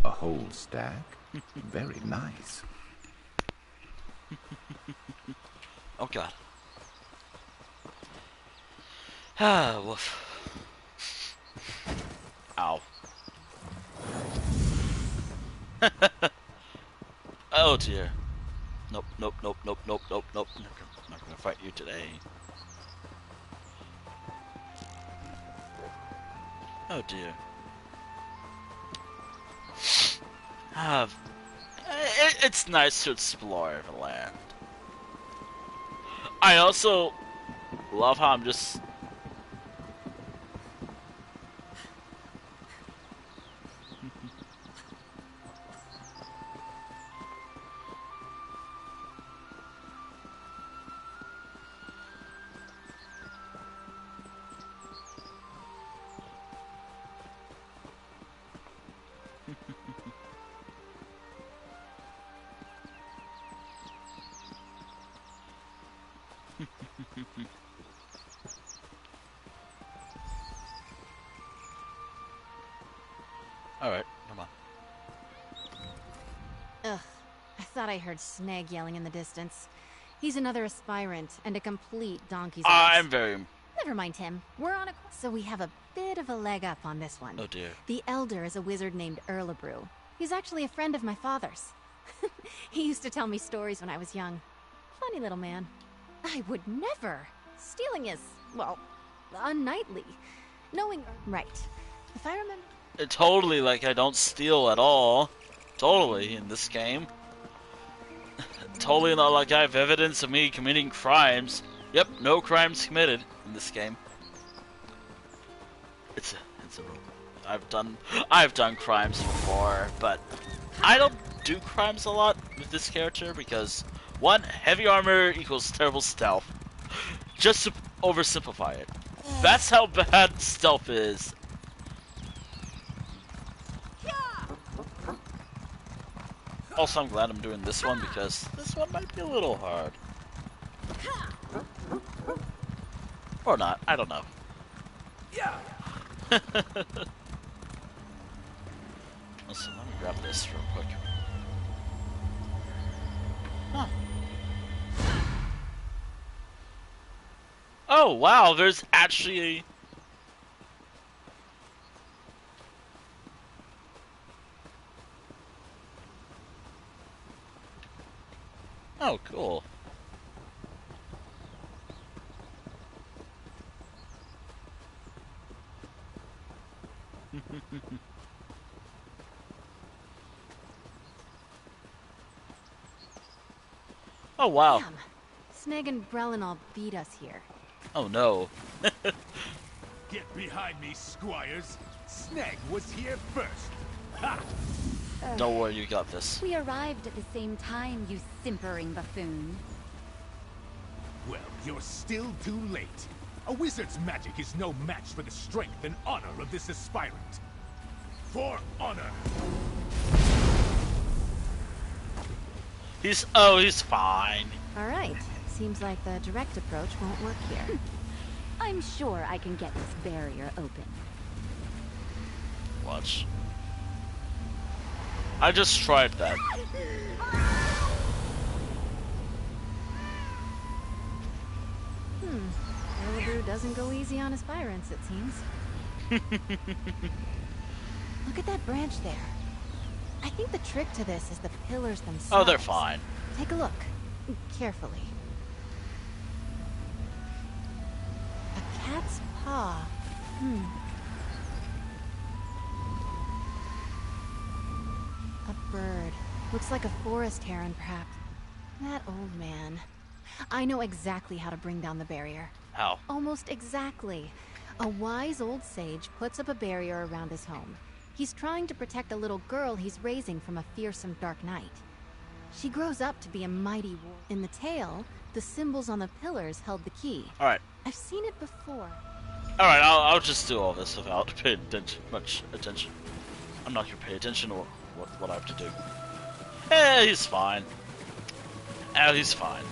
A whole stack? Very nice. Oh god. Ah, woof. Ow. Oh dear. Nope, nope, nope, nope, nope, nope, nope. I'm not gonna fight you today. Oh dear. It's nice to explore the land. I also love how I'm just... Alright, come on. Ugh, I thought I heard Snag yelling in the distance. He's another aspirant and a complete donkey's ass. I'm very... Never mind him. We're on a... So we have a bit of a leg up on this one. Oh dear. The Elder is a wizard named Erlebrew. He's actually a friend of my father's. He used to tell me stories when I was young. Funny little man. I would never. Stealing is, well, unknightly. Knowing... Right. If I remember... Totally, like, I don't steal at all. Totally, in this game. Totally not like I have evidence of me committing crimes. Yep, no crimes committed in this game. It's a rule. I've done crimes before, but I don't do crimes a lot with this character because, one, heavy armor equals terrible stealth. Just to oversimplify it. That's how bad stealth is. Also, I'm glad I'm doing this one because this one might be a little hard. Or not, I don't know. Listen, let me grab this real quick. Huh. Oh, wow, there's actually... Oh, cool. Oh, wow. Damn. Snag and Brelin all beat us here. Oh, no. Get behind me, squires. Snag was here first. Ha! Don't worry, you got this. We arrived at the same time, you simpering buffoon. Well, you're still too late. A wizard's magic is no match for the strength and honor of this aspirant. For honor. He's fine. All right. Seems like the direct approach won't work here. I'm sure I can get this barrier open. Watch. I just tried that. Erlebrew doesn't go easy on aspirants, it seems. Look at that branch there. I think the trick to this is the pillars themselves. Oh, they're fine. Take a look. Carefully. A cat's paw. A bird. Looks like a forest heron, perhaps. That old man. I know exactly how to bring down the barrier. How? Almost exactly. A wise old sage puts up a barrier around his home. He's trying to protect a little girl he's raising from a fearsome dark knight. She grows up to be a mighty warrior. In the tale, the symbols on the pillars held the key. Alright. I've seen it before. Alright, I'll just do all this without paying much attention. I'm not gonna pay attention to what I have to do. He's fine. He's fine.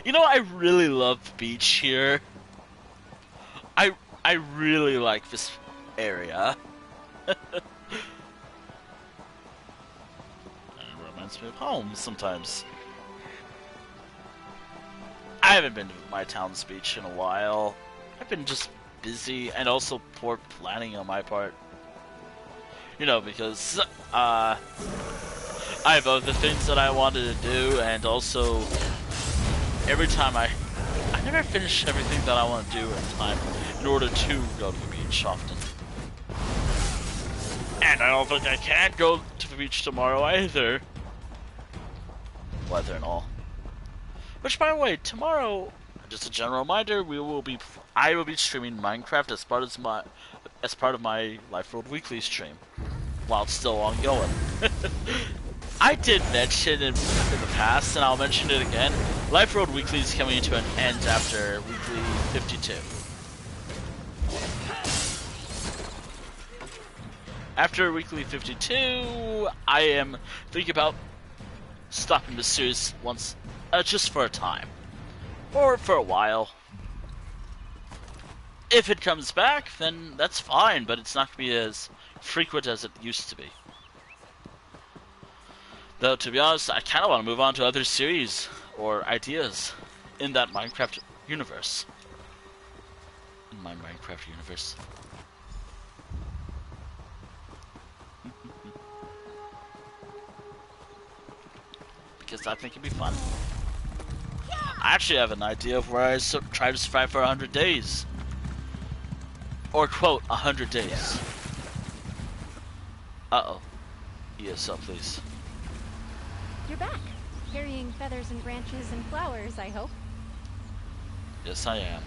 You know, I really love the beach here. I really like this area. It reminds me of home sometimes. I haven't been to my town's beach in a while. I've been just busy and also poor planning on my part. You know, because I have other things that I wanted to do, and also every time I never finish everything that I want to do in time in order to go to the beach often. And I don't think I can go to the beach tomorrow either. Weather and all. Which, by the way, tomorrow, just a general reminder, I will be streaming Minecraft as part of my Life World Weekly stream, while it's still ongoing. I did mention in the past, and I'll mention it again, Life World Weekly is coming to an end after Weekly 52. After Weekly 52, I am thinking about stopping the series once, just for a time. Or for a while. If it comes back, then that's fine, but it's not going to be as frequent as it used to be. Though, to be honest, I kind of want to move on to other series or ideas in that Minecraft universe. In my Minecraft universe. Because I think it'd be fun. I actually have an idea of where I try to survive for 100 days. Or quote, 100 days. Uh-oh. ESL, please. You're back, carrying feathers and branches and flowers, I hope. Yes, I am.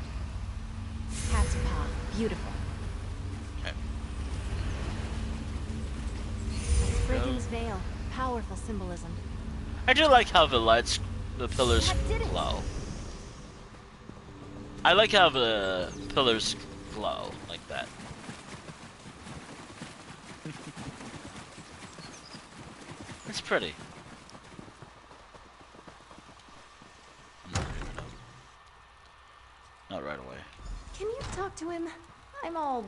Cat's paw. Beautiful. Okay. Brigand's veil. Powerful symbolism. I do like how the pillars glow. I like how the pillars glow like that. It's pretty. Not right away. Can you talk to him? I'm all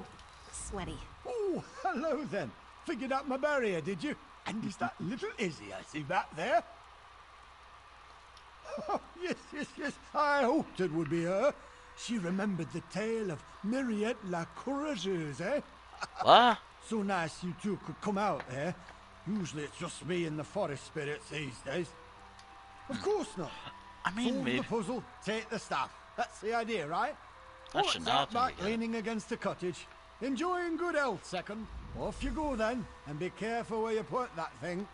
sweaty. Oh, hello then. Figured out my barrier, did you? And is that little Izzy I see back there? Oh, yes. I hoped it would be her. She remembered the tale of Mariette la Courageuse, eh? What? So nice you two could come out there. Usually it's just me and the forest spirits these days. Of course not. I mean, solve maybe. the puzzle, take the staff. That's the idea, right? That should not be back leaning against the cottage, enjoying good health, second. Off you go then, and be careful where you put that thing.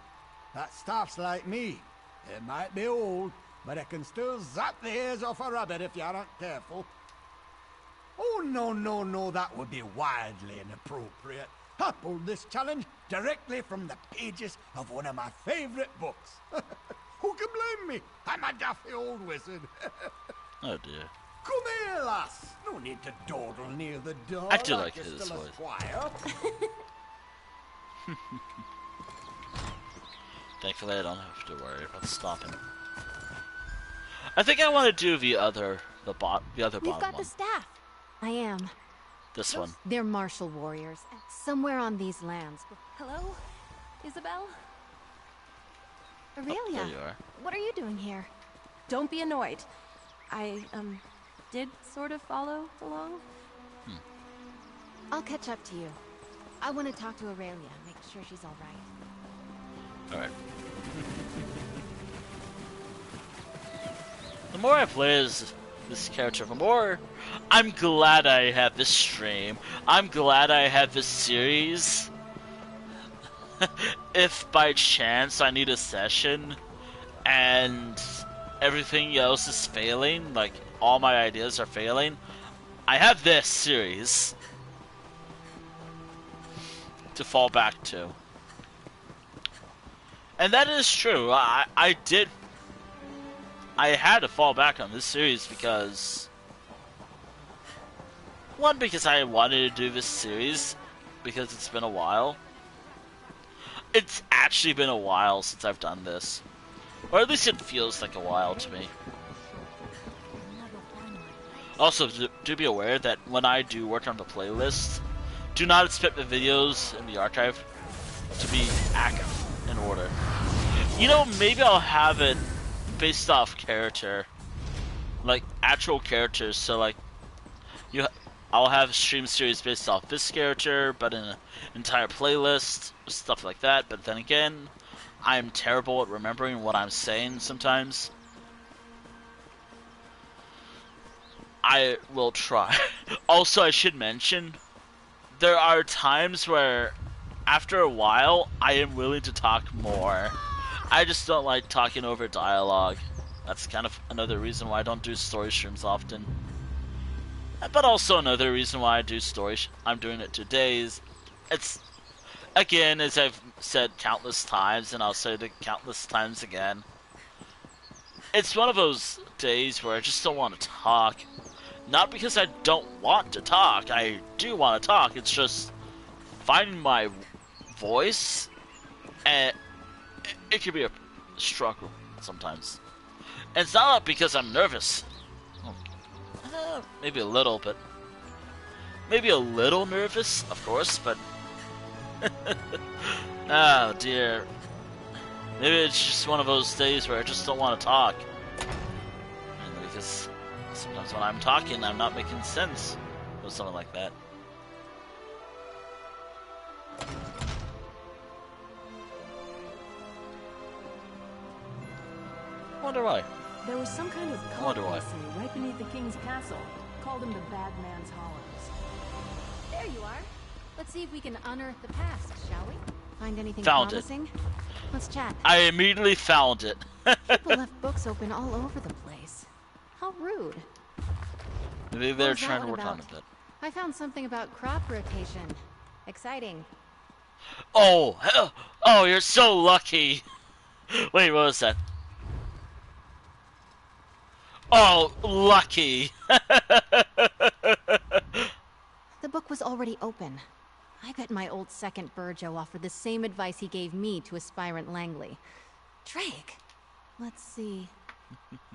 That staff's like me. It might be old, but it can still zap the ears off a rabbit if you aren't careful. Oh, no, that would be wildly inappropriate. I pulled this challenge directly from the pages of one of my favorite books. Who can blame me? I'm a daffy old wizard. Oh dear. Come here, lass. No need to dawdle near the door. I do like you're his still a voice. squire. Thankfully, I don't have to worry about stopping. I think I want to do the other bottom We've got one. the staff. I am. This one. They're martial warriors. Somewhere on these lands. Hello? Isabel? Aurelia, there you are. what are you doing here? Don't be annoyed. I, did sort of follow along. I'll catch up to you. I want to talk to Aurelia, make sure she's all right. Alright. The more I play as this character, the more I'm glad I have this stream. I'm glad I have this series. If by chance I need a session and everything else is failing, like all my ideas are failing, I have this series to fall back to. And that is true. I had to fall back on this series because... One, because I wanted to do this series, because it's been a while. It's actually been a while since I've done this. Or at least it feels like a while to me. Also, do be aware that when I do work on the playlist, do not expect the videos in the archive to be accurate in order. You know, maybe I'll have it based off character. Like, actual characters, so like, I'll have a stream series based off this character, but in an entire playlist, stuff like that. But then again, I'm terrible at remembering what I'm saying sometimes. I will try. Also, I should mention, there are times where, after a while, I am willing to talk more. I just don't like talking over dialogue. That's kind of another reason why I don't do story streams often. But also another reason why I do I'm doing it today is, it's, again, as I've said countless times, and I'll say it countless times again, it's one of those days where I just don't want to talk. Not because I don't want to talk, I do want to talk, it's just finding my voice, and it can be a struggle sometimes. And it's not because I'm nervous. Maybe a little, but... Maybe a little nervous, of course, but... Oh, dear. Maybe it's just one of those days where I just don't want to talk. And because sometimes when I'm talking, I'm not making sense. Or something like that. Wonder why. There was some kind of Wonder cult, why. they say, right beneath the king's castle. Called him the Bad Man's Hollows. There you are. Let's see if we can unearth the past, shall we? Find anything Found promising? Let's chat. I immediately found it. People left books open all over the place. How rude. Maybe What they're was that trying to one work on about? it. I found something about crop rotation. Exciting. Oh, hell. Oh, you're so lucky. Wait, what was that? Oh, lucky. The book was already open. I bet my old second Burjo offered the same advice he gave me to aspirant Langley. Drake. Let's see.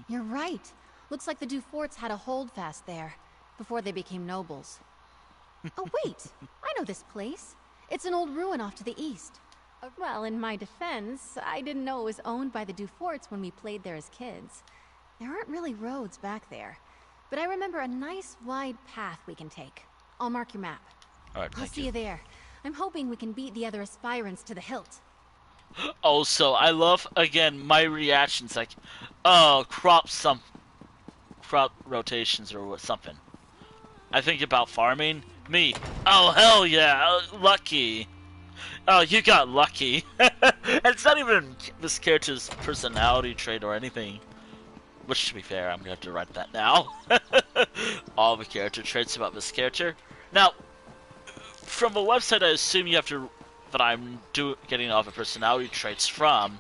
You're right. Looks like the Duforts had a holdfast there, before they became nobles. Oh wait, I know this place. It's an old ruin off to the east. Well, in my defense, I didn't know it was owned by the Duforts when we played there as kids. There aren't really roads back there, but I remember a nice wide path we can take. I'll mark your map. Alright, I'll thank see you there. I'm hoping we can beat the other aspirants to the hilt. Also, I love, again, my reactions, like, oh, crop rotations or something. I think about farming. Me, oh, hell yeah, lucky. Oh, you got lucky. It's not even this character's personality trait or anything. Which, to be fair, I'm gonna have to write that now. All the character traits about this character. Now, from a website I assume you have to... that I'm getting all the personality traits from,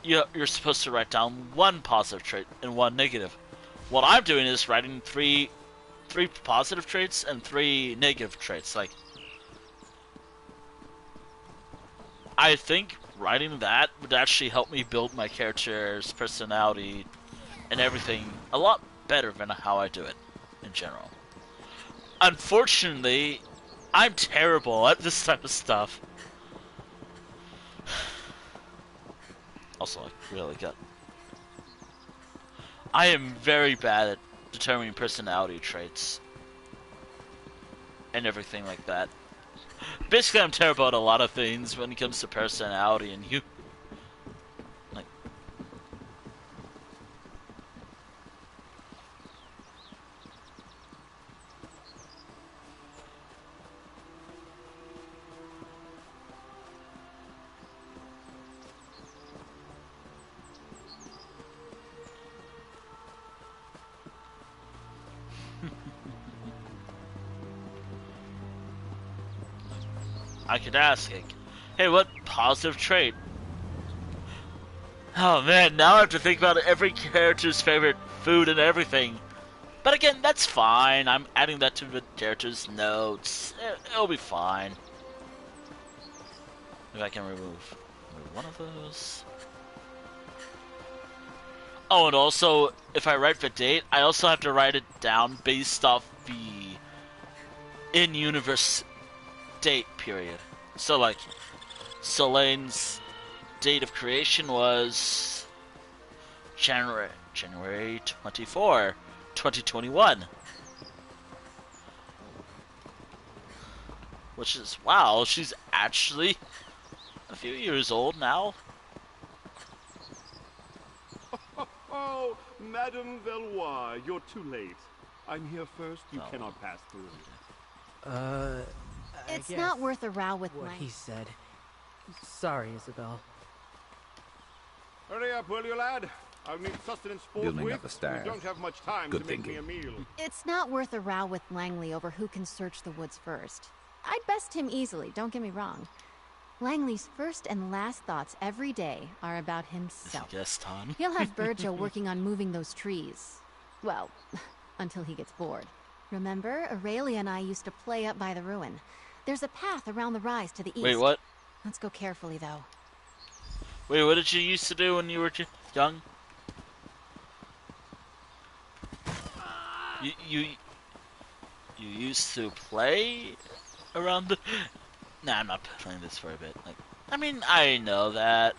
you're supposed to write down one positive trait and one negative. What I'm doing is writing three positive traits and 3 negative traits. Like, I think writing that would actually help me build my character's personality and everything a lot better than how I do it in general. Unfortunately, I'm terrible at this type of stuff. Also, I really got... I am very bad at determining personality traits and everything like that. Basically, I'm terrible at a lot of things when it comes to personality, and you... Like... I could ask, like, hey, what positive trait? Oh man, now I have to think about every character's favorite food and everything. But again, that's fine. I'm adding that to the character's notes. It'll be fine. Maybe I can remove one of those. Oh, and also, if I write the date, I also have to write it down based off the in-universe date period. So, like, Celane's date of creation was January 24, 2021. Which is, wow, she's actually a few years old now. Oh, Madame Valois, you're too late. I'm here first. You cannot pass through. It's not worth a row with what Lang. he said. Sorry, Isabel. Hurry up, will you, lad? I'll need sustenance Building forthwith. up a staff. We don't have much time Good to make me thinking. a meal. It's not worth a row with Langley over who can search the woods first. I'd best him easily, don't get me wrong. Langley's first and last thoughts every day are about himself. Gaston. He'll have Burjo working on moving those trees. Well, until he gets bored. Remember, Aurelia and I used to play up by the ruin. There's a path around the rise to the east. Wait, what? Let's go carefully, though. Wait, what did you used to do when you were young? You used to play around the... Nah, I'm not playing this for a bit. Like, I mean, I know that.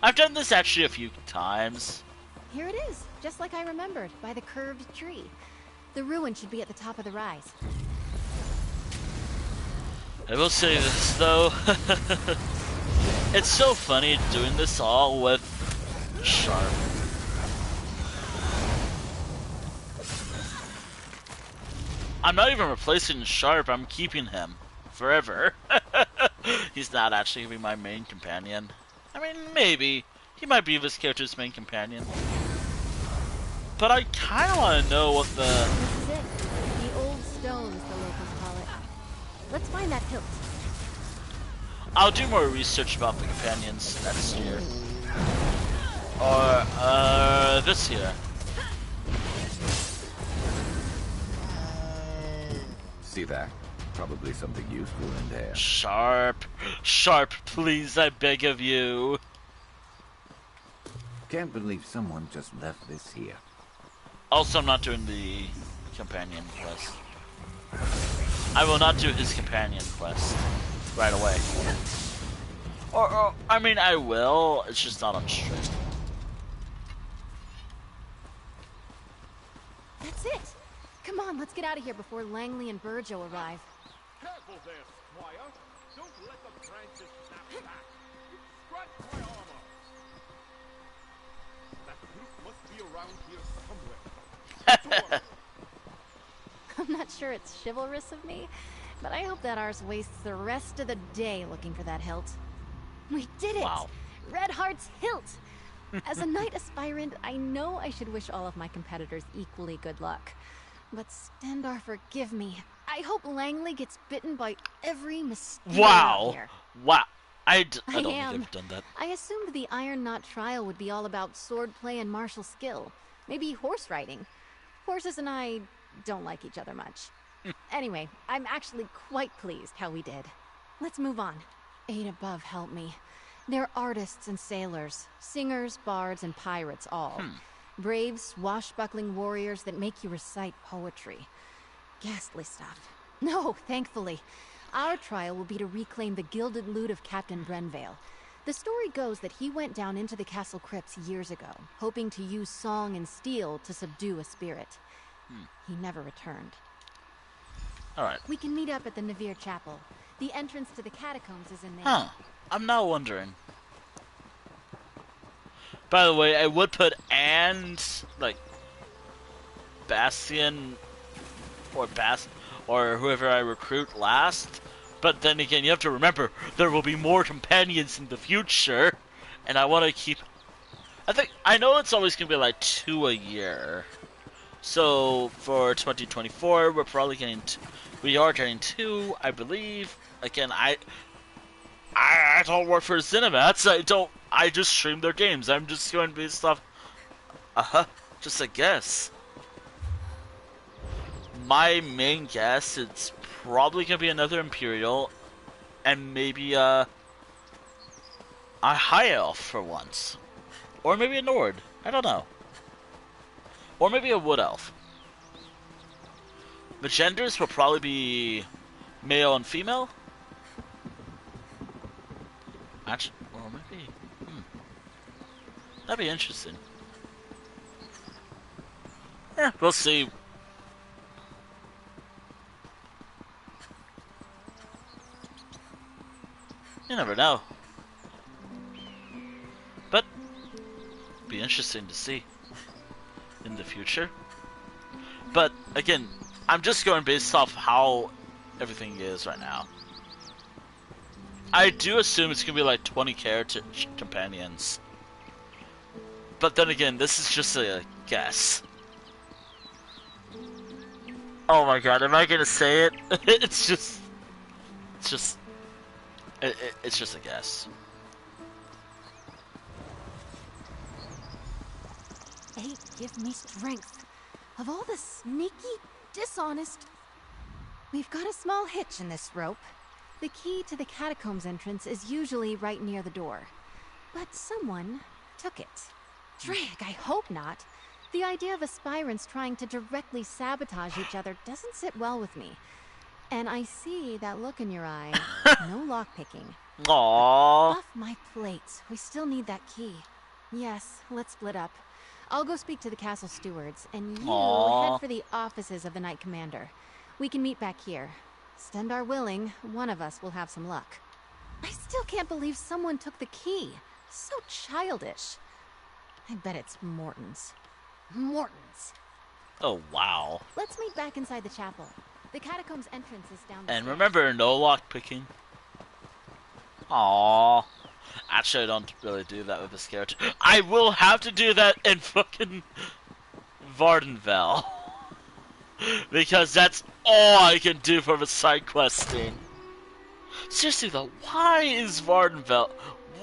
I've done this actually a few times. Here it is, just like I remembered, by the curved tree. The ruin should be at the top of the rise. I will say this, though. It's so funny doing this all with Sharp. I'm not even replacing Sharp, I'm keeping him. Forever. He's not actually going to be my main companion. I mean, maybe. He might be this character's main companion. But I kind of want to know what the... This is it. The old stones, the locals call it. Let's find that hilt. I'll do more research about the companions next year. Or, this year. See that? Probably something useful in there. Sharp. Sharp, please, I beg of you. Can't believe someone just left this here. Also, I'm not doing the companion quest. I will not do his companion quest right away. Or I mean, I will, it's just not on stream. That's it. Come on, let's get out of here before Langley and Burjo arrive. Careful there, Squire. Don't let the branches snap back. Scratch my armor. That group must be around here somewhere. I'm not sure it's chivalrous of me, but I hope that ours wastes the rest of the day looking for that hilt. We did it! Wow. Red Heart's hilt! As a knight aspirant, I know I should wish all of my competitors equally good luck. But Stendar, forgive me. I hope Langley gets bitten by every mosquito out here. Wow. I don't I think am. I've done that. I assumed the Iron Knot trial would be all about swordplay and martial skill. Maybe horse riding. Horses and I don't like each other much. Anyway, I'm actually quite pleased how we did. Let's move on. Eight above, help me. They're artists and sailors, singers, bards, and pirates all. Brave, swashbuckling warriors that make you recite poetry. Ghastly stuff. No, thankfully. Our trial will be to reclaim the gilded loot of Captain Brenvale. The story goes that he went down into the castle crypts years ago, hoping to use song and steel to subdue a spirit. He never returned. Alright. We can meet up at the Navir Chapel. The entrance to the catacombs is in there. Huh. I'm now wondering. By the way, I would put like Bastion or whoever I recruit last. But then again, you have to remember there will be more companions in the future, and I want to keep. I know it's always gonna be like 2 a year. So for 2024, we're probably getting. We are getting 2, I believe. Again, I don't work for Cinemats. I just stream their games. I'm just going to be stuff. Just a guess. My main guess, it's probably gonna be another Imperial, and maybe a High Elf for once, or maybe a Nord. I don't know, or maybe a Wood Elf. The genders will probably be male and female. Actually, or maybe. That'd be interesting. Yeah, we'll see. You never know. But, be interesting to see in the future. But, again, I'm just going based off how everything is right now. I do assume it's going to be like 20 character companions. But then again, this is just a guess. Oh my god, am I going to say it? It's just a guess. Eight, give me strength. Of all the sneaky, dishonest... We've got a small hitch in this rope. The key to the catacombs entrance is usually right near the door. But someone took it. Drag, I hope not. The idea of aspirants trying to directly sabotage each other doesn't sit well with me. And I see that look in your eye. No lockpicking. Aww. Off my plate. We still need that key. Yes, let's split up. I'll go speak to the castle stewards, and you head for the offices of the Knight Commander. We can meet back here. Stendar willing, one of us will have some luck. I still can't believe someone took the key. So childish. I bet it's Morton's. Morton's. Oh, wow. Let's meet back inside the chapel. The catacombs entrance is down the And stairs. remember, no lockpicking. Aww. Actually, I don't really do that with this character. I will have to do that in fucking Vardenfell. Because that's all I can do for the side questing. Seriously though, why is Vardenfell?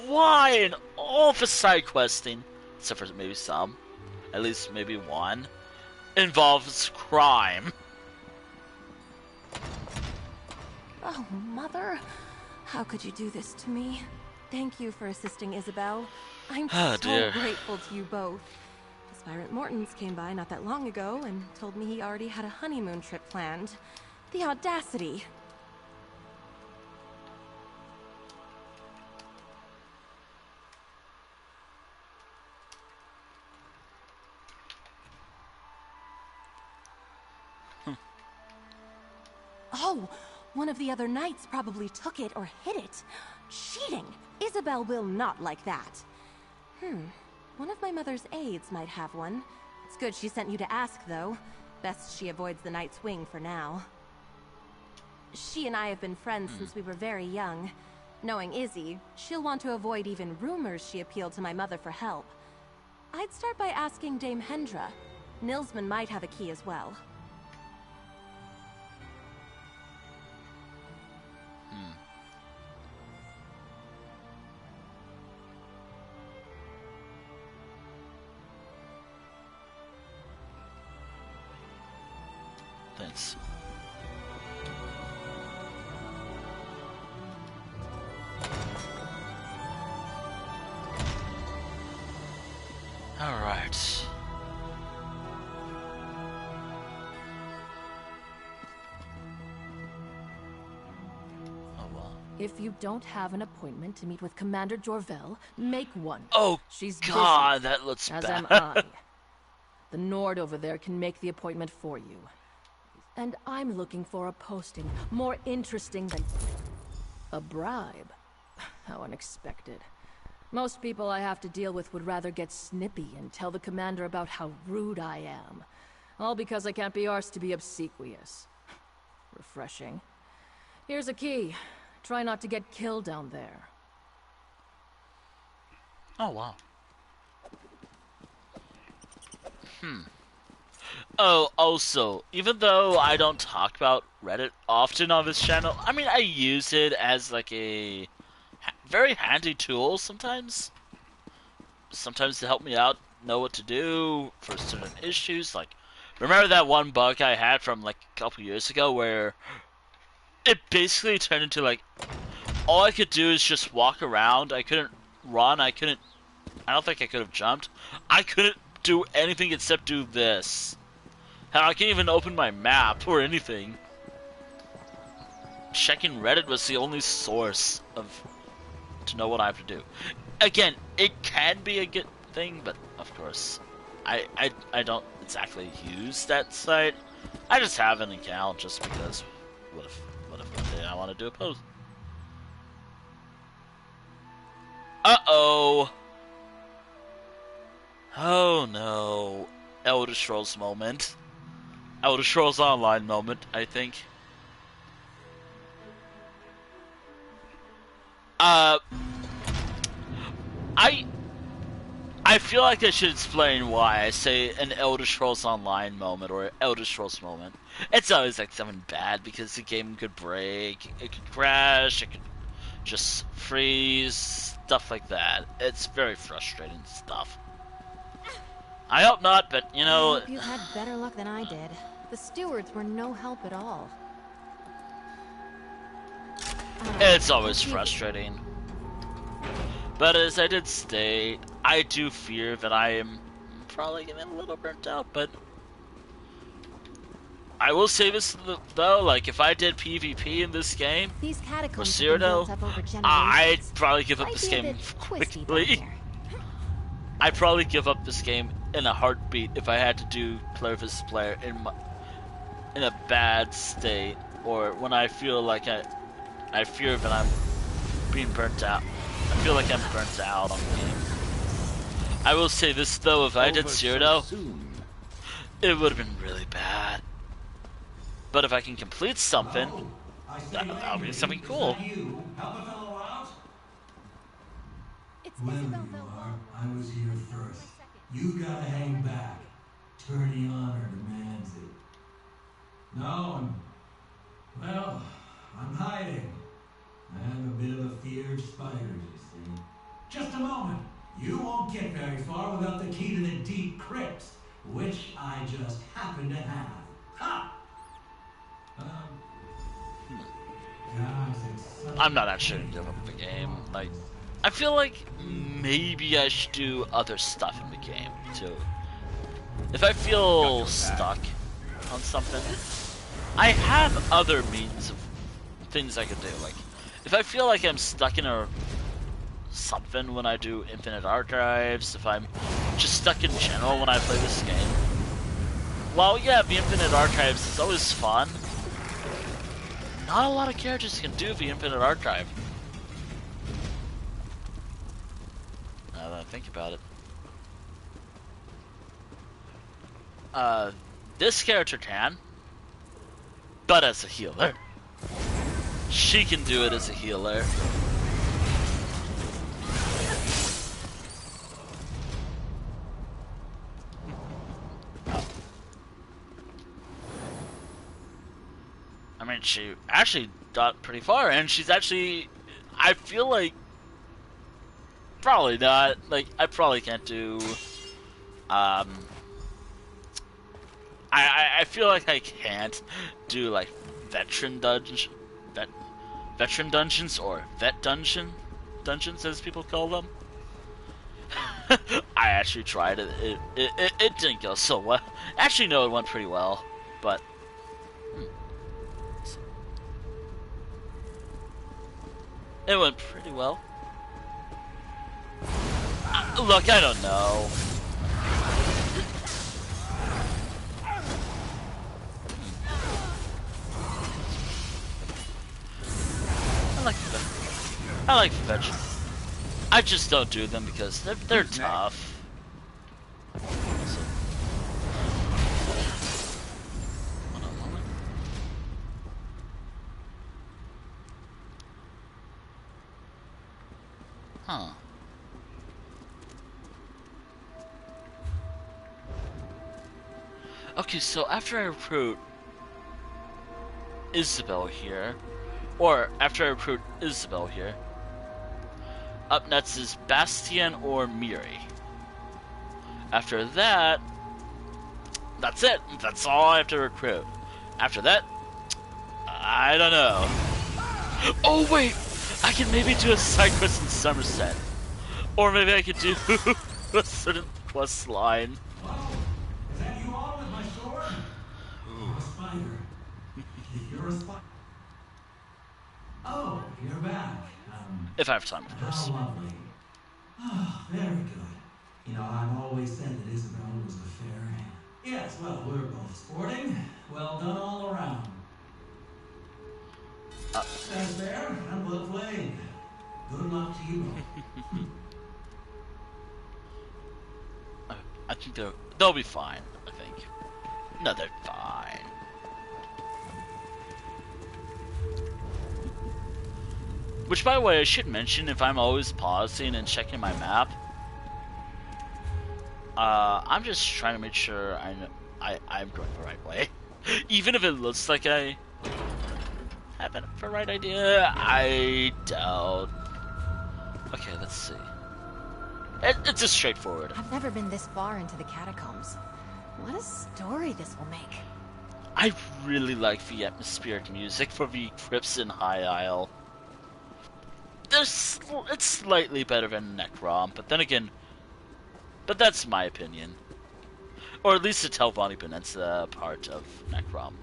Why in all the side questing, except for maybe some, at least maybe one, involves crime? Oh, Mother. How could you do this to me? Thank you for assisting Isabel. I'm so grateful to you both. Aspirant Mortons came by not that long ago and told me he already had a honeymoon trip planned. The audacity. Oh, one of the other knights probably took it or hid it. Cheating! Isabel will not like that. One of my mother's aides might have one. It's good she sent you to ask, though. Best she avoids the Knight's Wing for now. She and I have been friends since we were very young. Knowing Izzy, she'll want to avoid even rumors she appealed to my mother for help. I'd start by asking Dame Hendra. Nilsman might have a key as well. Thanks. All right. Oh well. If you don't have an appointment to meet with Commander Jorvel, make one. Oh, she's God, busy, that looks as bad. am I. The Nord over there can make the appointment for you. And I'm looking for a posting more interesting than... A bribe? How unexpected. Most people I have to deal with would rather get snippy and tell the commander about how rude I am. All because I can't be arsed to be obsequious. Refreshing. Here's a key. Try not to get killed down there. Oh, wow. Oh, also, even though I don't talk about Reddit often on this channel, I mean, I use it as like a very handy tool sometimes. Sometimes to help me out, know what to do for certain issues. Like, remember that one bug I had from like a couple years ago where it basically turned into like, all I could do is just walk around. I couldn't run. I don't think I could have jumped. I couldn't do anything except do this. Hell, I can't even open my map or anything. Checking Reddit was the only source to know what I have to do. Again, it can be a good thing, but of course, I don't exactly use that site. I just have an account just because. What if one day I want to do a post? Uh-oh. Oh no. Elder Scrolls moment. Elder Scrolls Online moment, I think. I feel like I should explain why I say an Elder Scrolls Online moment or Elder Scrolls moment. It's always like something bad because the game could break, it could crash, it could just freeze, stuff like that. It's very frustrating stuff. I hope not, but you know... I hope you've had better luck than I did. The stewards were no help at all. It's always frustrating. But as I did state, I do fear that I am probably getting a little burnt out, but... I will say this though, like if I did PvP in this game, These for catacombs have been built Cyrano, up over generations. I'd probably give up Might this be a game bit twisty down quickly. here. I'd probably give up this game in a heartbeat if I had to do player versus player in a bad state, or when I feel like I fear that I'm being burnt out. I feel like I'm burnt out on the game. I will say this though, if I did Cyrano, it would have been really bad. But if I can complete something, that'll be something cool. Whoever you are, I was here first. You gotta hang back. Tourney honor demands it. No, I'm hiding. I have a bit of a fear of spiders, you see. Just a moment. You won't get very far without the key to the deep crypts, which I just happen to have. Ha! Guys, I'm not actually gonna give up the game. Like, I feel like maybe I should do other stuff in the game too. If I feel stuck on something, I have other means of things I could do. Like, if I feel like I'm stuck in something when I do Infinite Archives, if I'm just stuck in general when I play this game, well, yeah, the Infinite Archives is always fun. Not a lot of characters can do the Infinite Archive. Now that I think about it. This character can, but as a healer. She can do it as a healer. I mean, she actually got pretty far, and she's actually, I feel like, probably not, like, I probably can't do, I feel like I can't do, like, veteran dungeons, or vet dungeons, as people call them. I actually tried it, it didn't go so well. Actually, no, it went pretty well, but... It went pretty well. Look, I don't know. I like vegetables. I just don't do them because they're tough. Hold on a moment. Huh. Okay, so after I recruit Isabel here, up next is Bastian or Miri. After that, that's it. That's all I have to recruit. After that, I don't know. Oh wait, I can maybe do a side quest in Somerset, or maybe I could do a certain quest line. Is that you all with my sword? You're a spider. You're a spider. Oh, you're back. If I have time, of course. How lovely. Oh, very good. You know, I've always said that Isabel was a fair hand. Yes, well, we're both sporting. Well done all around. That's fair, and well played. Good luck to you both. I think they'll be fine. I think. No, they're fine. Which, by the way, I should mention, if I'm always pausing and checking my map, I'm just trying to make sure I'm going the right way. Even if it looks like I have the right idea, I doubt. Okay, let's see. It's just straightforward. I've never been this far into the catacombs. What a story this will make. I really like the atmospheric music for the crypts in High Isle. It's slightly better than Necrom, but then again, that's my opinion. Or at least the Telvanni Peninsula part of Necrom.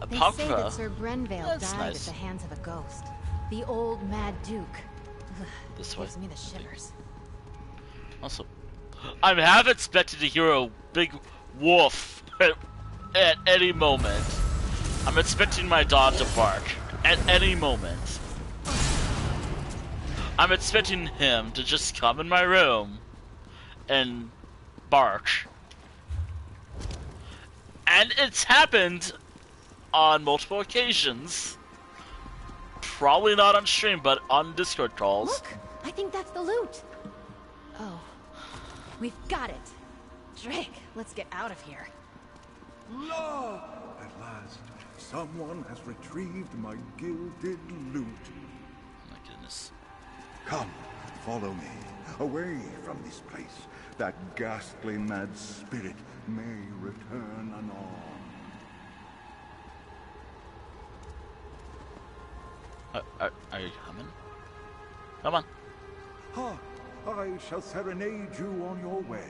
They say that Sir Brenvale died nice. at the hands of a ghost. The old Mad Duke. Ugh, this way. Gives me the shivers. Also, I'm half expected to hear a big wolf at any moment. I'm expecting my dog to bark at any moment. I'm expecting him to just come in my room and bark. And it's happened on multiple occasions. Probably not on stream, but on Discord calls. Look, I think that's the loot. Oh, we've got it. Drake, let's get out of here. La! At last, someone has retrieved my gilded loot. My goodness. Come, follow me. Away from this place. That ghastly mad spirit may return anon. Are you coming? Come on. Ha! I shall serenade you on your way.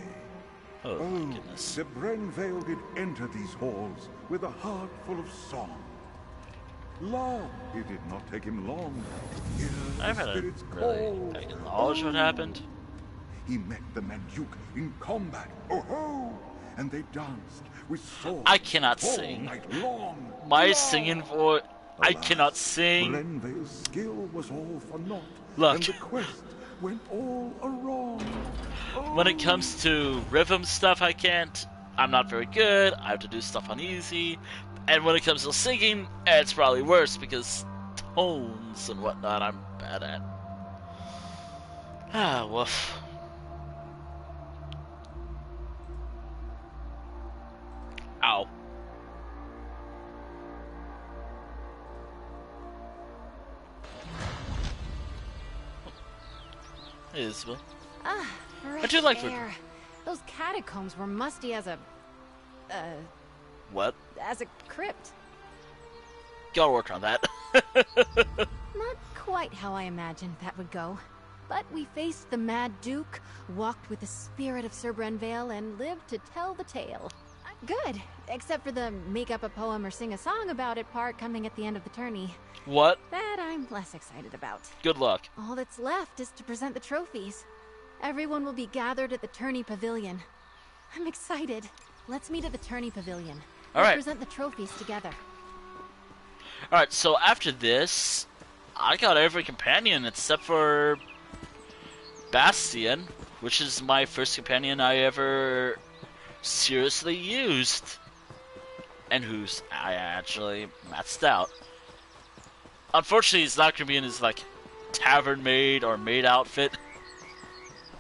Oh, my goodness. The Brenvale did enter these halls with a heart full of song. It did not take him long. I haven't really acknowledged what happened. He met the Manduke in combat. Oh ho! And they danced with swords. I cannot all sing. Night long. My singing voice. I cannot sing. Brenvale's skill was all for naught. Look. And the quest went all awry. When it comes to rhythm stuff, I can't. I'm not very good. I have to do stuff on easy. And when it comes to singing, it's probably worse because tones and whatnot I'm bad at. Ah, woof. Ow. Hey, Isabel. Ah, fresh I do like air. Those catacombs were musty as a... What? as a crypt. Gotta work on that. Not quite how I imagined that would go. But we faced the Mad Duke, walked with the spirit of Sir Brenvale, and lived to tell the tale. Good, except for the make up a poem or sing a song about it part coming at the end of the tourney. What? That I'm less excited about. Good luck. All that's left is to present the trophies. Everyone will be gathered at the tourney pavilion. I'm excited. Let's meet at the tourney pavilion. All We'll right. present the trophies together. Alright, so after this, I got every companion except for Bastian, which is my first companion I ever seriously used. And who's I actually maxed out. Unfortunately, he's not going to be in his, like, tavern maid or maid outfit.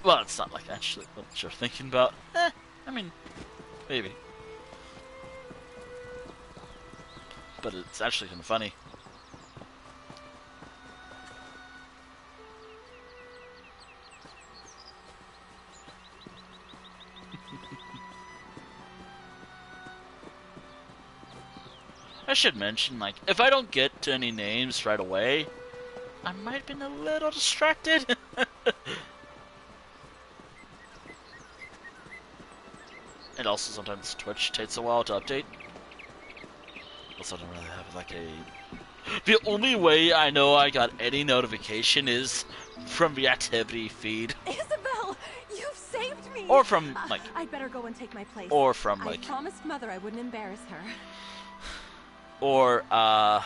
Well, it's not like actually what you're thinking about. I mean, maybe. But it's actually kind of funny. I should mention, like, if I don't get to any names right away, I might have been a little distracted. And also sometimes Twitch takes a while to update. Also, I don't really have like a... The only way I know I got any notification is from the activity feed. Isabel, you've saved me. Or from, like... I'd better go and take my place. Or from, like... I promised Mother I wouldn't embarrass her. Or, on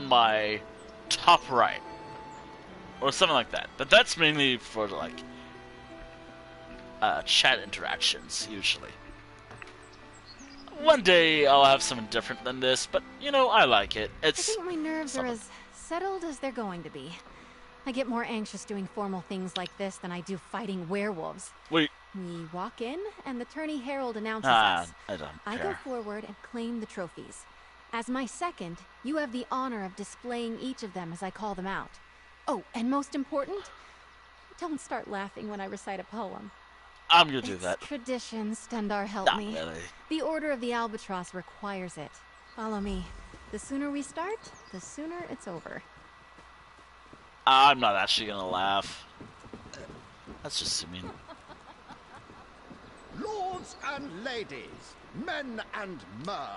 my top right. Or something like that. But that's mainly for, like, chat interactions, usually. One day I'll have something different than this, but, you know, I like it. I think my nerves are as settled as they're going to be. I get more anxious doing formal things like this than I do fighting werewolves. Wait. We walk in, and the tourney herald announces us. I don't I go care. forward and claim the trophies. As my second, you have the honor of displaying each of them as I call them out. Oh, and most important, don't start laughing when I recite a poem. I'm gonna do that. Tradition, Stendar, help Not me. really. The Order of the Albatross requires it. Follow me. The sooner we start, the sooner it's over. I'm not actually gonna laugh. That's just so mean. Lords and ladies, men and mer,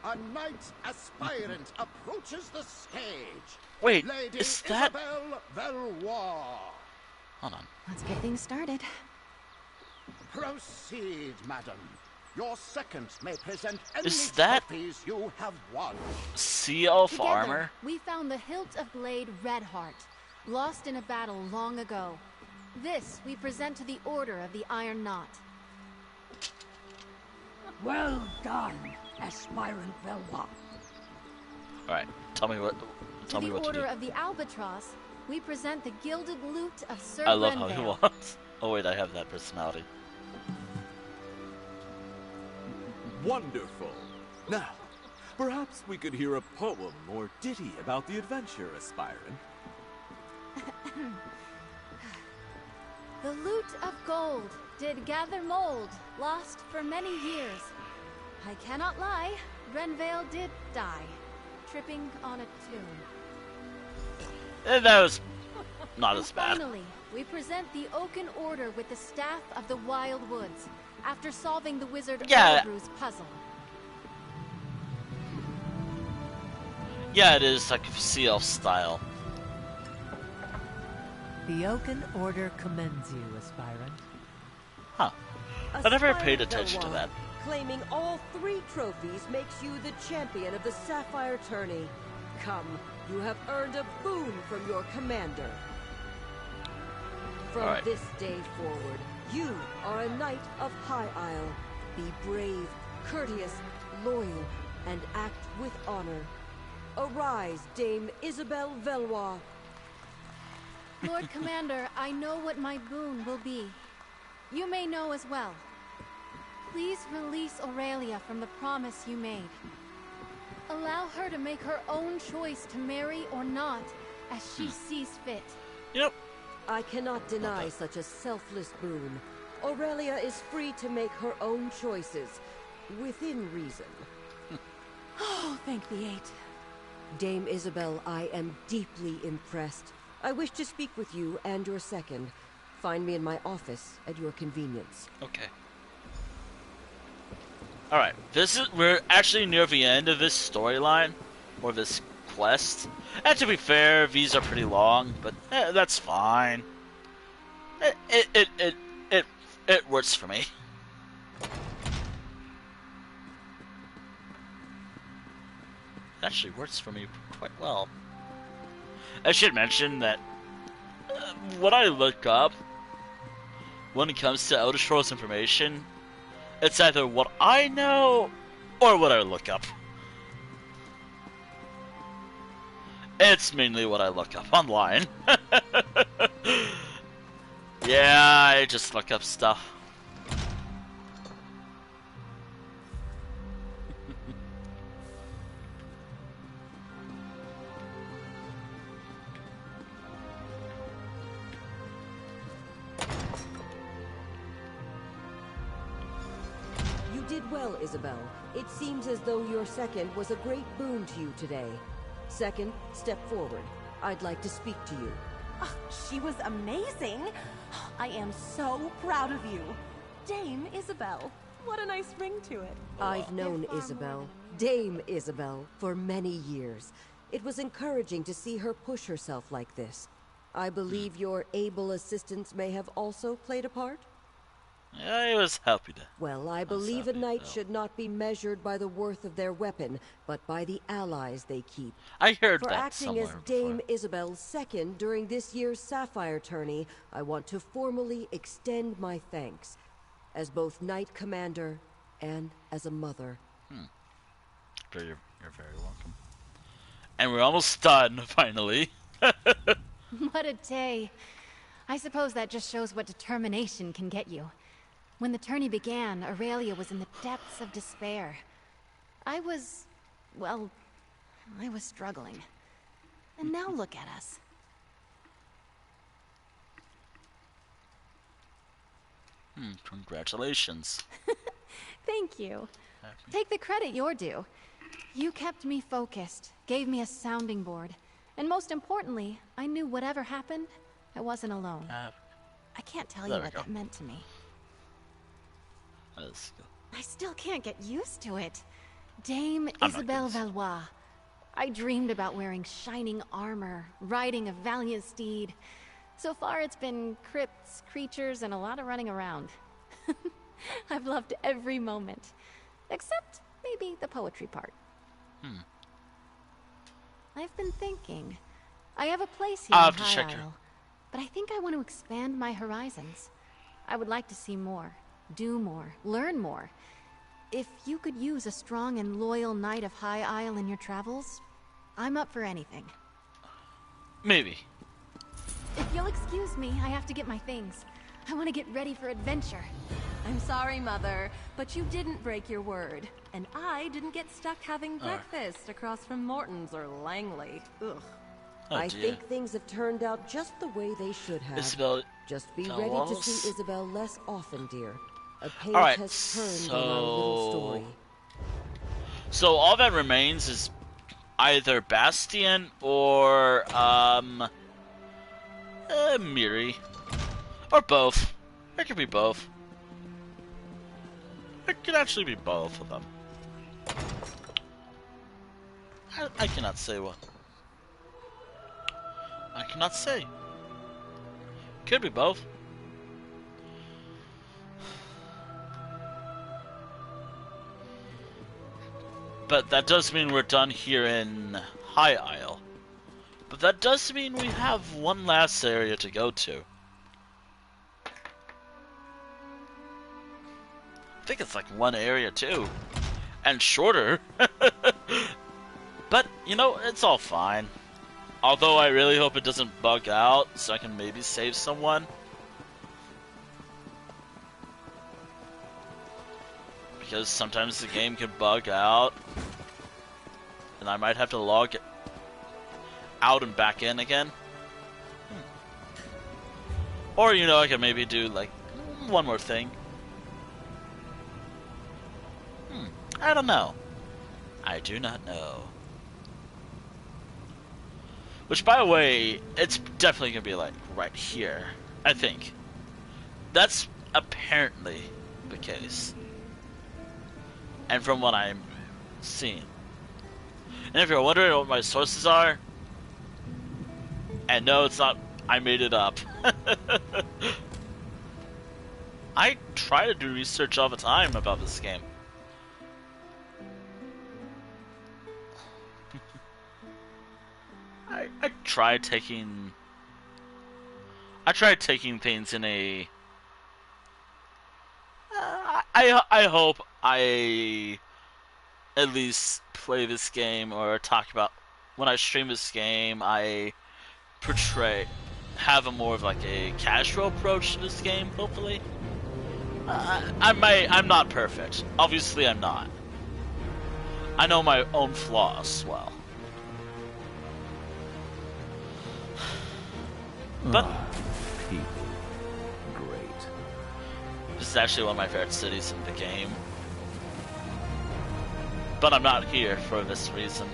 a knight aspirant approaches the stage. Wait, Lady is that... Isabel Valois. Hold on. Let's get things started. Proceed, madam. Your second may present any Is that- trophies you have won. Sea elf Together, armor? we found the hilt of blade Redheart, lost in a battle long ago. This we present to the Order of the Iron Knot. Well done, aspirant Valois. Alright, tell me what To the to Order do. of the Albatross, we present the gilded lute of Sir I love how he Grenvale. walks. Oh wait, I have that personality. Wonderful. Now, perhaps we could hear a poem or ditty about the adventure, aspirant. The lute of gold did gather mold, lost for many years. I cannot lie, Grenvale did die, tripping on a tomb. That was not as bad. Finally, we present the Oaken Order with the Staff of the Wild Woods, after solving the wizard Yeah. Urbrew's puzzle. Yeah, it is like sea elf style. The Oaken Order commends you, aspirant. Huh. I never paid Aspirant attention to Valois, that. Claiming all 3 trophies makes you the champion of the Sapphire Tourney. Come, you have earned a boon from your commander. From All right. this day forward, you are a knight of High Isle. Be brave, courteous, loyal, and act with honor. Arise, Dame Isabel Valois. Lord Commander, I know what my boon will be. You may know as well. Please release Aurelia from the promise you made. Allow her to make her own choice to marry or not, as she sees fit. Yep. I cannot deny such a selfless boon. Aurelia is free to make her own choices, within reason. Oh, thank the 8. Dame Isabel, I am deeply impressed. I wish to speak with you and your second. find me in my office at your convenience. Okay. Alright, we're actually near the end of this storyline, or this quest. And to be fair, these are pretty long, but that's fine. It works for me. It actually works for me quite well. I should mention that what I look up when it comes to Elder Scrolls information, it's either what I know or what I look up. It's mainly what I look up online. Yeah, I just look up stuff. You did well, Isabel. It seems as though your second was a great boon to you today. Second, step forward. I'd like to speak to you. Oh, she was amazing. I am so proud of you. Dame Isabel. What a nice ring to it. I've known Isabel, Dame Isabel, for many years. It was encouraging to see her push herself like this. I believe your able assistance may have also played a part? I was happy to. Well, I believe a knight should not be measured by the worth of their weapon, but by the allies they keep. I heard For that acting as Dame Isabel's second during this year's Sapphire tourney, I want to formally extend my thanks, as both Knight Commander and as a mother. You're very welcome. And we're almost done, finally. What a day. I suppose that just shows what determination can get you. When the tourney began, Aurelia was in the depths of despair. I was struggling. And now look at us. Congratulations. Thank you. Take the credit you're due. You kept me focused, gave me a sounding board, and most importantly, I knew whatever happened, I wasn't alone. I can't tell you what that meant to me. I still can't get used to it. Dame Isabelle Valois. I dreamed about wearing shining armor, riding a valiant steed. So far it's been crypts, creatures, and a lot of running around. I've loved every moment. Except maybe the poetry part. I've been thinking. I have a place here in High Isle, but I think I want to expand my horizons. I would like to see more, do more, learn more. If you could use a strong and loyal knight of High Isle in your travels, I'm up for anything. Maybe. If you'll excuse me, I have to get my things. I want to get ready for adventure. I'm sorry, Mother, but you didn't break your word. And I didn't get stuck having breakfast across from Morton's or Langley. Ugh. I think things have turned out just the way they should have. Isabel, just be ready to see Isabel less often, dear. A page has turned on our little story. So all that remains is either Bastion or Miri, or both. It could be both. It could actually be both of them. I cannot say what. I cannot say. Could be both. But that does mean we're done here in High Isle. But that does mean we have one last area to go to. I think it's like one area too. And shorter. But, you know, it's all fine. Although I really hope it doesn't bug out, so I can maybe save someone. Because sometimes the game can bug out. And I might have to log out and back in again. Or, you know, I could maybe do, like, one more thing. I don't know. I do not know. Which, by the way, it's definitely gonna be, like, right here. I think. That's apparently the case. And from what I'm seeing. And if you're wondering what my sources are, and no, it's not, I made it up. I try to do research all the time about this game. I tried taking things in a I hope I at least play this game or talk about when I stream this game. I have a more of like a casual approach to this game. Hopefully, I'm not perfect. Obviously, I'm not. I know my own flaws well. But people, great. This is actually one of my favorite cities in the game. But I'm not here for this reason.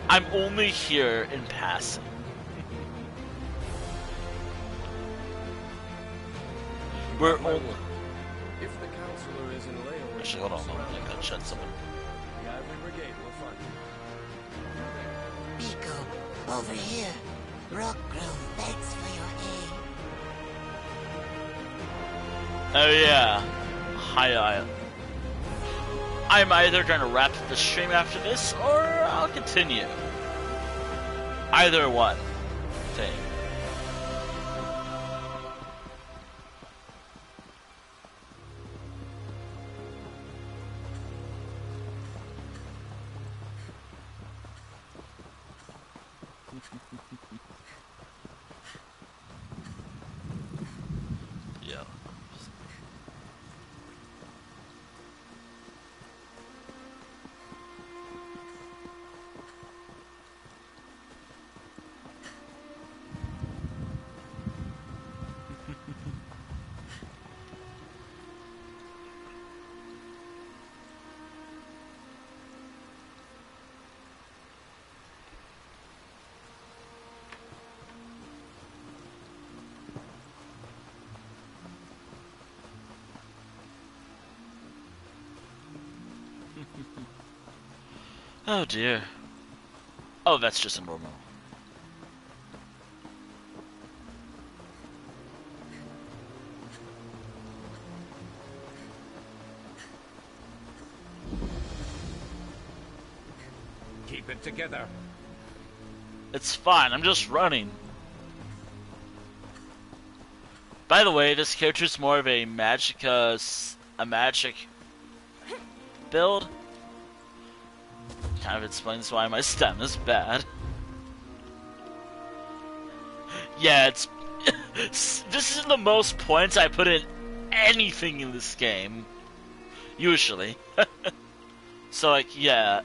I'm only here in passing. We're only... If the counselor is in layover... Actually, hold on, I gotta check something. The Ivory Brigade will find you. Biko, over here. Rockgroom begs for your aid. Oh yeah. Hi, I'm either going to wrap the stream after this, or I'll continue. Either one thing. Yeah. Oh dear. Oh, that's just a normal. Keep it together. It's fine, I'm just running. By the way, this character's more of a magic build. Kind of explains why my stem is bad. Yeah, it's this is the most points I put in anything in this game. Usually. So like, yeah,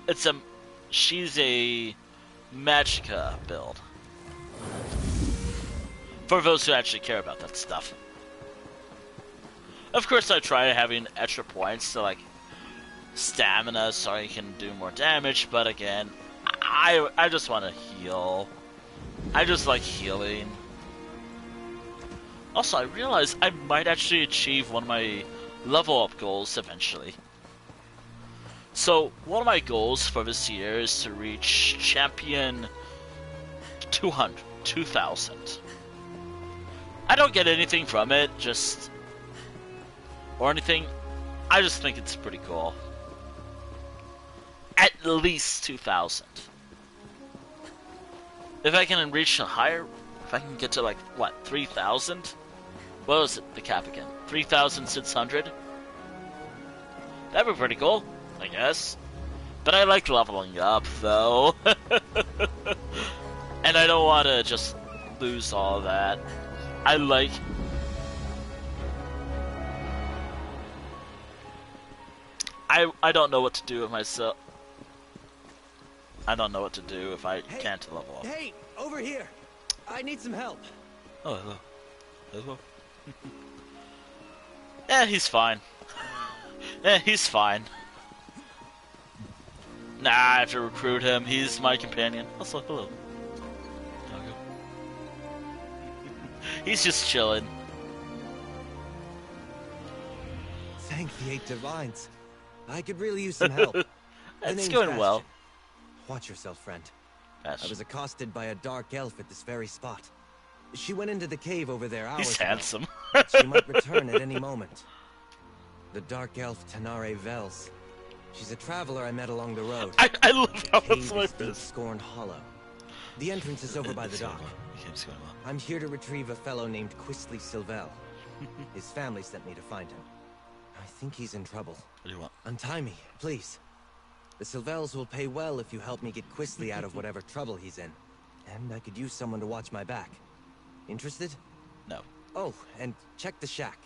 she's a Magicka build. For those who actually care about that stuff. Of course I try having extra points to like stamina so I can do more damage, but again, I just want to heal. I just like healing. Also, I realize I might actually achieve one of my level up goals eventually. So, one of my goals for this year is to reach champion 2000. I don't get anything from it, or anything. I just think it's pretty cool. At least 2000. If I can reach a higher, if I can get to like, what, 3000? What was it, the cap again? 3600? That'd be pretty cool, I guess. But I like leveling up, though. And I don't want to just lose all that. I don't know what to do with myself. I don't know what to do if I can't level up. Hey, over here. I need some help. Oh, hello. Hello. Yeah, he's fine. Yeah, he's fine. Nah, I have to recruit him. He's my companion. Also, hello. He's just chilling. Thank the 8 divines. I could really use some help. It's going well. Watch yourself, friend. Bastion. I was accosted by a dark elf at this very spot. She went into the cave over there hours He's ago. handsome. She might return at any moment. The dark elf Tenare Vels. She's a traveler I met along the road. I love how the it's cave like is deep, this. Scorned Hollow. The entrance is over by the dock. I'm here to retrieve a fellow named Quistley Silvel. His family sent me to find him. I think he's in trouble. What do you want? Untie me, please. The Silvels will pay well if you help me get Quistley out of whatever trouble he's in. And I could use someone to watch my back. Interested? No. Oh, and check the shack.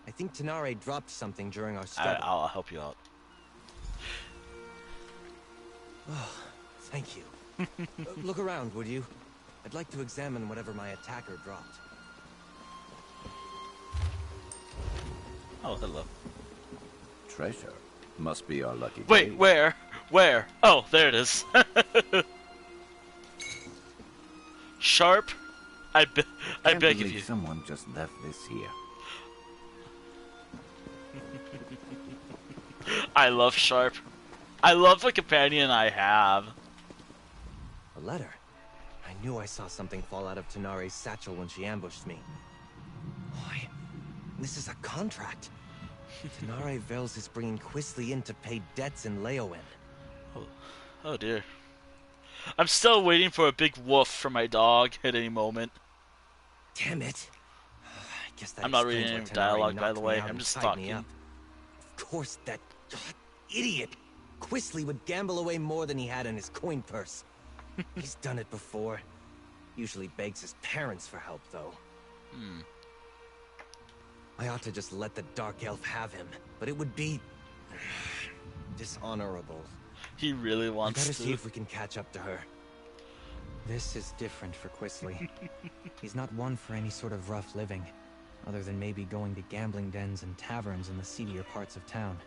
I think Tenare dropped something during our struggle. I'll help you out. Oh, thank you. Look around, would you? I'd like to examine whatever my attacker dropped. Oh, hello. Treasure. Must be our lucky Wait, day. where? Where? Oh, there it is. Sharp. I beg of you. Someone just left this here. I love Sharp. I love the companion I have. A letter. I knew I saw something fall out of Tenare's satchel when she ambushed me. Why? This is a contract. Tenare Vels is bringing Quistley in to pay debts in Leowen. Oh dear. I'm still waiting for a big woof from my dog at any moment. Damn it. I guess that I'm not explains reading why any Tenare dialogue, by knocked the me way. out I'm and just tied me talking. up. Of course, that idiot Quistley would gamble away more than he had in his coin purse. He's done it before. Usually begs his parents for help, though. I ought to just let the Dark Elf have him, but it would be dishonorable. He really wants I to. gotta see if we can catch up to her. This is different for Quistley. He's not one for any sort of rough living, other than maybe going to gambling dens and taverns in the seedier parts of town.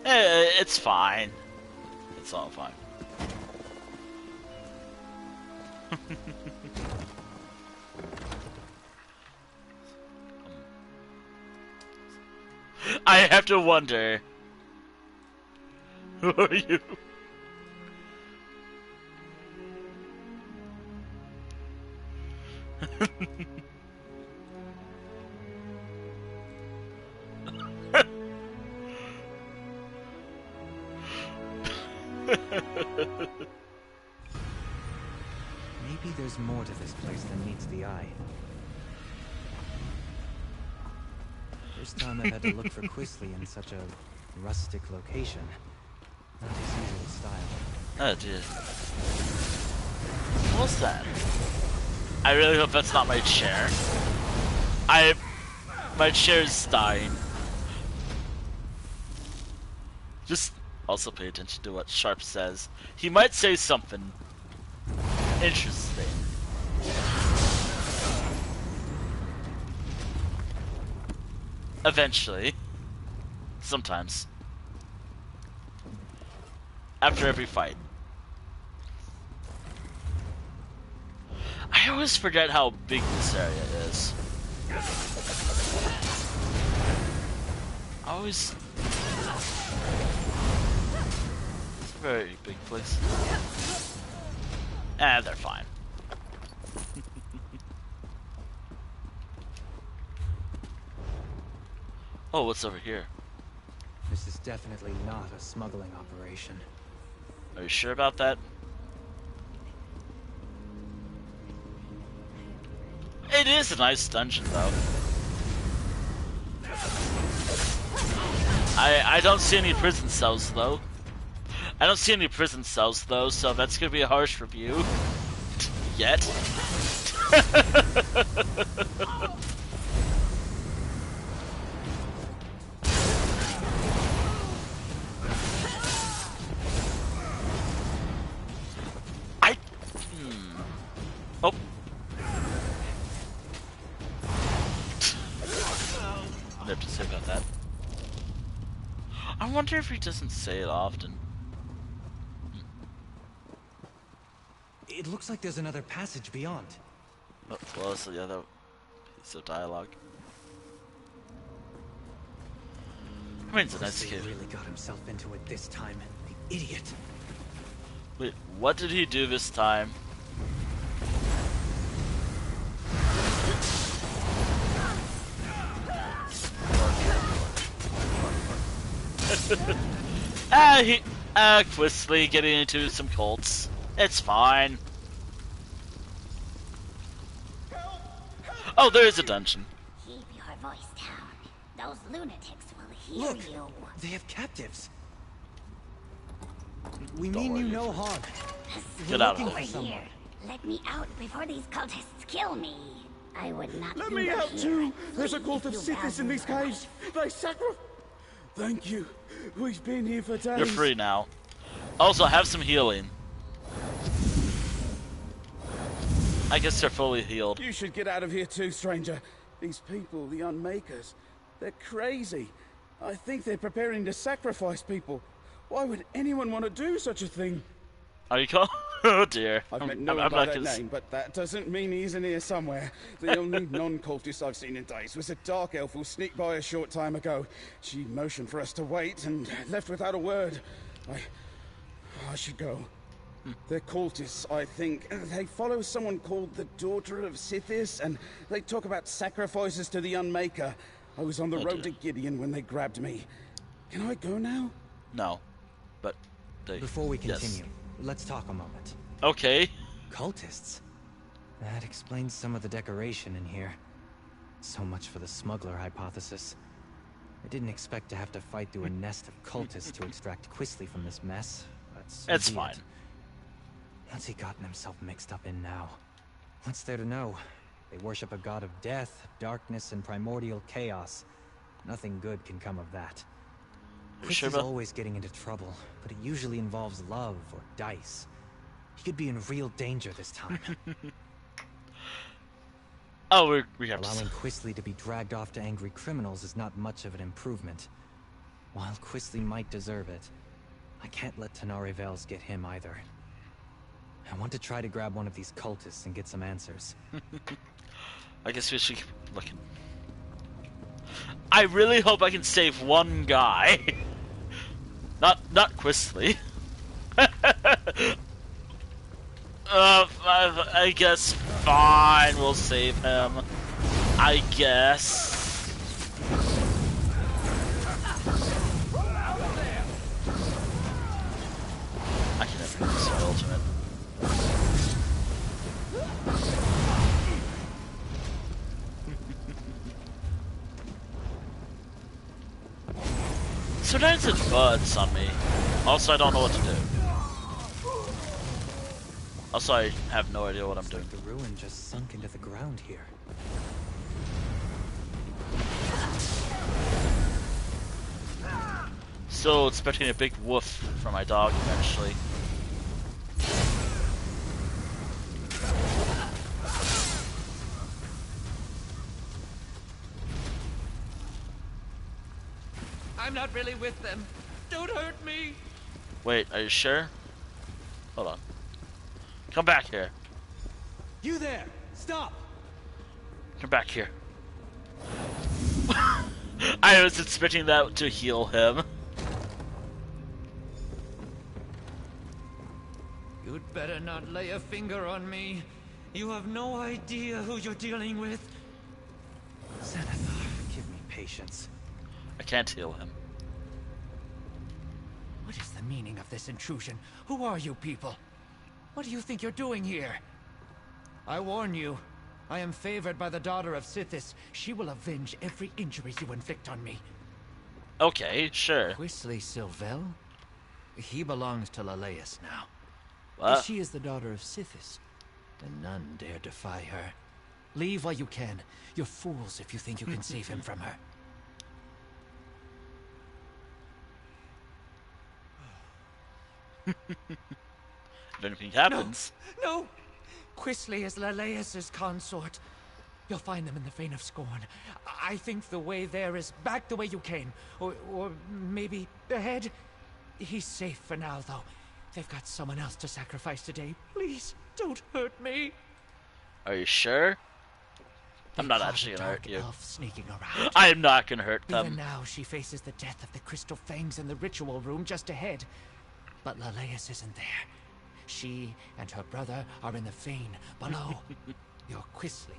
It's fine. It's all fine. I have to wonder. Who are you? Maybe there's more to this place than meets the eye. First time I've had to look for Quistley in such a rustic location. Not his usual style. Oh dear. What's that? I really hope that's not my chair. My chair is dying. Just also pay attention to what Sharp says. He might say something interesting. Eventually. Sometimes. After every fight. I always forget how big this area is. I always... It's a very big place. Ah, they're fine. Oh, what's over here? This is definitely not a smuggling operation. Are you sure about that? It is a nice dungeon, though. I don't see any prison cells, though. I don't see any prison cells, though, so that's gonna be a harsh review. Yet. Oh. I have to say about that. I wonder if he doesn't say it often. It looks like there's another passage beyond. What was the other piece of dialogue? I mean, it's a nice kid. Really got himself into it this time. The idiot. Wait, what did he do this time? Quistly getting into some cults. It's fine. Oh, there is a dungeon. Keep your voice down. Those lunatics will hear Look, you. they have captives. We mean you no harm. Get out of Over there. here. Let me out before these cultists kill me. I would not. Let do me that out here. too! There's a Please, cult if of Sithis in these your caves! They sacrifice. Thank you. We've been here for days. You're free now. Also, have some healing. I guess they're fully healed. You should get out of here too, stranger. These people, the Unmakers, they're crazy. I think they're preparing to sacrifice people. Why would anyone want to do such a thing? Are you called? Oh dear. I've met no one I'm by not that gonna... name, but that doesn't mean he isn't here somewhere. The only non-cultist I've seen in days was a dark elf who sneaked by a short time ago. She motioned for us to wait and left without a word. I should go. They're cultists, I think. They follow someone called the Daughter of Sithis, and they talk about sacrifices to the Unmaker. I was on the road to Gideon when they grabbed me. Can I go now? No. But they... Before we continue, let's talk a moment. Okay. Cultists? That explains some of the decoration in here. So much for the smuggler hypothesis. I didn't expect to have to fight through a nest of cultists to extract Quisly from this mess, but so It's be fine. it. What's he gotten himself mixed up in now? What's there to know? They worship a god of death, darkness, and primordial chaos. Nothing good can come of that. Chris is always getting into trouble, but it usually involves love or dice. He could be in real danger this time. Oh, we have Allowing Quisly to be dragged off to angry criminals is not much of an improvement. While Quisly might deserve it, I can't let Tenare Vales get him either. I want to try to grab one of these cultists and get some answers. I guess we should keep looking. I really hope I can save one guy. not Quisly. I guess fine, we'll save him. I guess. I can never use my ultimate. So there's such buds on me. Also, I don't know what to do. Also, I have no idea what I'm doing. The ruin just sunk into the ground here. Still expecting a big woof from my dog eventually. I'm not really with them. Don't hurt me. Wait, are you sure? Hold on. Come back here. You there! Stop! Come back here. I was expecting that to heal him. You'd better not lay a finger on me. You have no idea who you're dealing with. Xanathar, give me patience. I can't heal him. What is the meaning of this intrusion? Who are you people? What do you think you're doing here? I warn you, I am favored by the daughter of Sithis. She will avenge every injury you inflict on me. Okay, sure. Quisly Silvel? He belongs to Laleus now. What? If she is the daughter of Sithis, then none dare defy her. Leave while you can. You're fools if you think you can save him from her. If anything happens... No! Quisly is Laleus' consort. You'll find them in the Vein of Scorn. I think the way there is back the way you came. Or maybe ahead. He's safe for now, though. They've got someone else to sacrifice today. Please, don't hurt me. Are you sure? They I'm not caught actually a gonna hurt dark you. elf sneaking around. I am not gonna hurt them. Even now, she faces the death of the crystal fangs in the ritual room just ahead. But Leleus isn't there. She and her brother are in the fane below. You're Quisley.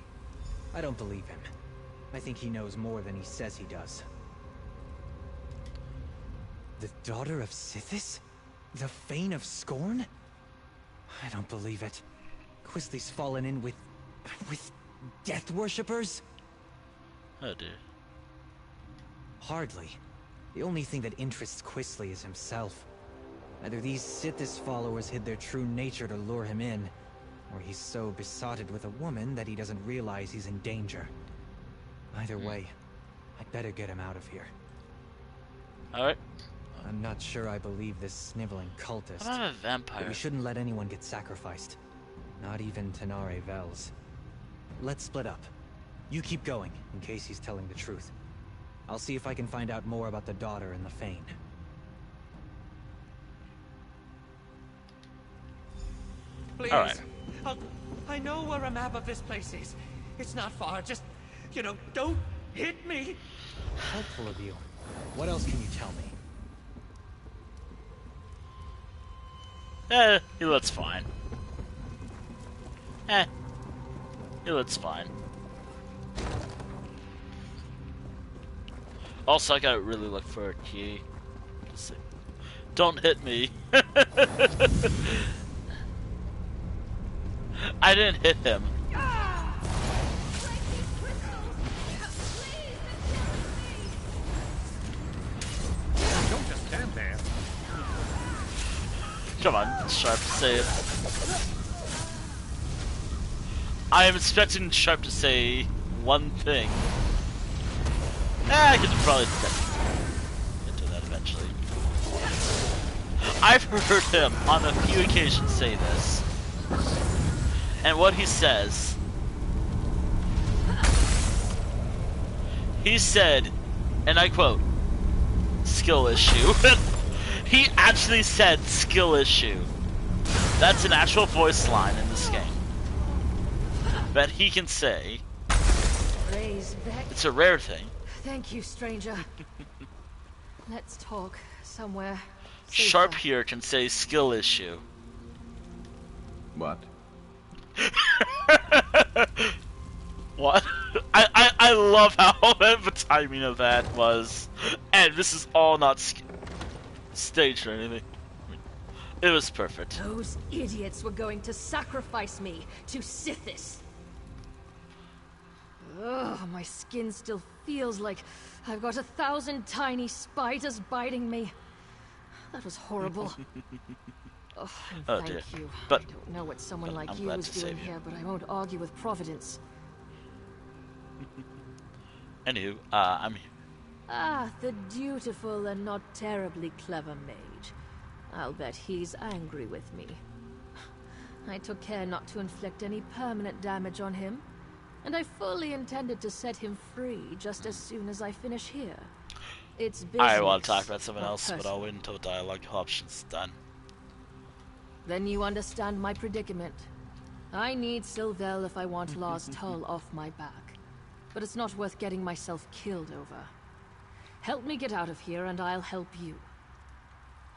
I don't believe him. I think he knows more than he says he does. The daughter of Sithis? The Fane of Scorn? I don't believe it. Quisley's fallen in with death worshippers? Oh dear. Hardly. The only thing that interests Quisley is himself. Either these Sithis followers hid their true nature to lure him in, or he's so besotted with a woman that he doesn't realize he's in danger. Either way, I'd better get him out of here. Alright. I'm not sure I believe this sniveling cultist. I'm not a vampire. But we shouldn't let anyone get sacrificed. Not even Tenare Vels. Let's split up. You keep going, in case he's telling the truth. I'll see if I can find out more about the daughter and the Fane. Please. Alright. I know where a map of this place is. It's not far. Just, don't hit me. Helpful of you. What else can you tell me? He looks fine. He looks fine. Also, I gotta really look for a key. Let's see. Don't hit me. I didn't hit him. Don't just stand there. Come on, Sharp to save. I am expecting Sharp to say one thing. I could probably get to that eventually. I've heard him on a few occasions say this. And what he says... He said, and I quote, skill issue. He actually said skill issue. That's an actual voice line in this game that he can say. It's a rare thing. Thank you, stranger. Let's talk somewhere. Sharp here can say skill issue. What? What? I love how the timing of that was. And this is all not staged or anything. It was perfect. Those idiots were going to sacrifice me to Sithis. Ugh, my skin still feels like I've got 1,000 tiny spiders biting me. That was horrible. Oh, oh thank dear. you. But I don't know what someone like I'm you glad was to doing save you. here, but I won't argue with Providence. Anywho, I'm here. Ah, the dutiful and not terribly clever mage. I'll bet he's angry with me. I took care not to inflict any permanent damage on him, and I fully intended to set him free just as soon as I finish here. It's business, I want to talk about something not else, but personal. I'll wait until dialogue option's done. Then you understand my predicament. I need Sylvel if I want Law's Tull off my back. But it's not worth getting myself killed over. Help me get out of here and I'll help you.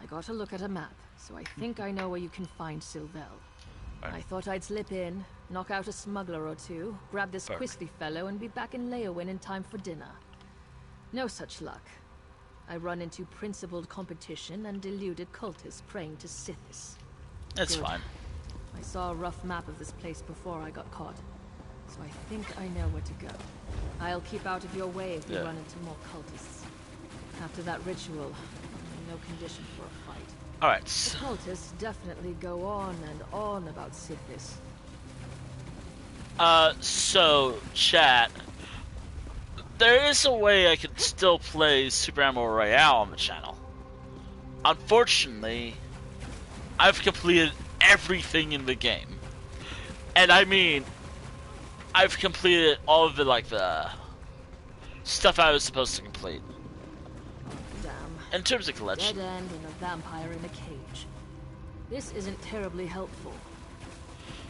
I got a look at a map, so I think I know where you can find Sylvel. I thought I'd slip in, knock out a smuggler or two, grab this Quisley fellow and be back in Leowin in time for dinner. No such luck. I run into principled competition and deluded cultists praying to Sithis. That's Good. fine. I saw a rough map of this place before I got caught, so I think I know where to go. I'll keep out of your way if you run into more cultists. After that ritual, I'm in no condition for a fight. Alright. The cultists definitely go on and on about Sithis. So, chat, there is a way I could still play Super Animal Royale on the channel. Unfortunately, I've completed everything in the game. And I mean, I've completed all of the stuff I was supposed to complete. Damn. In terms of collection. Dead end and a vampire in a cage. This isn't terribly helpful.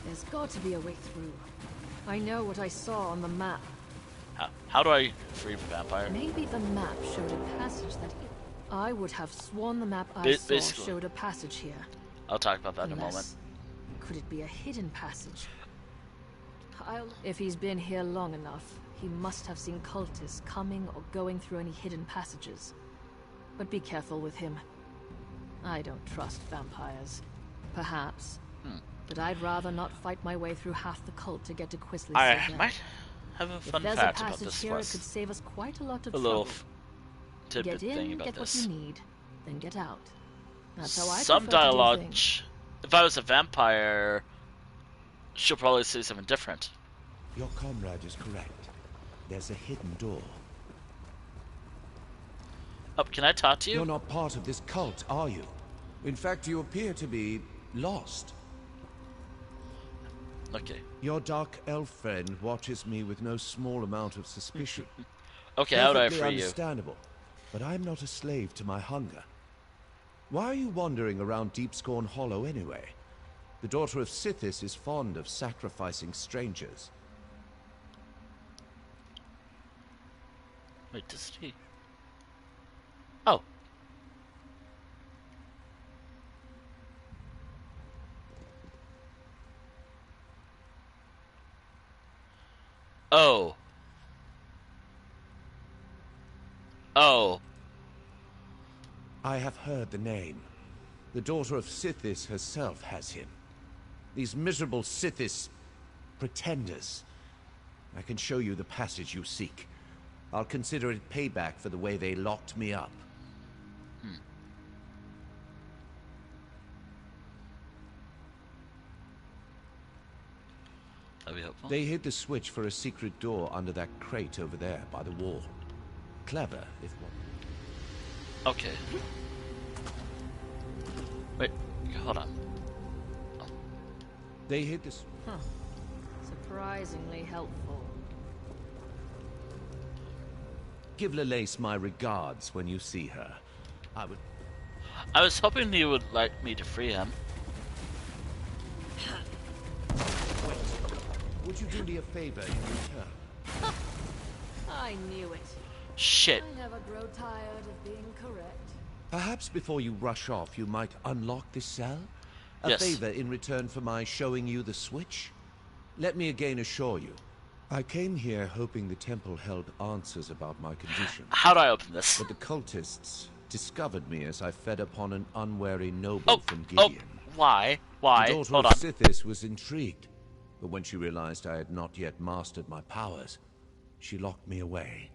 There's got to be a way through. I know what I saw on the map. How do I free the vampire? Maybe the map showed a passage that I would have sworn the map I saw Basically. showed a passage here. I'll talk about that in a moment. Could it be a hidden passage? If he's been here long enough, he must have seen cultists coming or going through any hidden passages. But be careful with him. I don't trust vampires. Perhaps. But I'd rather not fight my way through half the cult to get to Quisley. I might have a fun fact about this here, quest. it could save us quite a lot of a trouble. little tidbit Get in, thing about get this. what you need, then get out. That's how I Some prefer to do dialogue. things. If I was a vampire, she'll probably say something different. Your comrade is correct. There's a hidden door. Oh, can I talk to you? You're not part of this cult, are you? In fact, you appear to be lost. Okay. Your dark elf friend watches me with no small amount of suspicion. Okay, how do I Perfectly free you? understandable, but I'm not a slave to my hunger. Why are you wandering around Deepscorn Hollow anyway? The daughter of Sithis is fond of sacrificing strangers. Wait, does he? Oh. Oh. Oh. I have heard the name. The daughter of Sithis herself has him. These miserable Sithis pretenders. I can show you the passage you seek. I'll consider it payback for the way they locked me up. That'd be helpful. They hid the switch for a secret door under that crate over there by the wall. Clever, if one. Okay. Wait, hold on. They hid this. Huh. Surprisingly helpful. Give Lelace my regards when you see her. I was hoping he would like me to free him. Wait. Would you do me a favor in return? I knew it. Shit. I never grow tired of being correct. Perhaps before you rush off, you might unlock this cell? A Yes. favor in return for my showing you the switch? Let me again assure you, I came here hoping the temple held answers about my condition. How do I open this? But the cultists discovered me as I fed upon an unwary noble from Gideon. Why? Why? The daughter Hold of on. Sithis was intrigued, but when she realized I had not yet mastered my powers, she locked me away.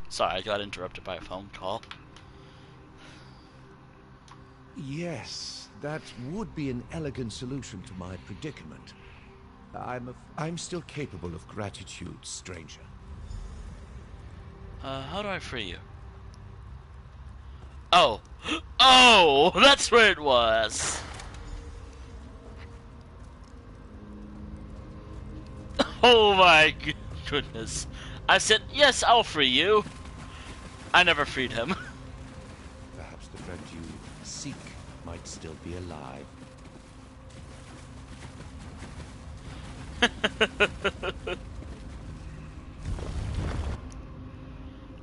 Sorry, I got interrupted by a phone call. Yes, that would be an elegant solution to my predicament. I'm still capable of gratitude, stranger. How do I free you? Oh. Oh! That's where it was! Oh my goodness. I said, yes, I'll free you. I never freed him. Perhaps the friend you seek might still be alive.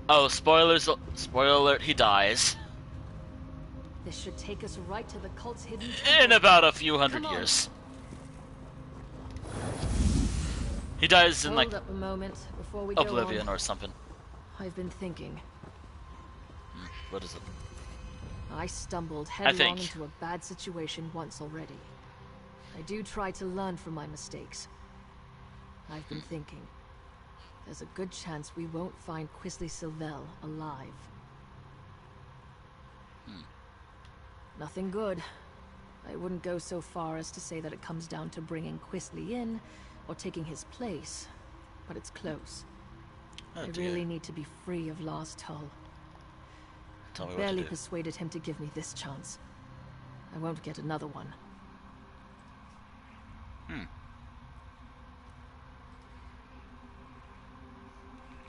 Oh, spoilers! Spoiler alert! He dies This should take us right to the cult's hidden in about a few hundred Come on. years. He dies in Hold like up a moment before we Oblivion go on. or something. I've been thinking. What is it? I stumbled I headlong think. into a bad situation once already. I do try to learn from my mistakes. I've been thinking. There's a good chance we won't find Quisley Sylvel alive. Nothing good. I wouldn't go so far as to say that it comes down to bringing Quisly in or taking his place, but it's close. Oh, I dear. really need to be free of Lost Hull. Tell me I what to barely do. persuaded him to give me this chance. I won't get another one.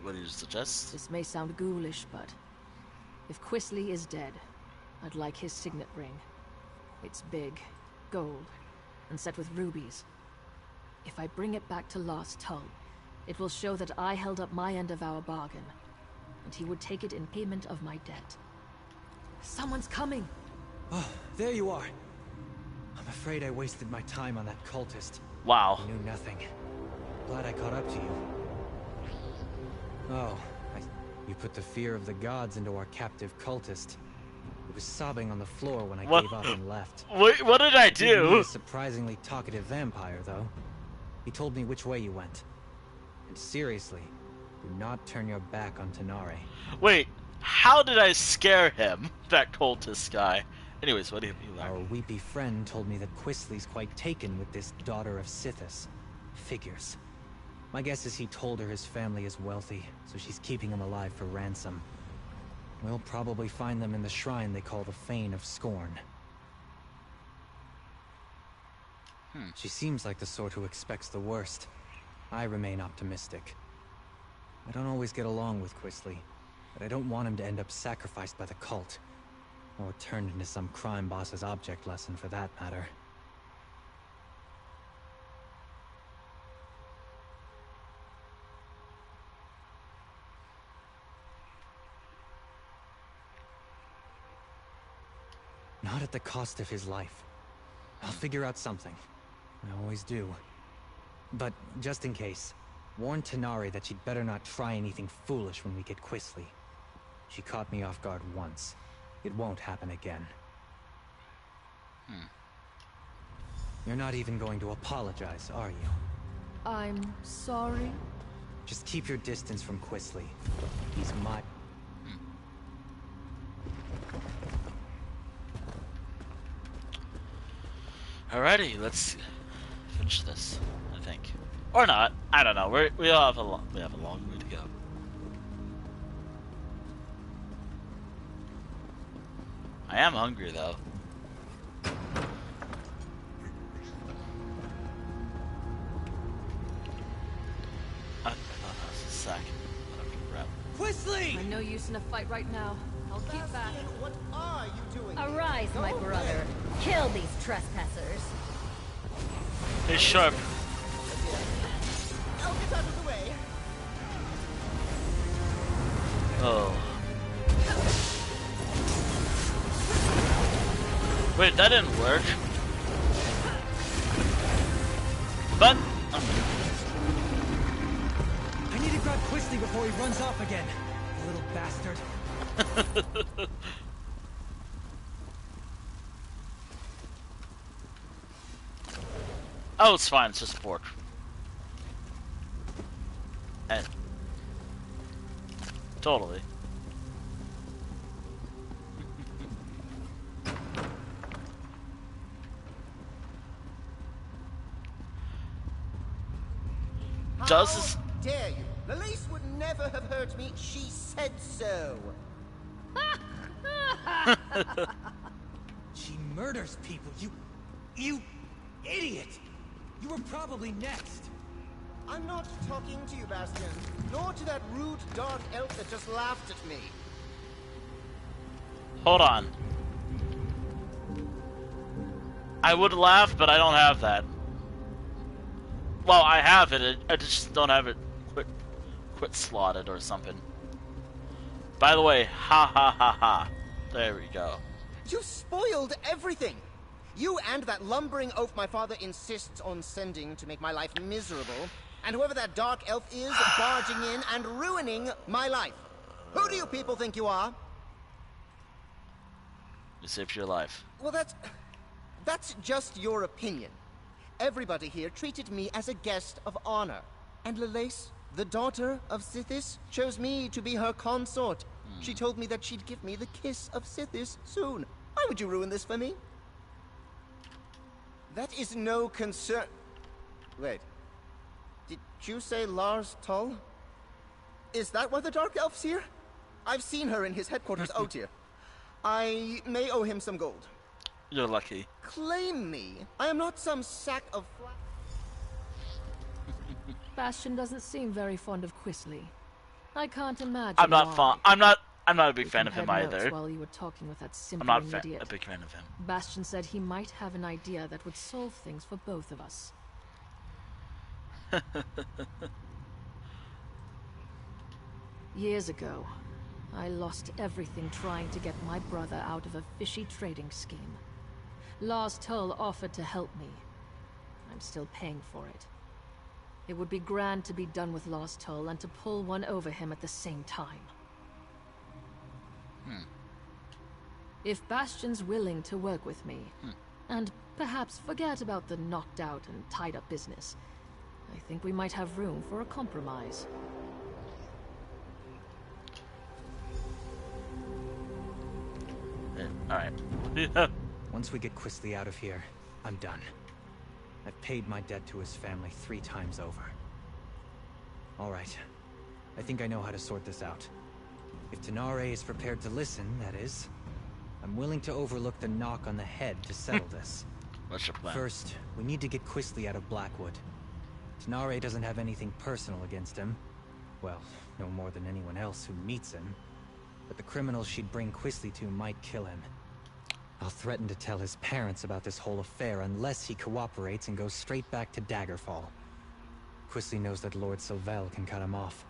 What do you suggest? This may sound ghoulish, but if Quisly is dead, I'd like his signet ring. It's big, gold, and set with rubies. If I bring it back to Lost Hull, it will show that I held up my end of our bargain, and he would take it in payment of my debt. Someone's coming! Oh, there you are. I'm afraid I wasted my time on that cultist. Wow. I knew nothing. Glad I caught up to you. Oh, you put the fear of the gods into our captive cultist. He was sobbing on the floor when I gave up and left. Wait, what did I He did meet do? a surprisingly talkative vampire, though. He told me which way you went. And seriously, do not turn your back on Tanare. Wait, how did I scare him? That cultist guy. Anyways, what do you mean? Our weepy friend told me that Quisly's quite taken with this daughter of Sithis. Figures. My guess is he told her his family is wealthy, so she's keeping him alive for ransom. We'll probably find them in the shrine they call the Fane of Scorn. She seems like the sort who expects the worst. I remain optimistic. I don't always get along with Quisly, but I don't want him to end up sacrificed by the cult. Or turned into some crime boss's object lesson, for that matter. Not at the cost of his life. I'll figure out something. I always do. But, just in case, warn Tanare that she'd better not try anything foolish when we get Quisly. She caught me off guard once. It won't happen again. You're not even going to apologize, are you? I'm sorry? Just keep your distance from Quisly. He's my... Alrighty, let's finish this. I think, or not. I don't know. We have a long way to go. I am hungry though. I thought that was a sack. Quisly! I'm no use in a fight right now. I'll keep back. What are you doing? Arise, my brother. Kill these trespassers. Hey, sharp. I'll get out of the way. Oh. Wait, that didn't work. But I need to grab Quisly before he runs off again. Little bastard. Oh, it's fine. It's just pork. And totally. Does this... How dare you? Lalace would never have hurt me. She said so. She murders people. You idiot! You were probably next. I'm not talking to you, Bastion, nor to that rude dark elf that just laughed at me. Hold on. I would laugh, but I don't have that. Well, I have it. I just don't have it quit slotted or something. By the way, ha ha ha ha. There we go. You spoiled everything. You and that lumbering oaf my father insists on sending to make my life miserable, and whoever that dark elf is barging in and ruining my life. Who do you people think you are? You saved your life. Well, that's just your opinion. Everybody here treated me as a guest of honor. And Lalace, the daughter of Sithis, chose me to be her consort. She told me that she'd give me the kiss of Sithis soon. Why would you ruin this for me? That is no concern. Wait. Did you say Lars Tull? Is that why the Dark Elf's here? I've seen her in his headquarters out here. I may owe him some gold. You're lucky. Claim me. I am not some sack of... Bastion doesn't seem very fond of Quisley. I can't imagine I'm not why. fond. I'm not a big fan of him Compared notes either. While you were talking with that I'm not simpering idiot. a big fan of him. Bastion said he might have an idea that would solve things for both of us. Years ago, I lost everything trying to get my brother out of a fishy trading scheme. Lars Tull offered to help me. I'm still paying for it. It would be grand to be done with Lars Tull and to pull one over him at the same time. If Bastion's willing to work with me, and perhaps forget about the knocked out and tied up business, I think we might have room for a compromise. Alright. Once we get Quisley out of here, I'm done. I've paid my debt to his family 3 times over. Alright. I think I know how to sort this out. If Tenare is prepared to listen, that is. I'm willing to overlook the knock on the head to settle this. What's your plan? First, we need to get Quisley out of Blackwood. Tenare doesn't have anything personal against him. Well, no more than anyone else who meets him. But the criminals she'd bring Quisley to might kill him. I'll threaten to tell his parents about this whole affair unless he cooperates and goes straight back to Daggerfall. Quisley knows that Lord Sylvel can cut him off.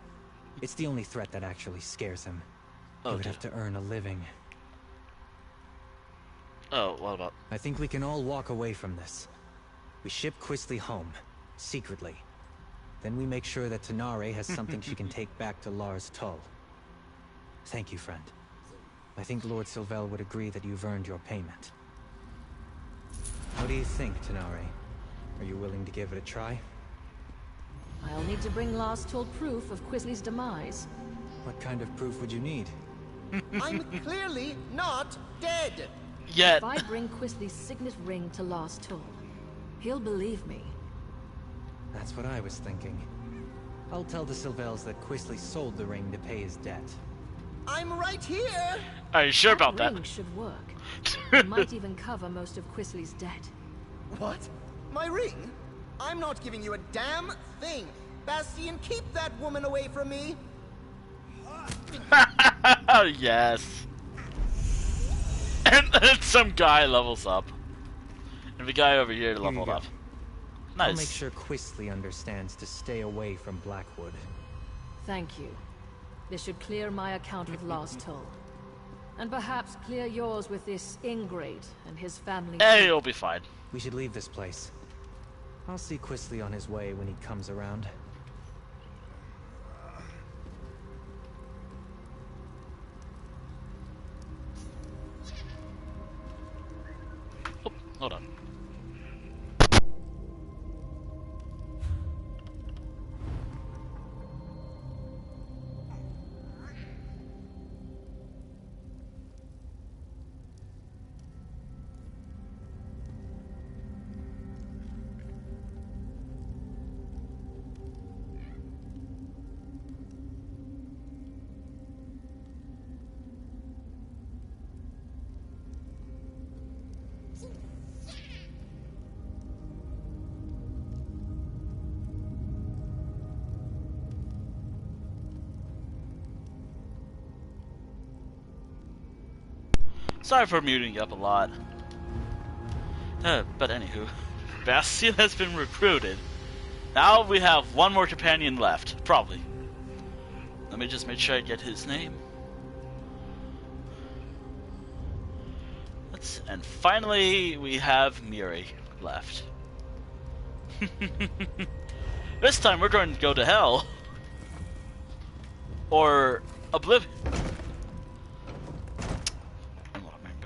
It's the only threat that actually scares him. He would have to earn a living. Oh, what about? I think we can all walk away from this. We ship Quisley home, secretly. Then we make sure that Tenare has something she can take back to Lars Tull. Thank you, friend. I think Lord Sylvel would agree that you've earned your payment. How do you think, Tenare? Are you willing to give it a try? I'll need to bring Lars Tull proof of Quisley's demise. What kind of proof would you need? I'm clearly not dead! Yet. If I bring Quisley's signet ring to Lars Tull, he'll believe me. That's what I was thinking. I'll tell the Sylvels that Quisley sold the ring to pay his debt. I'm right here! Are you sure about that? Ring should work. It might even cover most of Quisley's debt. What? My ring? I'm not giving you a damn thing! Bastian, keep that woman away from me! Oh, yes. And some guy levels up. And the guy over here leveled up. Nice. I'll make sure Quisley understands to stay away from Blackwood. Thank you. This should clear my account with Lars Tull. And perhaps clear yours with this ingrate and his family. Hey, you'll be fine. We should leave this place. I'll see Quisley on his way when he comes around. Oh, hold on. Sorry for muting you up a lot. But anywho, Bastian has been recruited. Now we have one more companion left, probably. Let me just make sure I get his name. And finally, we have Miri left. This time we're going to go to hell. Or Oblivion.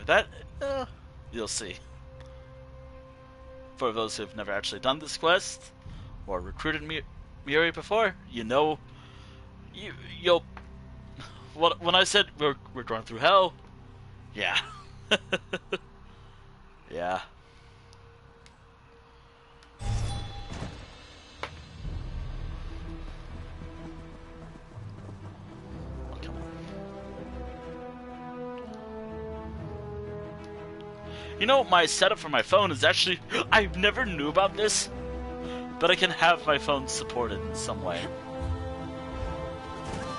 That, you'll see. For those who've never actually done this quest, or recruited Miri before, you know, you'll when I said we're going through hell, yeah, yeah. You know, my setup for my phone is actually, I never knew about this, but I can have my phone supported in some way.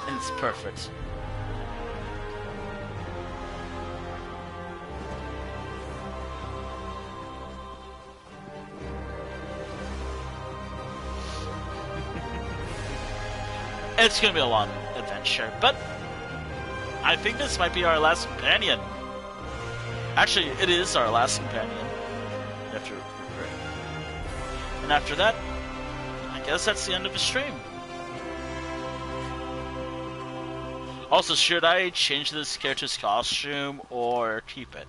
And it's perfect. It's gonna be a long adventure, but I think this might be our last companion. Actually, it is our last companion. And after that, I guess that's the end of the stream. Also, should I change this character's costume or keep it?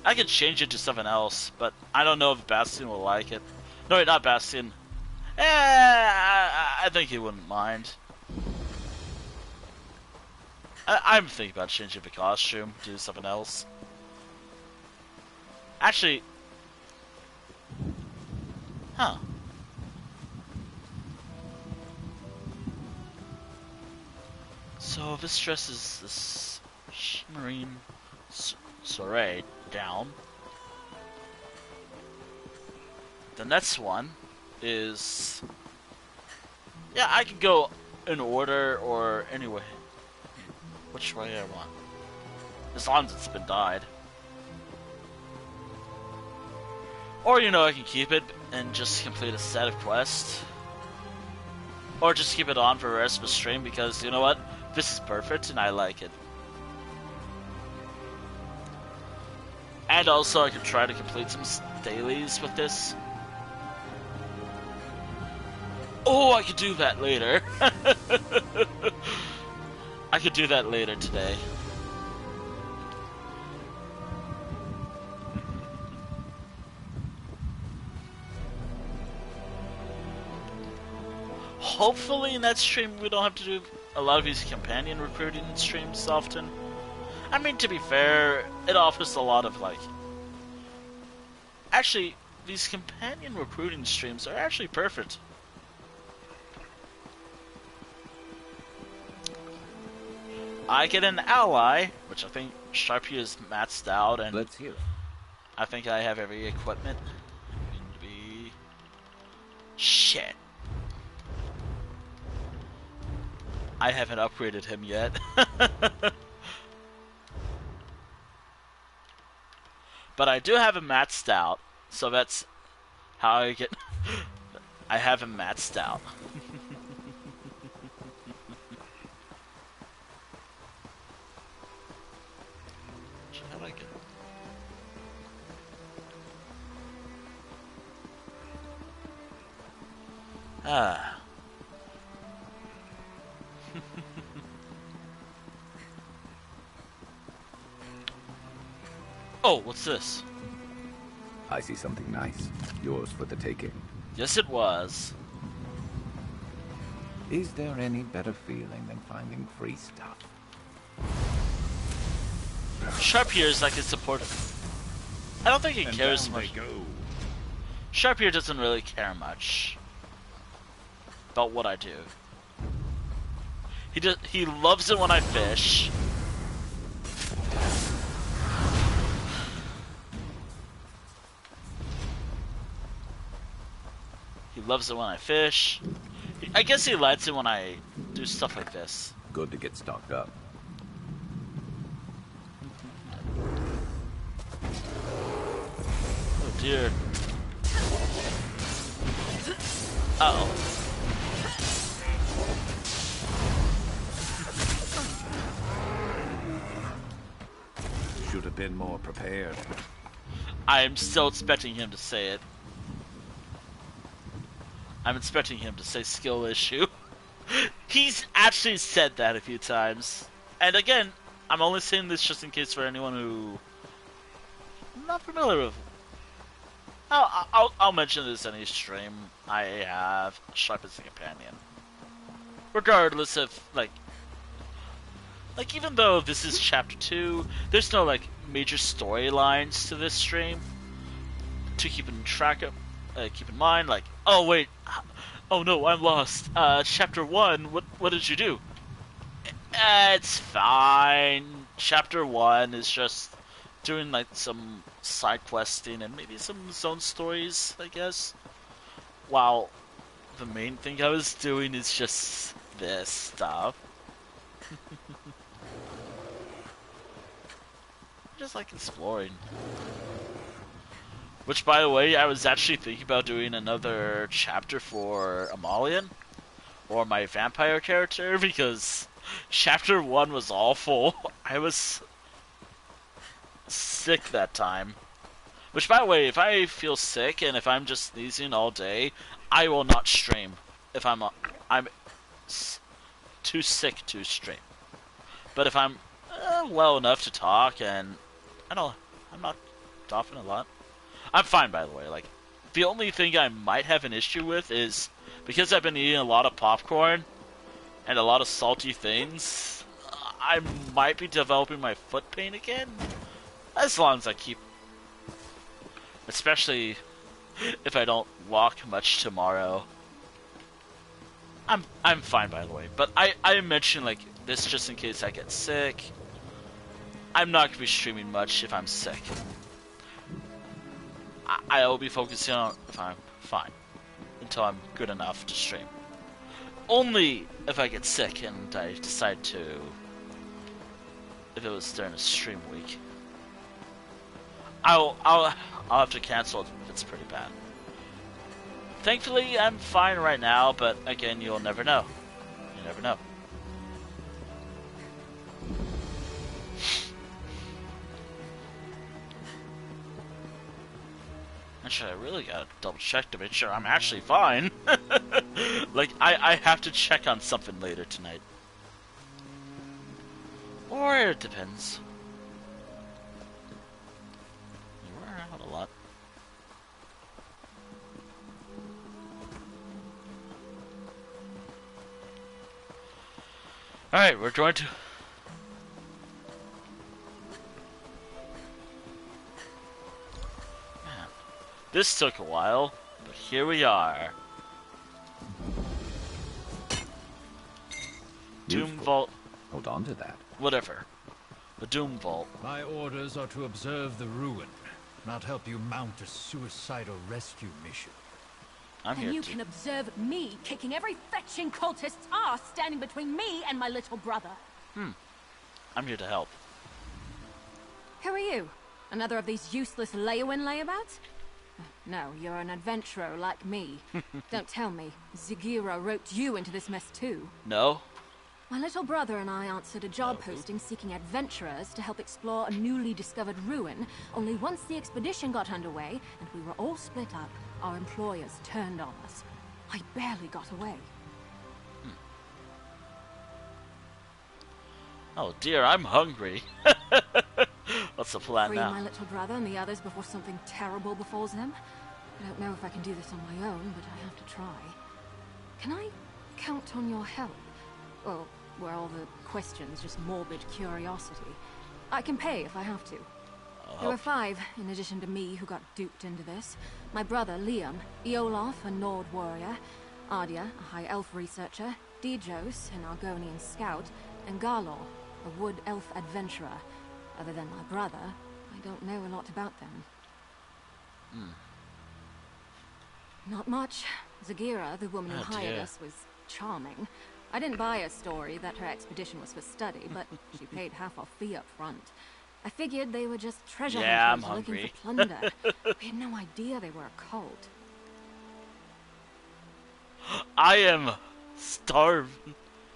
I could change it to something else, but I don't know if Bastian will like it. No, wait, not Bastian. I think he wouldn't mind. I'm thinking about changing the costume to something else. Actually, huh. So this dress is this shimmering soiree gown. The next one is... Yeah, I could go in order or anyway. Which way I want. As long as it's been dyed. Or, you know, I can keep it and just complete a set of quests. Or just keep it on for the rest of the stream because, you know what? This is perfect and I like it. And also I could try to complete some dailies with this. Oh, I could do that later. I could do that later today. Hopefully in that stream we don't have to do a lot of these companion recruiting streams often. I mean, to be fair, it offers a lot of, like... Actually, these companion recruiting streams are actually perfect. I get an ally, which I think Sharpie is maxed out, and... Let's hear it. I think I have every equipment. Shit. I haven't upgraded him yet. But I do have him maxed out, so that's how I get... I have him maxed out. How do I get... Ah. Oh, what's this? I see something nice. Yours for the taking. Yes, it was. Is there any better feeling than finding free stuff? Sharp here is like a support. I don't think he cares much. Sharp here doesn't really care much about what I do. He loves it when I fish. He loves it when I fish. I guess he likes it when I do stuff like this. Good to get stocked up. Oh dear. Uh-oh. Should have been more prepared. I am still expecting him to say it. I'm expecting him to say skill issue. He's actually said that a few times. And again, I'm only saying this just in case for anyone who I'm not familiar with. I'll mention this in each stream. I have Sharp as a companion. Regardless of, like... like, even though this is chapter 2, there's no, like, major storylines to this stream to keep in track of, keep in mind, like, oh wait, oh no, I'm lost, chapter 1, what did you do? It's fine. Chapter 1 is just doing, like, some side questing and maybe some zone stories, I guess, while the main thing I was doing is just this stuff. Just like exploring. Which, by the way, I was actually thinking about doing another chapter for Amalian, or my vampire character, because chapter 1 was awful. I was sick that time. Which, by the way, if I feel sick and if I'm just sneezing all day, I will not stream. If I'm too sick to stream. But if I'm well enough to talk and I'm not coughing a lot, I'm fine, by the way. Like, the only thing I might have an issue with is because I've been eating a lot of popcorn and a lot of salty things, I might be developing my foot pain again. As long as I keep, especially if I don't walk much tomorrow. I'm fine, by the way. But I mentioned, like, this just in case I get sick. I'm not gonna be streaming much if I'm sick. I'll be focusing on if I'm fine until I'm good enough to stream. Only if I get sick and I decide to, if it was during a stream week, I'll have to cancel if it's pretty bad. Thankfully, I'm fine right now, but again, you'll never know. You never know. Actually, I really gotta double check to make sure I'm actually fine. Like, I have to check on something later tonight. Or it depends. You were out a lot. Alright, we're going to... Man, this took a while, but here we are. Doom Vault. Hold on to that. Whatever. The Doom Vault. My orders are to observe the ruin, not help you mount a suicidal rescue mission. I'm here and you can observe me kicking every fetching cultist's ass standing between me and my little brother. I'm here to help. Who are you? Another of these useless lay-in layabouts? No, you're an adventurer like me. Don't tell me. Zagira roped you into this mess too. No. My little brother and I answered a job posting seeking adventurers to help explore a newly discovered ruin. Only once the expedition got underway and we were all split up, our employers turned on us. I barely got away. Oh dear, I'm hungry. What's the plan Free now? my little brother and the others before something terrible befalls them. I don't know if I can do this on my own, but I have to try. Can I count on your help? Well, were all the questions just morbid curiosity? I can pay if I have to. There were 5, in addition to me, who got duped into this. My brother, Liam, Eolaf, a Nord warrior, Ardia, a High Elf researcher, Dijos, an Argonian scout, and Garlor, a Wood Elf adventurer. Other than my brother, I don't know a lot about them. Not much. Zagira, the woman who hired us, was charming. I didn't buy a story that her expedition was for study, but she paid half our fee up front. I figured they were just treasure hunters looking for plunder. We had no idea they were a cult. I am starved.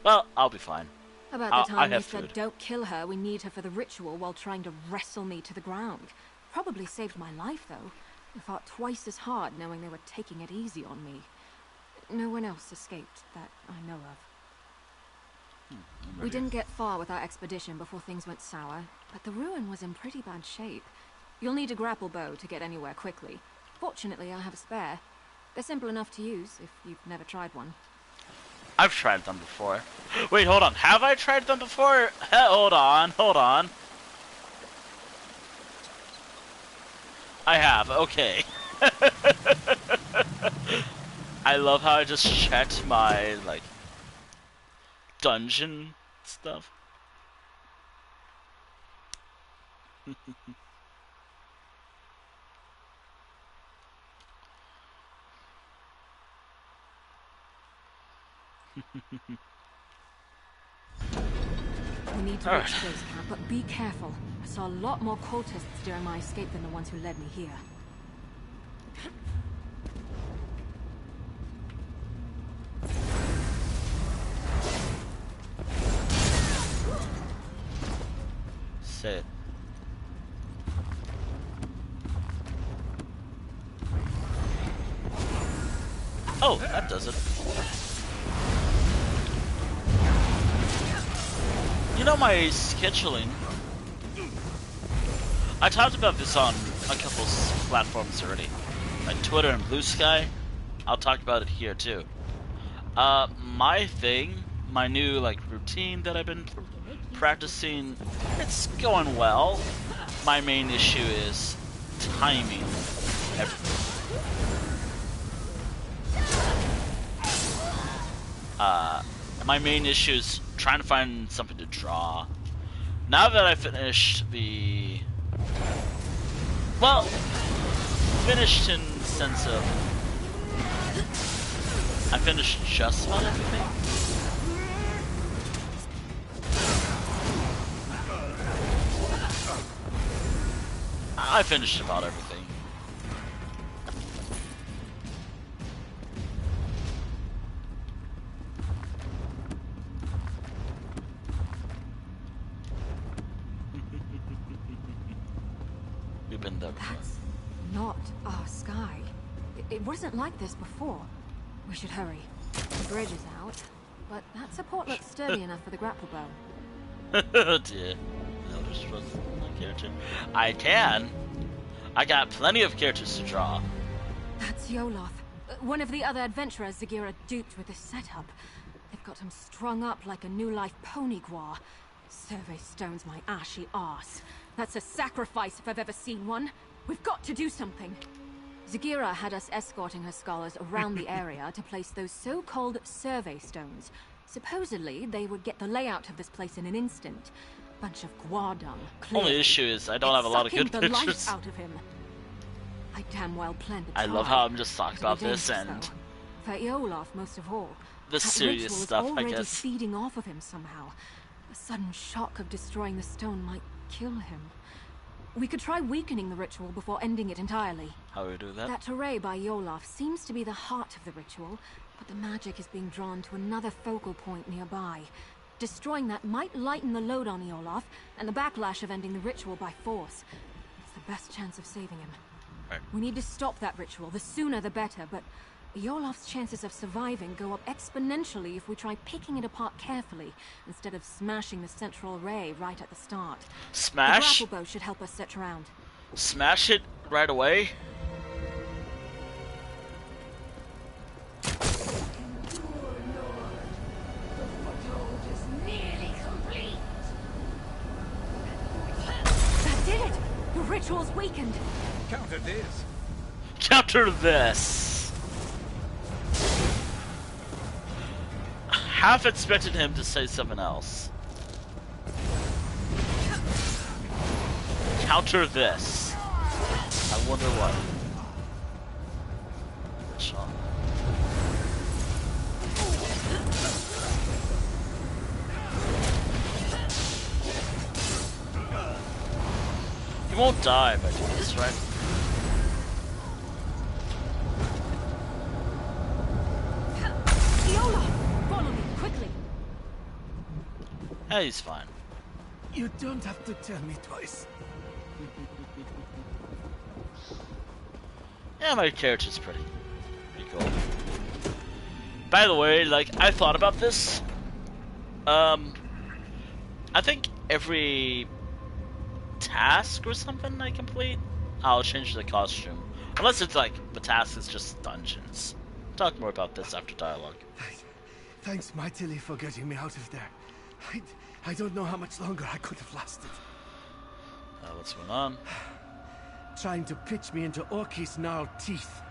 Well, I'll be fine. About the time I they said, food. don't kill her, we need her for the ritual, while trying to wrestle me to the ground. Probably saved my life, though. I fought twice as hard knowing they were taking it easy on me. No one else escaped that I know of. We didn't get far with our expedition before things went sour, but the ruin was in pretty bad shape. You'll need a grapple bow to get anywhere quickly. Fortunately, I have a spare. They're simple enough to use if you've never tried one. I've tried them before. Wait, hold on. Have I tried them before? Hold on, hold on. I have, okay. I love how I just checked my, like, dungeon stuff. We need to reach base camp, but be careful. I saw a lot more cultists during my escape than the ones who led me here. Sit. Oh, that does it. You know, my scheduling. I talked about this on a couple platforms already, like Twitter and Blue Sky. I'll talk about it here too. My thing, my new like routine that I've been practicing, it's going well. My main issue is timing everything. My main issue is trying to find something to draw. Now that I finished the... Well, finished in the sense of... I finished just about everything. I finished about everything. We've been there before. That's not our sky. It wasn't like this before. We should hurry. The bridge is out, but that support looks sturdy enough for the grapple bow. Oh dear. I'll just trust my character. I can. I got plenty of characters to draw. That's Yoloth. One of the other adventurers Zagira duped with this setup. They've got him strung up like a new life pony guar. Survey stones my ashy arse. That's a sacrifice if I've ever seen one. We've got to do something. Zagira had us escorting her scholars around the area to place those so-called survey stones. Supposedly, they would get the layout of this place in an instant. Bunch of guardung. Only issue is I don't have a lot of good the pictures. life out of him. I damn well planned it. I love how I'm just talking about this and for Eolaf most of all. the serious stuff, I already guess. feeding off of him somehow. A sudden shock of destroying the stone might kill him. We could try weakening the ritual before ending it entirely. How do we do that? That array by Yolaf seems to be the heart of the ritual, but the magic is being drawn to another focal point nearby. Destroying that might lighten the load on Yolaf, and the backlash of ending the ritual by force. It's the best chance of saving him. Right. We need to stop that ritual. The sooner the better, but Yolaf's chances of surviving go up exponentially if we try picking it apart carefully, instead of smashing the central array right at the start. Smash? The grapple bow should help us set around. Smash it right away? That did it! The ritual's weakened! Counter this. Counter this! Half expected him to say something else. Counter this. I wonder what. Shot. He won't die by doing this, right? Follow me, quickly! Hey, he's fine. You don't have to tell me twice. Yeah, my character's pretty cool. By the way, like, I thought about this. I think every task or something I complete, I'll change the costume. Unless it's like, the task is just dungeons. Talk more about this after dialogue. Thanks mightily for getting me out of there. I don't know how much longer I could have lasted. What's going on? Trying to pitch me into Orky's gnarled teeth.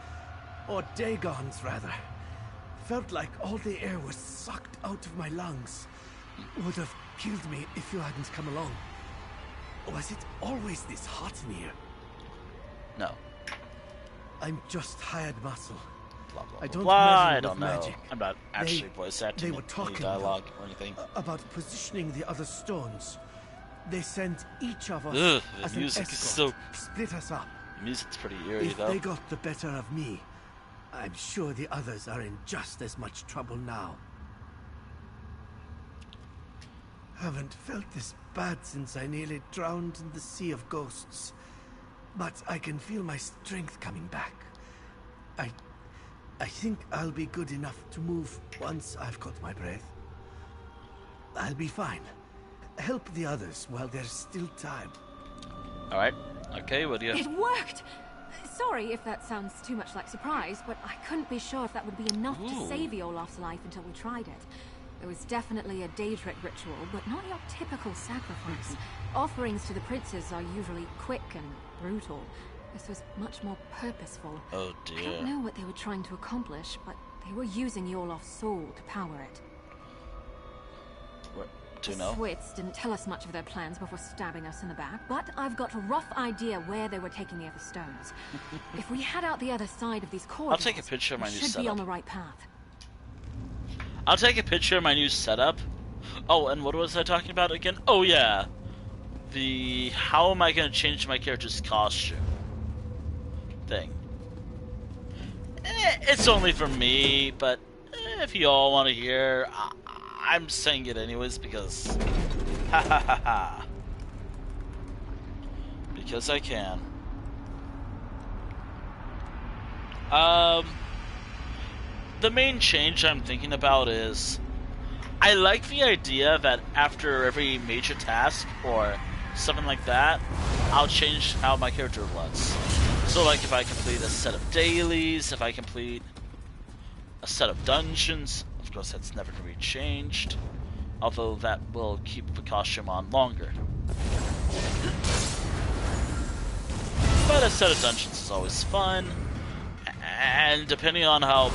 Or Dagon's, rather. Felt like all the air was sucked out of my lungs. Would have killed me if you hadn't come along. Was it always this hot in here? No. I'm just hired muscle. Blah, blah, I don't blah. meddle I with don't know. magic. I'm not actually voice acting They were talking any dialogue or anything. About positioning the other stones. They sent each of us Ugh, as the an music escort, is so... split us up. The music's pretty eerie, If though. they got the better of me, I'm sure the others are in just as much trouble now. Haven't felt this bad since I nearly drowned in the sea of ghosts. But I can feel my strength coming back. I think I'll be good enough to move once I've caught my breath. I'll be fine. Help the others while there's still time. Alright. Okay, what do you... It worked! Sorry if that sounds too much like surprise, but I couldn't be sure if that would be enough to save Olaf's life until we tried it. It was definitely a Daedric ritual, but not your typical sacrifice. Offerings to the princes are usually quick and brutal. This was much more purposeful. Oh I dear. don't know what they were trying to accomplish, but they were using Olaf's soul to power it. What? Do you The know? Swits didn't tell us much of their plans before stabbing us in the back, but I've got a rough idea where they were taking the other stones. If we head out the other side of these corridors, I'll take a picture of my we new should be setup. on the right path. I'll take a picture of my new setup. Oh, and what was I talking about again? Oh, yeah. How am I going to change my character's costume thing. It's only for me, but if you all want to hear, I'm saying it anyways because... Ha ha ha ha. Because I can. The main change I'm thinking about is I like the idea that after every major task or something like that, I'll change how my character looks. So like if I complete a set of dailies, if I complete a set of dungeons, of course that's never going to be changed, although that will keep the costume on longer. But a set of dungeons is always fun, and depending on how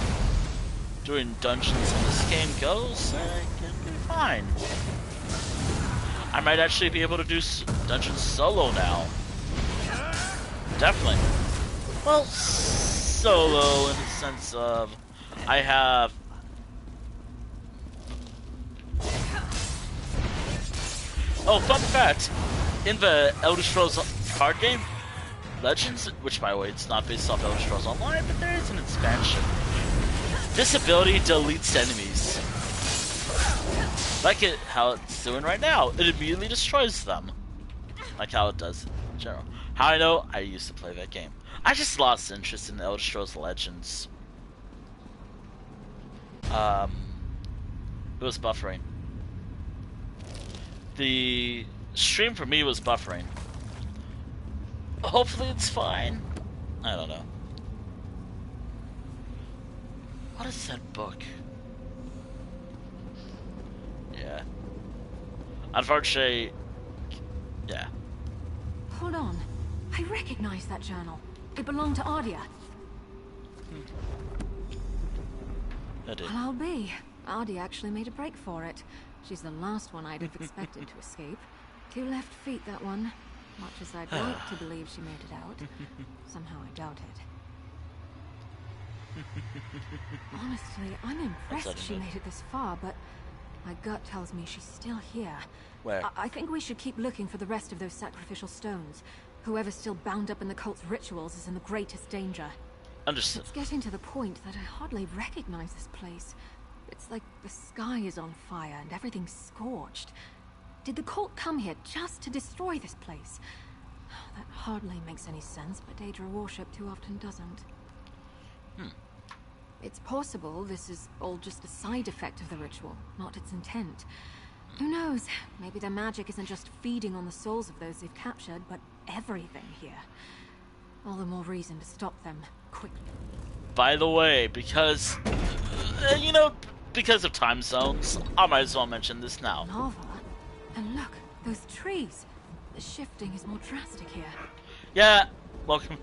doing dungeons in this game goes, it can be fine. I might actually be able to do dungeons solo now. Definitely. Well, solo in the sense of I have... Oh, fun fact! In the Elder Scrolls card game, Legends, which by the way, it's not based off Elder Scrolls Online, but there is an expansion. This ability deletes enemies. Like how it's doing right now. It immediately destroys them. Like how it does in general. How I know? I used to play that game. I just lost interest in Elder Scrolls Legends. It was buffering. The stream for me was buffering. Hopefully it's fine. I don't know. What is that book? Yeah. Unfortunately, yeah. Hold on. I recognize that journal. It belonged to Ardia. I did. Well, I'll be. Ardia actually made a break for it. She's the last one I'd have expected to escape. 2 left feet, that one. Much as I'd like to believe she made it out. Somehow I doubt it. Honestly, I'm impressed she made it this far, but my gut tells me she's still here. Where? I think we should keep looking for the rest of those sacrificial stones. Whoever's still bound up in the cult's rituals is in the greatest danger. Understood. It's getting to the point that I hardly recognize this place. It's like the sky is on fire and everything's scorched. Did the cult come here just to destroy this place? That hardly makes any sense, but Daedra worship too often doesn't. It's possible this is all just a side effect of the ritual, not its intent. Who knows? Maybe their magic isn't just feeding on the souls of those they've captured, but everything here. All the more reason to stop them quickly. By the way, because, you know, because of time zones, I might as well mention this now. Lava? And look, those trees. The shifting is more drastic here. Yeah, welcome.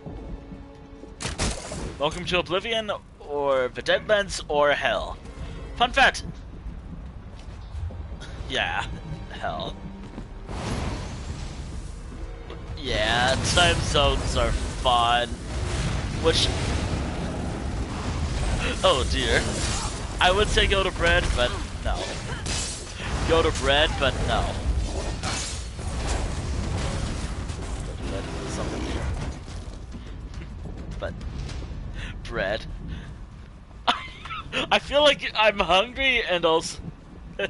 Welcome to Oblivion, or the Deadlands, or Hell. Fun fact. Yeah, Hell. Yeah, time zones are fun. Which... Oh dear. I would say go to bread, but no. Go to bread, but no. Something here. But bread. I feel like I'm hungry and also but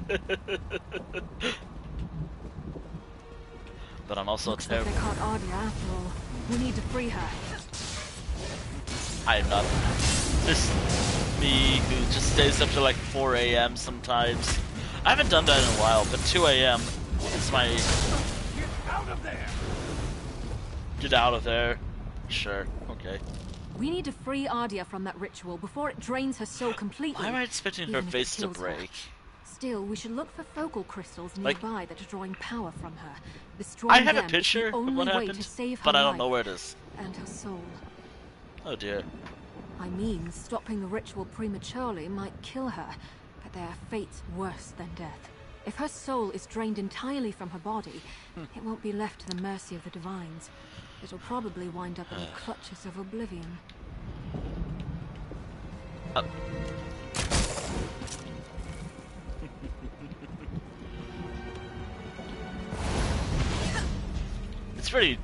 I'm also terrible. Like they caught Adia after all. We need to free her. I'm not this me who just stays up to like 4 AM sometimes. I haven't done that in a while, but 2 AM is my... Get out of there! Get out of there. Sure, okay. We need to free Adia from that ritual before it drains her soul completely. Why am I expecting her face to break? Still, we should look for focal crystals Like, nearby that are drawing power from her. Destroying I have a them picture is the of only what way happened, to save her but I don't life know where it is. and her soul. Oh dear. I mean, stopping the ritual prematurely might kill her, but there are fates worse than death. If her soul is drained entirely from her body, it won't be left to the mercy of the divines. It'll probably wind up in the clutches of oblivion. It's pretty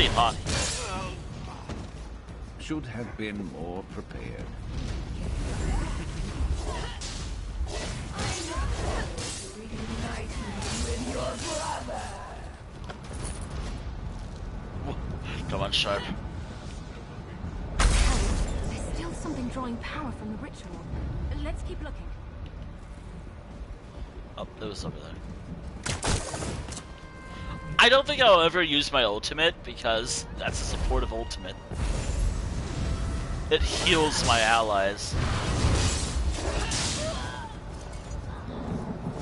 hot. Should have been more prepared. Come on, Sharp. There's still something drawing power from the ritual. Let's keep looking. Oh, it was over there. I don't think I'll ever use my ultimate because that's a supportive ultimate. It heals my allies.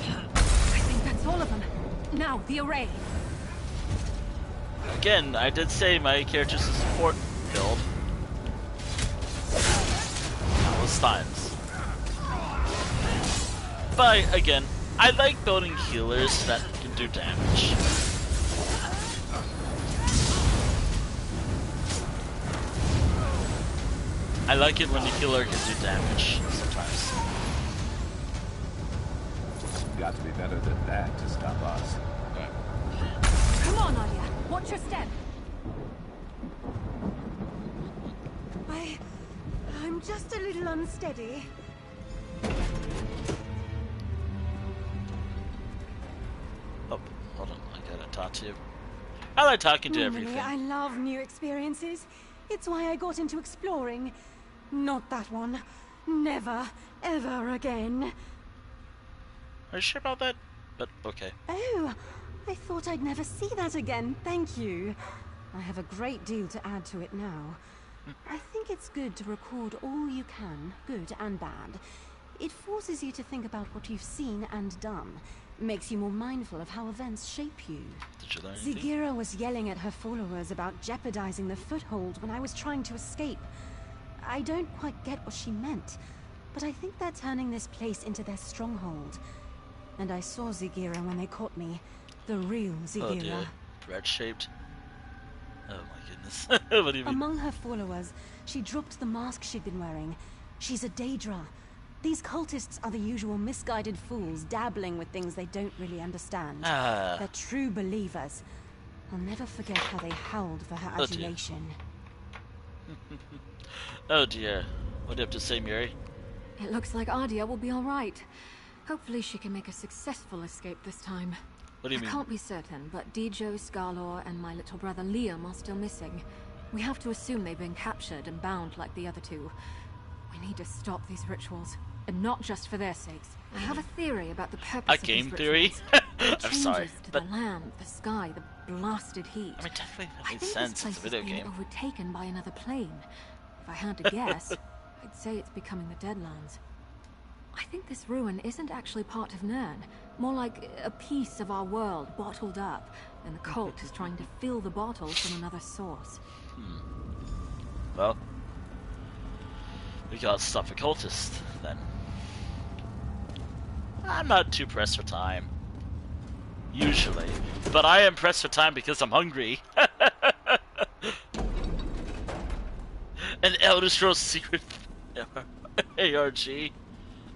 I think that's all of them. Now, the array. Again, I did say my character's a support build. Countless times. But again, I like building healers that can do damage. I like it when the healer can do damage sometimes. Got to be better than that to stop us. Come on, Adia. Watch your step. I'm just a little unsteady. Oh, hold on. I gotta talk to you. I like talking to Normally, everything. I love new experiences. It's why I got into exploring. Not that one. Never, ever again. Are you sure about that? But okay. Oh, I thought I'd never see that again. Thank you. I have a great deal to add to it now. I think it's good to record all you can, good and bad. It forces you to think about what you've seen and done. Makes you more mindful of how events shape you. Did you learn anything? Zigira was yelling at her followers about jeopardizing the foothold when I was trying to escape. I don't quite get what she meant, but I think they're turning this place into their stronghold. And I saw Zigira when they caught me. The real Zigira. Oh dear. Bread-shaped. Oh my goodness. What do you mean? Among her followers, she dropped the mask she'd been wearing. She's a Daedra. These cultists are the usual misguided fools dabbling with things they don't really understand. They're true believers. I'll never forget how they howled for her Oh, dear. adulation. Oh dear. What do you have to say, Miri? It looks like Adia will be all right. Hopefully she can make a successful escape this time. What do you mean? I can't be certain, but Dijo, Scarlor, and my little brother Liam are still missing. We have to assume they've been captured and bound like the other two. We need to stop these rituals, and not just for their sakes. I have a theory about the purpose A of game these theory? rituals. I'm sorry, To but the land, the sky, the blasted heat. I mean, technically that I makes think sense. this place It's a video is being game. overtaken by another plane. If I had to guess, I'd say it's becoming the Deadlands. I think this ruin isn't actually part of Nern. More like a piece of our world bottled up, and the cult is trying to fill the bottle from another source. Well, we gotta stop the cultist, then. I'm not too pressed for time. Usually. But I am pressed for time because I'm hungry. An Elder Scrolls Secret ARG.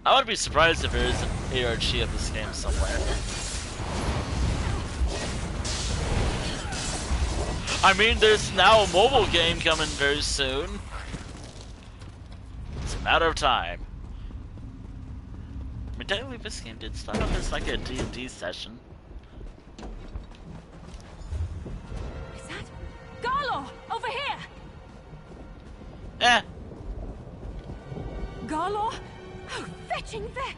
I would be surprised if there is an ARG of this game somewhere. I mean, there's now a mobile game coming very soon. It's a matter of time. I mean, technically this game did start off as like a D&D session. Is that Garlo over here? Eh. Garlo? Oh, fetching Vic!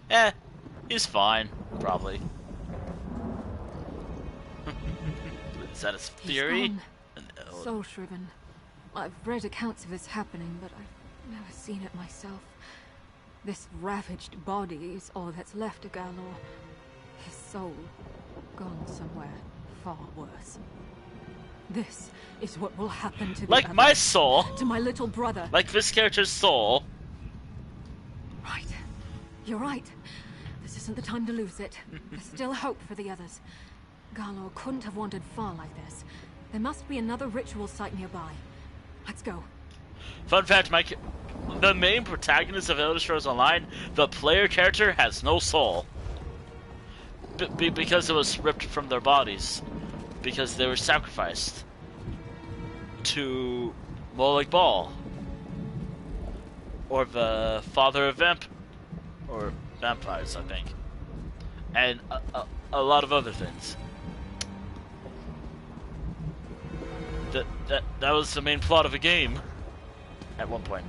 Eh, he's fine, probably. Is that his theory? So shriven. I've read accounts of this happening, but I've never seen it myself. This ravaged body is all that's left of Galor. His soul, gone somewhere far worse. This is what will happen to the like others. My soul. To my little brother. Like this character's soul. Right. You're right. This isn't the time to lose it. There's still hope for the others. Galor couldn't have wandered far like this. There must be another ritual site nearby. Let's go. Fun fact, the main protagonist of Elder Scrolls Online, the player character, has no soul. Because it was ripped from their bodies. Because they were sacrificed to Molag Bal. Or the father of vampires, I think. And a lot of other things. That was the main plot of the game at one point.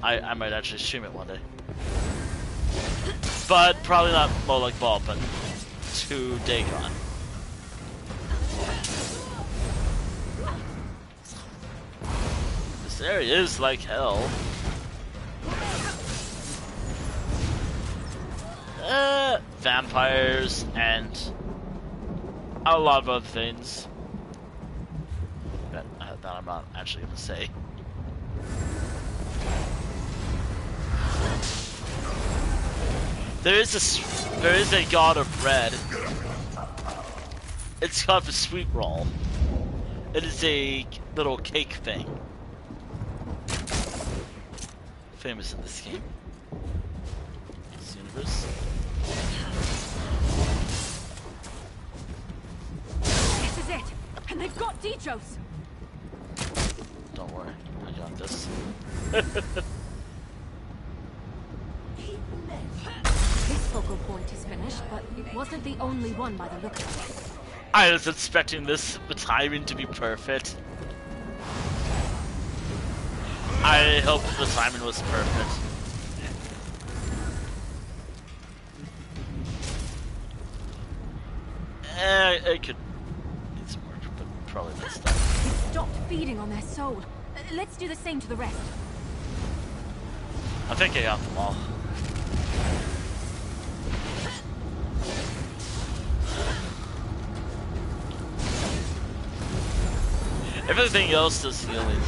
I might actually stream it one day. But probably not Molag Bal, but to Dagon. This area is like hell. Vampires and a lot of other things that I'm not actually going to say. There is a god of red. It's called the sweet roll. It is a little cake thing. Famous in this game. This universe. This is it! And they've got Dijos! Don't worry, I got this. His focal point is finished, but it wasn't the only one by the look of it. I was expecting this timing to be perfect. I hope the timing was perfect. It could need some work, but probably next time. It stopped feeding on their soul. Let's do the same to the rest. I think I got them all. Everything else does healing.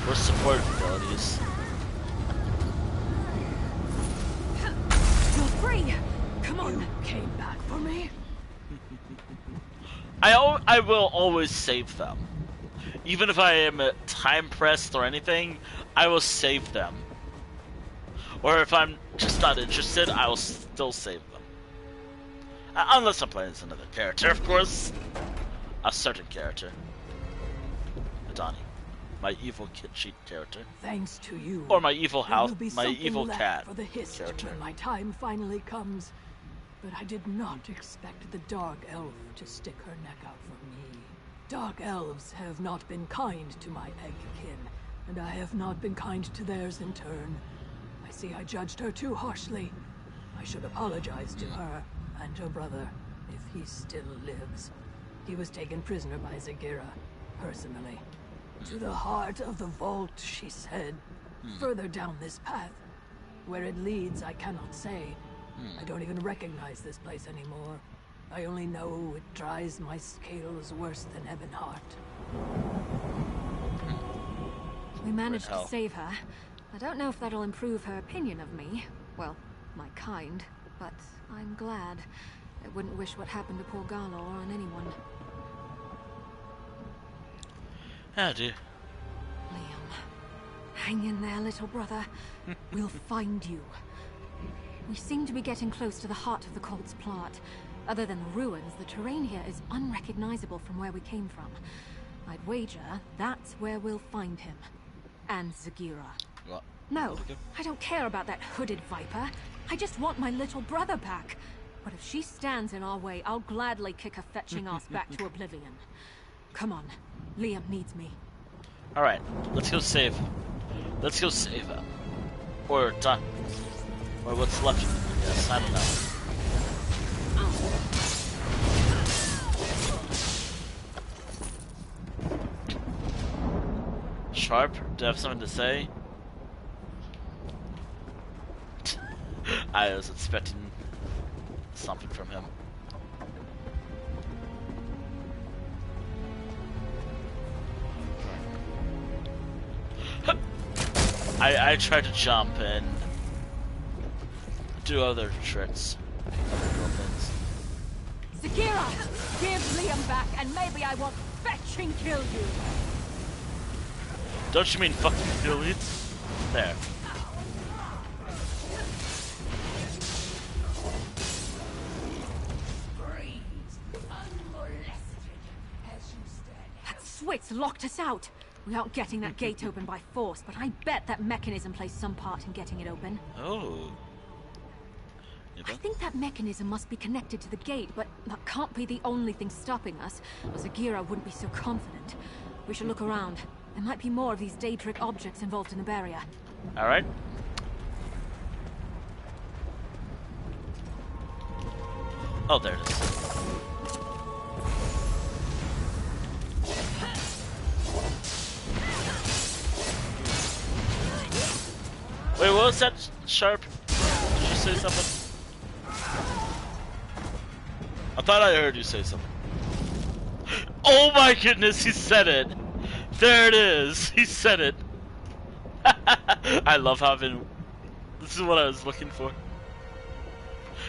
Or support abilities. You're free! Come on! You came back for me? I will always save them. Even if I am time pressed or anything, I will save them. Or if I'm just not interested, I will still save them. Unless I'm playing as another character, of course. A certain character. Adani. My evil cheat character. Thanks to you. Or my evil house, There will be my something evil left cat for the Hist character. when my time finally comes. But I did not expect the Dark Elf to stick her neck out for me. Dark Elves have not been kind to my egg-kin, and I have not been kind to theirs in turn. I see I judged her too harshly. I should apologize to her and her brother, if he still lives. He was taken prisoner by Zagira, personally. To the heart of the vault, she said. Further down this path. Where it leads, I cannot say. I don't even recognize this place anymore. I only know it dries my scales worse than Ebon Heart. We managed to save her. I don't know if that'll improve her opinion of me. Well, my kind. But I'm glad. I wouldn't wish what happened to poor Galor on anyone. Yeah, dude. Liam. Hang in there, little brother. We'll find you. We seem to be getting close to the heart of the cult's plot. Other than the ruins, the terrain here is unrecognizable from where we came from. I'd wager that's where we'll find him. And Zagira. What? No, I don't care about that hooded viper. I just want my little brother back. But if she stands in our way, I'll gladly kick her fetching ass back to oblivion. Come on, Liam needs me. Alright, let's go save. Let's go save her. Or done. Or what's left. Yes, I don't know. Sharp, do you have something to say? I was expecting something from him. I tried to jump and do other tricks. Other things. Zagira! Give Liam back and maybe I won't fetching kill you! Don't you mean fucking kill you? There. That switch locked us out! We aren't getting that gate open by force, but I bet that mechanism plays some part in getting it open. Oh. I think that mechanism must be connected to the gate, but that can't be the only thing stopping us, or Zagira wouldn't be so confident. We should look around. There might be more of these Daedric objects involved in the barrier. Alright. Oh, there it is. Wait, what was that, Sharp? Did you say something? I thought I heard you say something. Oh my goodness, he said it! There it is! He said it! I love having... This is what I was looking for.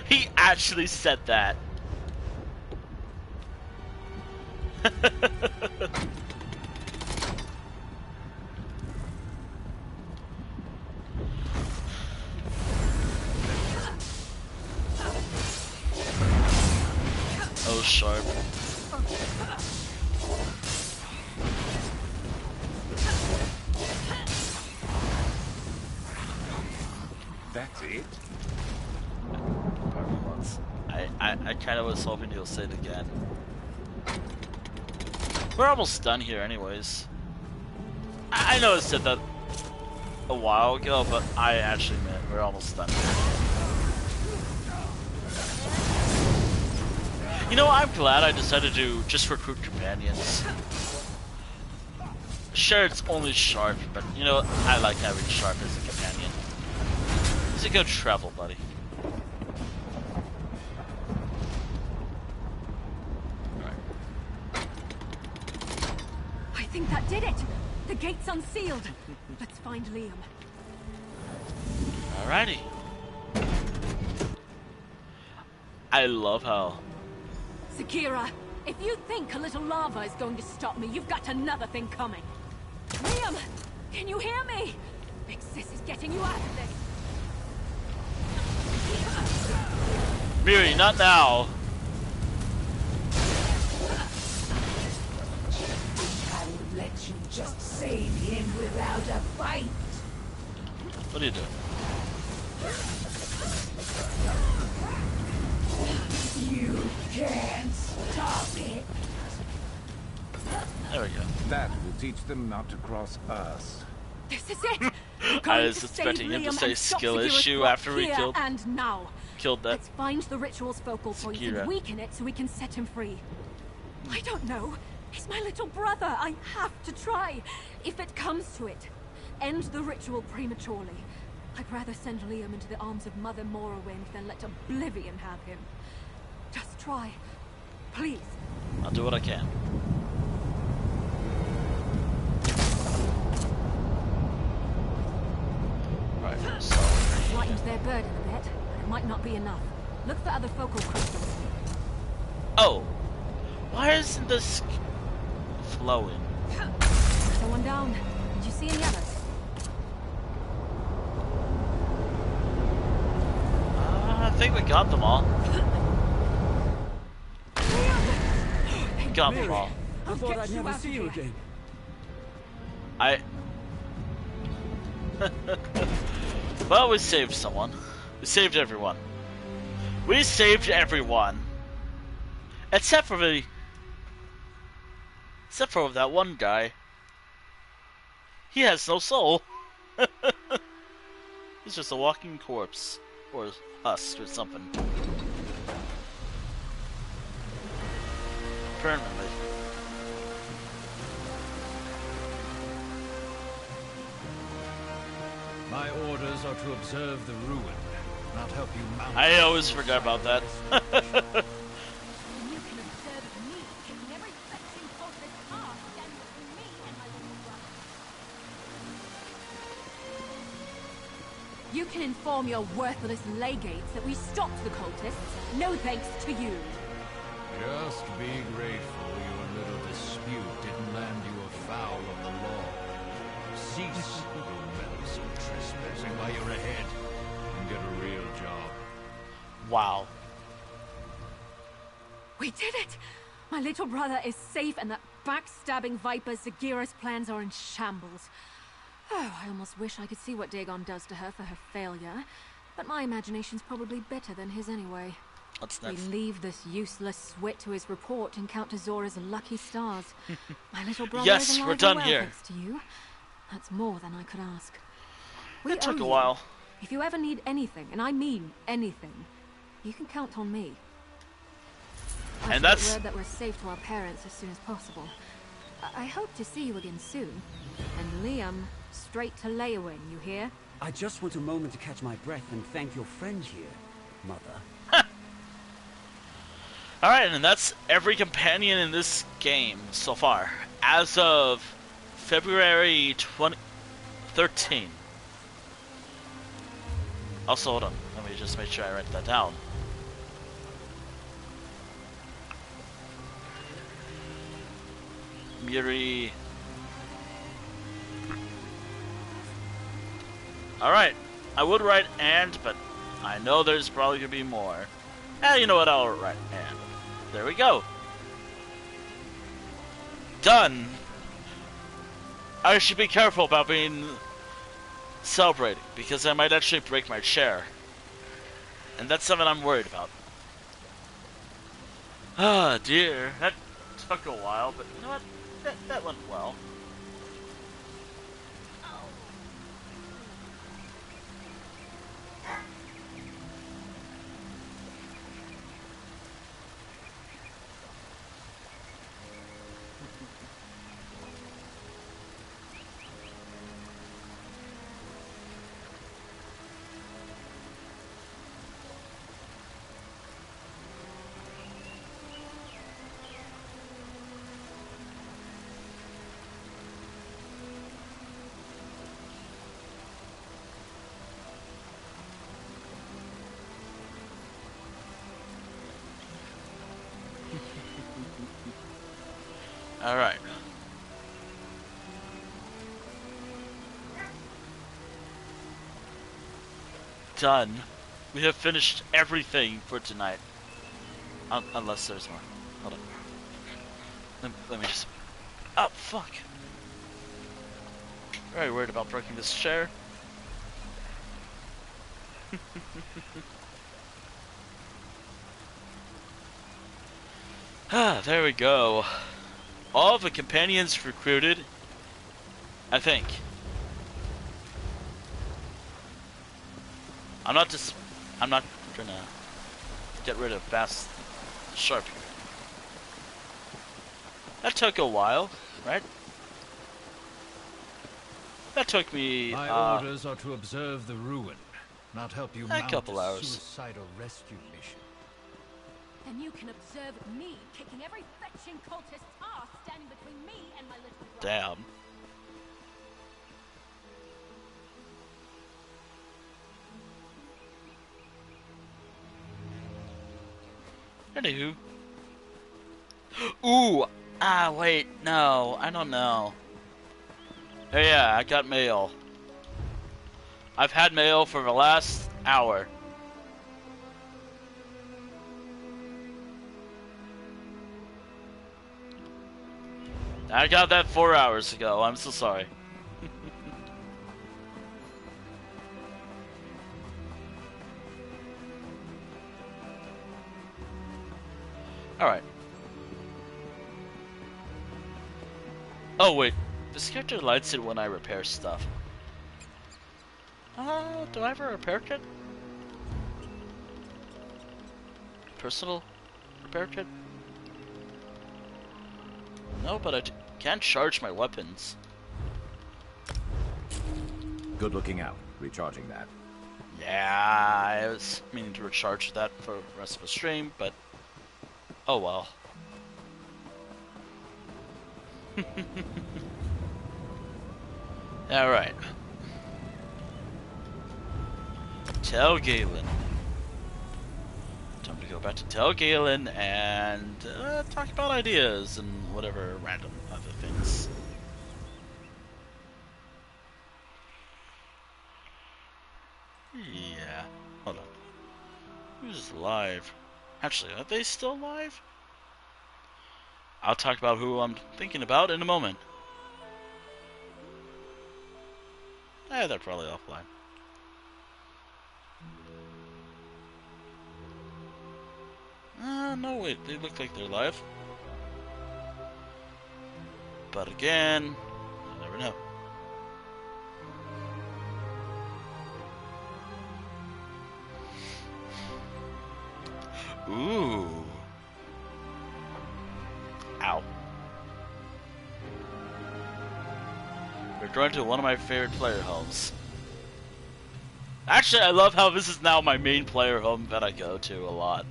He actually said that. Oh, Sharp. That's it? I kind of was hoping he'll say it again. We're almost done here anyways. I know I said that a while ago, but I actually meant we're almost done here. You know, I'm glad I decided to just recruit companions. Sure, it's only Sharp, but you know, I like having Sharp as a companion. He's a good travel buddy. I think that did it! The gate's unsealed! Let's find Liam. Alrighty. I love how... Zagira, if you think a little lava is going to stop me, you've got another thing coming. Liam, can you hear me? Big Sis is getting you out of this. Miri, not now. I would let you just save him without a fight. What are you doing? You can't stop it. There we go. That will teach them not to cross us. This is it. I was expecting him to say skill issue after we killed that. Let's find the ritual's focal point Zagira. and weaken it so we can set him free. I don't know. He's my little brother. I have to try. If it comes to it. end the ritual prematurely. I'd rather send Liam into the arms of Mother Morrowind than let Oblivion have him. Just try. Please. I'll do what I can. Right, so... Lightened their burden a bit, but it might not be enough. Look for other focal crystals. Oh! Why isn't this flowing? Another one down. Did you see any others? I think we got them all. We got them all. I thought I'd never see you again. Well, we saved someone. We saved everyone. We saved everyone. Except for that one guy. He has no soul. He's just a walking corpse. Or husk or something. Permanently. My orders are to observe the ruin, not help you mount. I always forgot about that. You can inform your worthless legates that we stopped the cultists. No thanks to you. Just be grateful your little dispute didn't land you afoul of the law. Cease your meddlesome trespassing while you're ahead and get a real job. Wow. We did it! My little brother is safe and that backstabbing viper Zagira's plans are in shambles. Oh, I almost wish I could see what Dagon does to her for her failure. But my imagination's probably better than his anyway. What's We next? leave this useless swit to his report and count to Zora's lucky stars. My little brother Yes, is alive we're done and well, here. thanks to you. That's more than I could ask. It took owe a you. while. If you ever need anything, and I mean anything, you can count on me. I And should get that's- word that we're safe to our parents as soon as possible. I hope to see you again soon. And Liam, straight to Leyawen, you hear? I just want a moment to catch my breath and thank your friend here, Mother. Alright, and that's every companion in this game so far. As of February 2013. Also, hold on. Let me just make sure I write that down. Miri. Alright. I would write and, but I know there's probably going to be more. You know what? I'll write and. There we go. Done. I should be careful about being celebrating, because I might actually break my chair. And that's something I'm worried about. Ah, dear. That took a while, but you know what? That went well. Alright. Done. We have finished everything for tonight. Unless there's more. Hold on. Let me just... Oh, fuck. Very worried about breaking this chair. There we go. All the companions recruited, I think. I'm not gonna get rid of Bass Sharp here. That took a while, right? That took me My orders are to observe the ruin, not help you mount couple a hours. suicidal rescue mission. Then you can observe me kicking every fetching cultist's ass standing between me and my little brother. Damn. Anywho. Ooh! Wait, no, I don't know. Hey, yeah, I got mail. I've had mail for the last hour. I got that 4 hours ago, I'm so sorry. Alright. Oh wait, this character lights it when I repair stuff. Do I have a repair kit? Personal repair kit? No, but I can't charge my weapons. Good looking out. Recharging that. Yeah, I was meaning to recharge that for the rest of the stream, but oh well. Alright. Tell Galen. Time to go back to Tell Galen and talk about ideas and whatever random other things. Yeah. Hold on. Who's live? Actually, are they still live? I'll talk about who I'm thinking about in a moment. They're probably offline. No, wait, they look like they're live. But again, you never know. Ooh. Ow. We're going to one of my favorite player homes. Actually, I love how this is now my main player home that I go to a lot.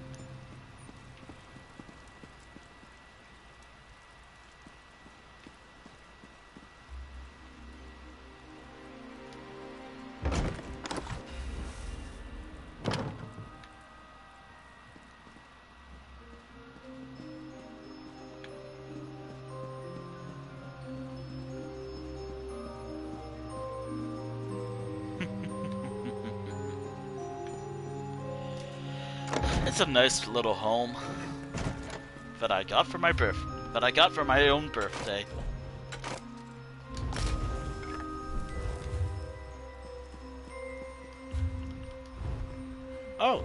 It's a nice little home that I got for my own birthday. Oh.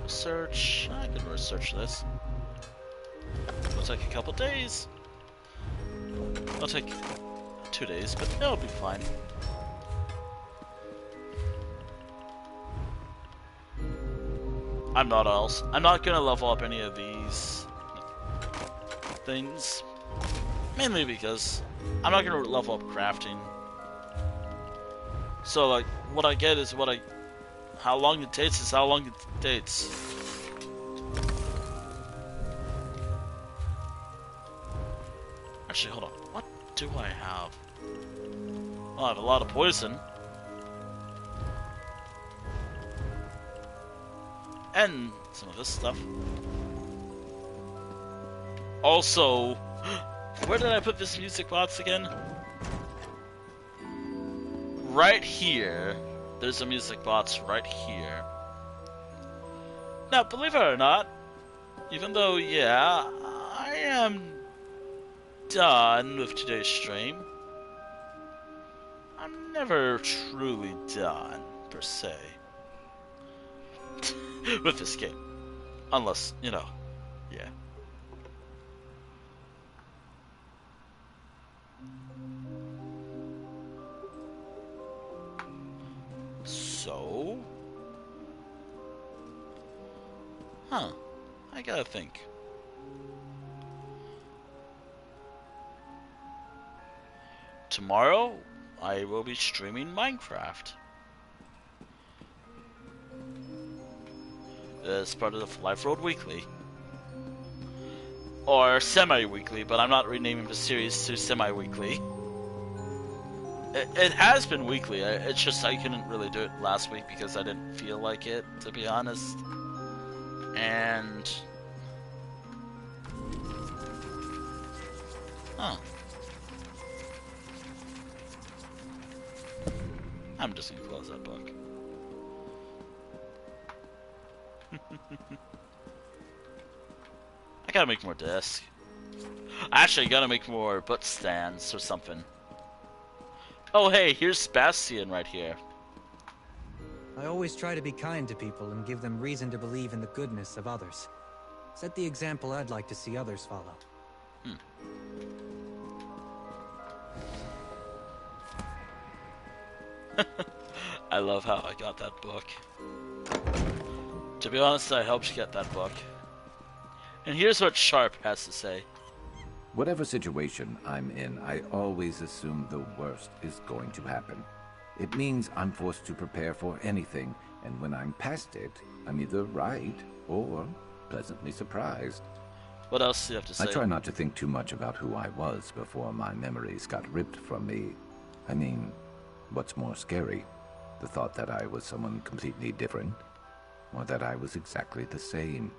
Research. I could research this. It'll take a couple days. It'll take 2 days, but it'll be fine. I'm not gonna level up any of these things. Mainly because I'm not gonna level up crafting. So like what I get is how long it takes is how long it takes. Actually, hold on. What do I have? Well, I have a lot of poison. And some of this stuff. Also, where did I put this music box again? Right here. There's a music box right here. Now, believe it or not, even though, yeah, I am done with today's stream, I'm never truly done, per se. With this game. Unless, you know, yeah. So? Huh. I gotta think. tomorrow I will be streaming Minecraft. As part of the Life Road Weekly. Or semi-weekly, but I'm not renaming the series to semi-weekly. It has been weekly, it's just I couldn't really do it last week because I didn't feel like it, to be honest. And... Huh. I'm just gonna close that book. I gotta make more desks. Actually, I gotta make more butt stands or something. Oh hey, here's Sebastian right here. I always try to be kind to people and give them reason to believe in the goodness of others. Set the example I'd like to see others follow. I love how I got that book. To be honest, I helped get that book. And here's what Sharp has to say. Whatever situation I'm in, I always assume the worst is going to happen. It means I'm forced to prepare for anything, and when I'm past it, I'm either right or pleasantly surprised. What else do you have to say? I try not to think too much about who I was before my memories got ripped from me. I mean, what's more scary? The thought that I was someone completely different? Or that I was exactly the same?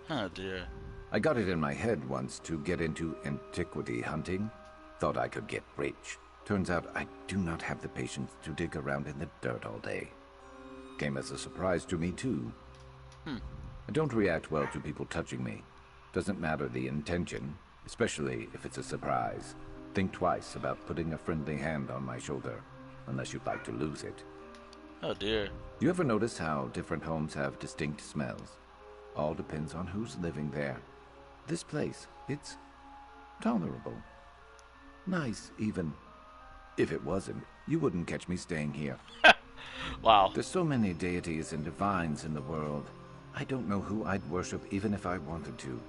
Oh dear. I got it in my head once to get into antiquity hunting. Thought I could get rich. Turns out I do not have the patience to dig around in the dirt all day. Came as a surprise to me too. I don't react well to people touching me. Doesn't matter the intention, especially if it's a surprise. Think twice about putting a friendly hand on my shoulder, unless you'd like to lose it. Oh dear. You ever notice how different homes have distinct smells? All depends on who's living there. This place, it's tolerable. Nice, even. If it wasn't, you wouldn't catch me staying here. Wow. There's so many deities and divines in the world. I don't know who I'd worship even if I wanted to.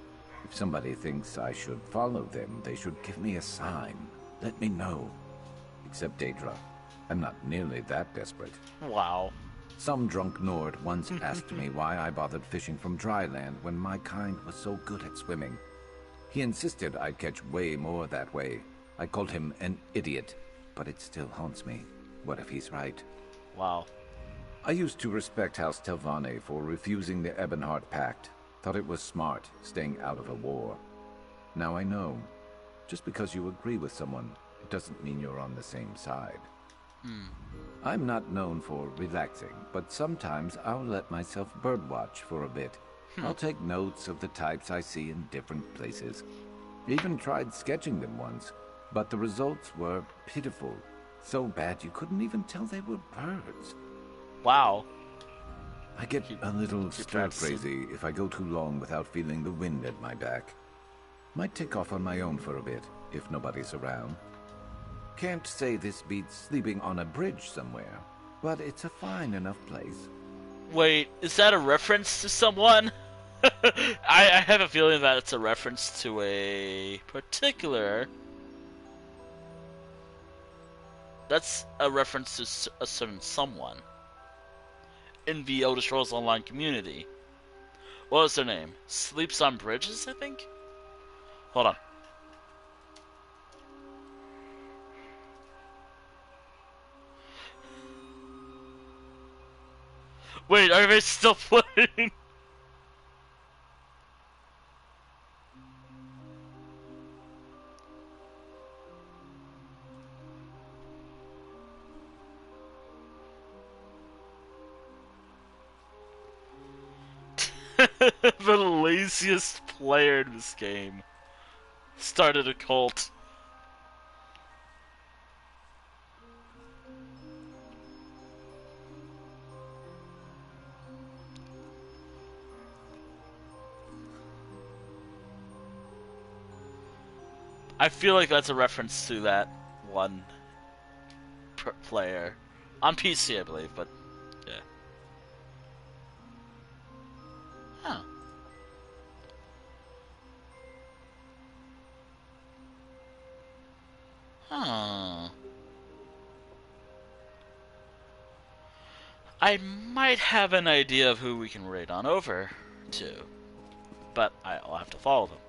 If somebody thinks I should follow them, they should give me a sign. Let me know. Except Daedra. I'm not nearly that desperate. Wow. Some drunk Nord once asked me why I bothered fishing from dry land when my kind was so good at swimming. He insisted I'd catch way more that way. I called him an idiot, but it still haunts me. What if he's right? Wow. I used to respect House Telvanni for refusing the Ebonheart Pact. Thought it was smart, staying out of a war. Now I know. Just because you agree with someone, it doesn't mean you're on the same side. I'm not known for relaxing, but sometimes I'll let myself birdwatch for a bit. I'll take notes of the types I see in different places. Even tried sketching them once, but the results were pitiful. So bad you couldn't even tell they were birds. Wow. I get a little stir-crazy if I go too long without feeling the wind at my back. Might take off on my own for a bit, if nobody's around. Can't say this beats sleeping on a bridge somewhere, but it's a fine enough place. Wait, is that a reference to someone? I have a feeling that it's a reference to a particular... That's a reference to a certain someone in the Elder Scrolls Online community. What was their name? Sleeps on Bridges, I think? Hold on. Wait, are they still playing? The laziest player in this game started a cult. I feel like that's a reference to that one player on PC, I believe, but yeah. Huh. Huh. I might have an idea of who we can raid on over to, but I'll have to follow them.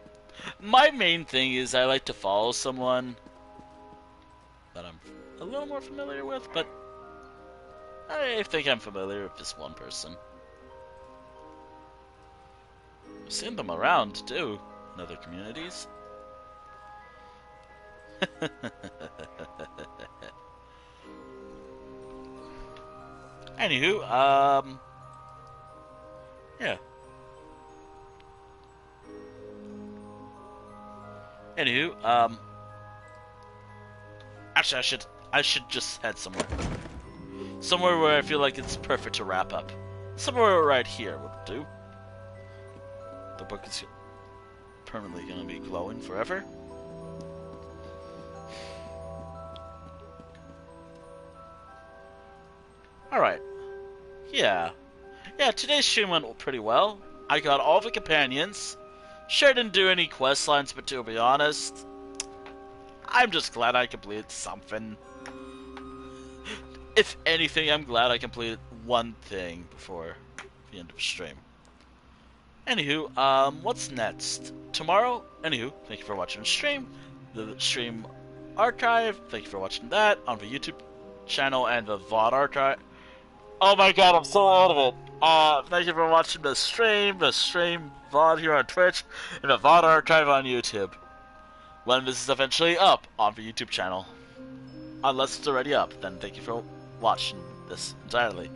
My main thing is I like to follow someone that I'm a little more familiar with, but I think I'm familiar with this one person. I've seen them around, too, in other communities. Anywho, yeah. Anywho, actually, I should just head somewhere. Somewhere where I feel like it's perfect to wrap up. Somewhere right here would do. The book is permanently going to be glowing forever. Alright. Yeah. Yeah, today's stream went pretty well. I got all the companions. Sure didn't do any quest lines, but to be honest, I'm just glad I completed something. If anything, I'm glad I completed one thing before the end of the stream. Anywho, what's next? Tomorrow? Anywho, thank you for watching the stream. The stream archive, thank you for watching that on the YouTube channel and the VOD archive. Oh my god, I'm so out of it. Thank you for watching the stream VOD here on Twitch, and the VOD archive on YouTube. When this is eventually up on the YouTube channel. Unless it's already up, then thank you for watching this entirely.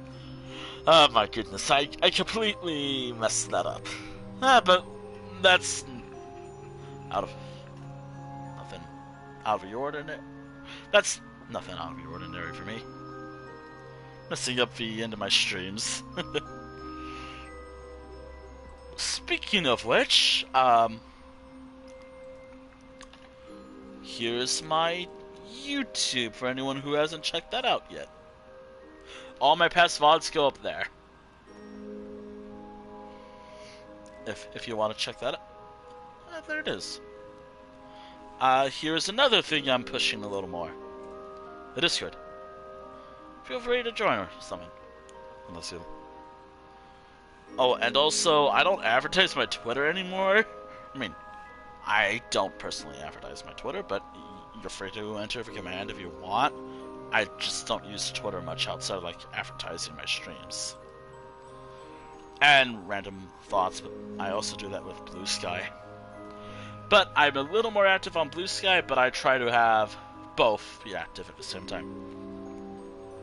Oh my goodness, I completely messed that up. But that's nothing out of the ordinary. That's nothing out of the ordinary for me. Messing up the end of my streams. Speaking of which, here's my YouTube for anyone who hasn't checked that out yet. All my past VODs go up there. If you want to check that out. There it is. Here's another thing I'm pushing a little more. The Discord. Feel free to join or something. Unless you... Oh, and also, I don't advertise my Twitter anymore. I mean, I don't personally advertise my Twitter, but you're free to enter the command if you want. I just don't use Twitter much outside of, like, advertising my streams. And random thoughts, but I also do that with Blue Sky. But I'm a little more active on Blue Sky, but I try to have both be active at the same time.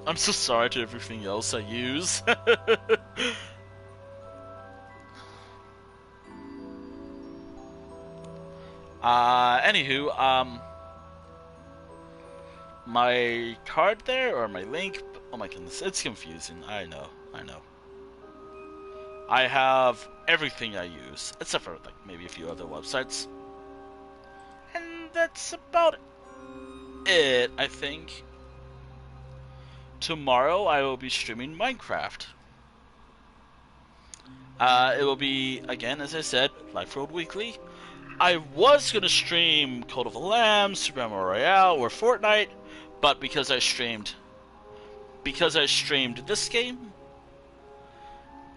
I'm so sorry to everything else I use. Anywho, my card there, or my link, oh my goodness, it's confusing, I know. I have everything I use, except for, like, maybe a few other websites. And that's about it, I think. Tomorrow I will be streaming Minecraft. It will be, again, as I said, Life Road Weekly. I was going to stream Code of the Lamb, Super Mario Royale, or Fortnite, but because I streamed this game,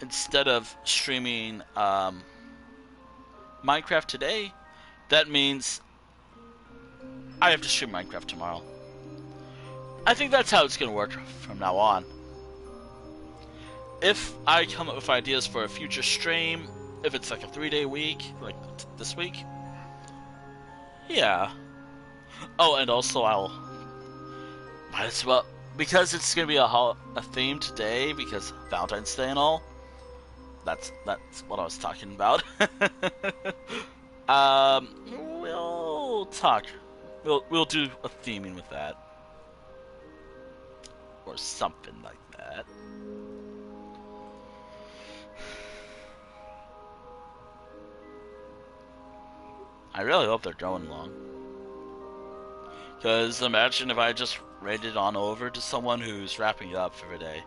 instead of streaming Minecraft today, that means I have to stream Minecraft tomorrow. I think that's how it's going to work from now on. If I come up with ideas for a future stream, if it's like a 3-day week, like this week, yeah. Oh, and also might as well, because it's going to be a theme today, because Valentine's Day and all. That's what I was talking about. We'll talk. We'll do a theming with that. Or something like that. I really hope they're going long. Because imagine if I just raided on over to someone who's wrapping it up for the day.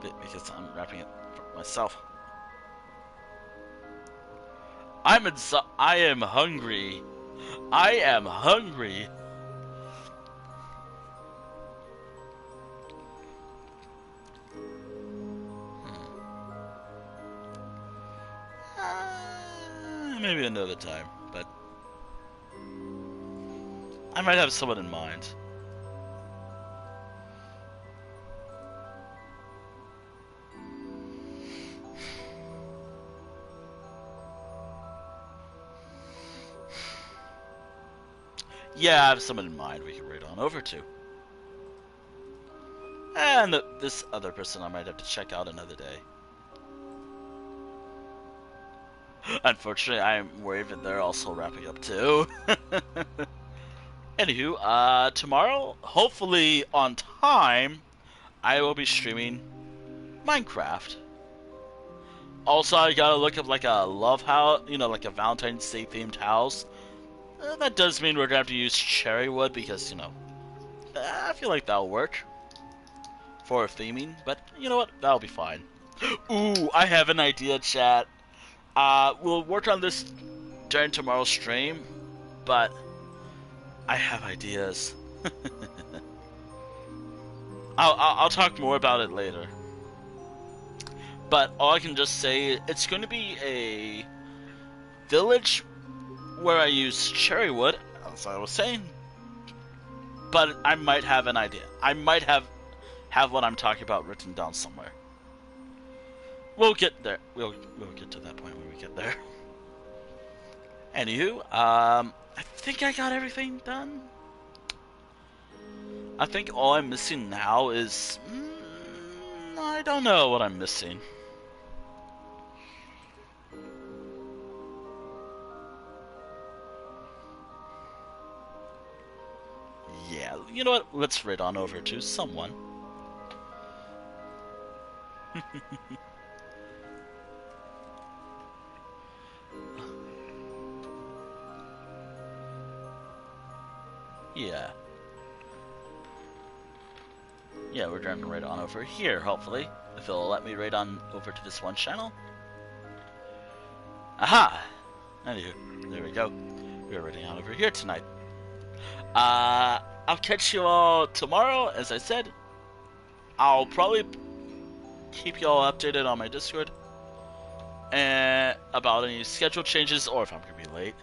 Because I'm wrapping it for myself. I am hungry. I am hungry. Maybe another time, but I might have someone in mind. Yeah, I have someone in mind we can raid on over to. And this other person I might have to check out another day. Unfortunately, I'm worried that they're also wrapping up too. Anywho, tomorrow, hopefully on time, I will be streaming Minecraft. Also, I gotta look up like a love house, you know, like a Valentine's Day themed house. That does mean we're gonna have to use cherry wood because, you know, I feel like that'll work for theming, but you know what? That'll be fine. Ooh, I have an idea, chat. We'll work on this during tomorrow's stream, but I have ideas. I'll talk more about it later. But all I can just say, it's going to be a village where I use cherry wood, as I was saying. But I might have an idea. I might have what I'm talking about written down somewhere. We'll get there. We'll get to that point when we get there. Anywho, I think I got everything done. I think all I'm missing now is... I don't know what I'm missing. Yeah, you know what? Let's raid on over to someone. Yeah. Yeah, we're trying to raid on over here, hopefully. If it'll let me raid on over to this one channel. Aha! Anywho, there we go. We're raiding on over here tonight. I'll catch you all tomorrow, as I said. I'll probably keep you all updated on my Discord. And about any schedule changes, or if I'm gonna be late.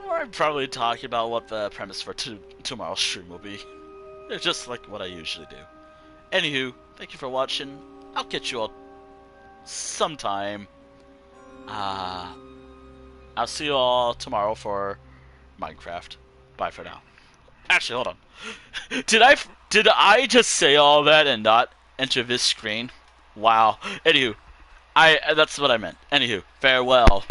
Or I'm probably talking about what the premise for tomorrow's stream will be. It's just like what I usually do. Anywho, thank you for watching. I'll catch you all sometime. I'll see you all tomorrow for Minecraft. Bye for now. Actually, hold on. Did I just say all that and not enter this screen? Wow. Anywho, that's what I meant. Anywho, farewell.